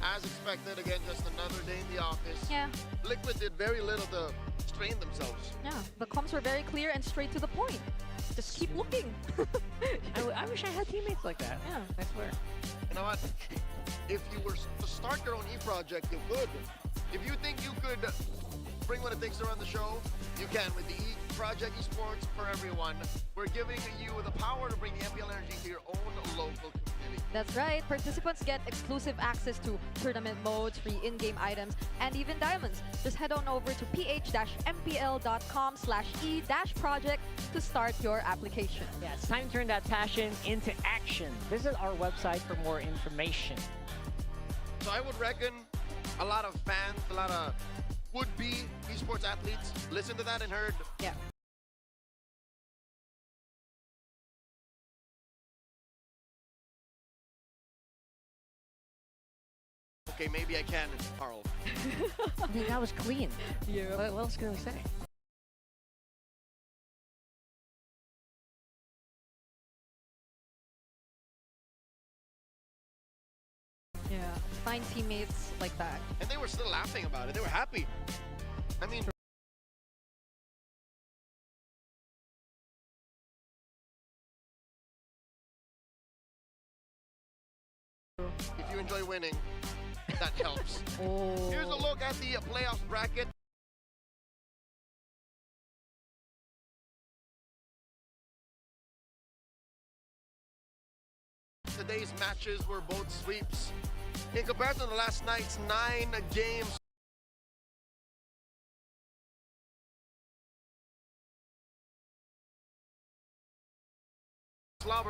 As expected, again, just another day in the office. Yeah. Liquid did very little to strain themselves. Yeah, the comms were very clear and straight to the point. Just keep looking. I wish I had teammates like that. Yeah. I swear. You know what? If you were to start your own E-project, you could. If you think you could bring what it takes to run the show, you can with the E-Project Esports for everyone. We're giving you the power to bring the MPL energy to your own local community. That's right. Participants get exclusive access to tournament modes, free in-game items, and even diamonds. Just head on over to ph-mpl.com/e-project to start your application. Yeah, it's time to turn that passion into action. Visit our website for more information. So I would reckon a lot of fans, a lot of would-be esports athletes listen to that and heard, yeah, okay, maybe I can, Carl. I mean, that was clean. Yeah. What else can we say? Yeah, find teammates like that. And they were still laughing about it. They were happy. I mean, if you enjoy winning, that helps. Here's a look at the playoffs bracket. Today's matches were both sweeps. In comparison to last night's 9 games, slobber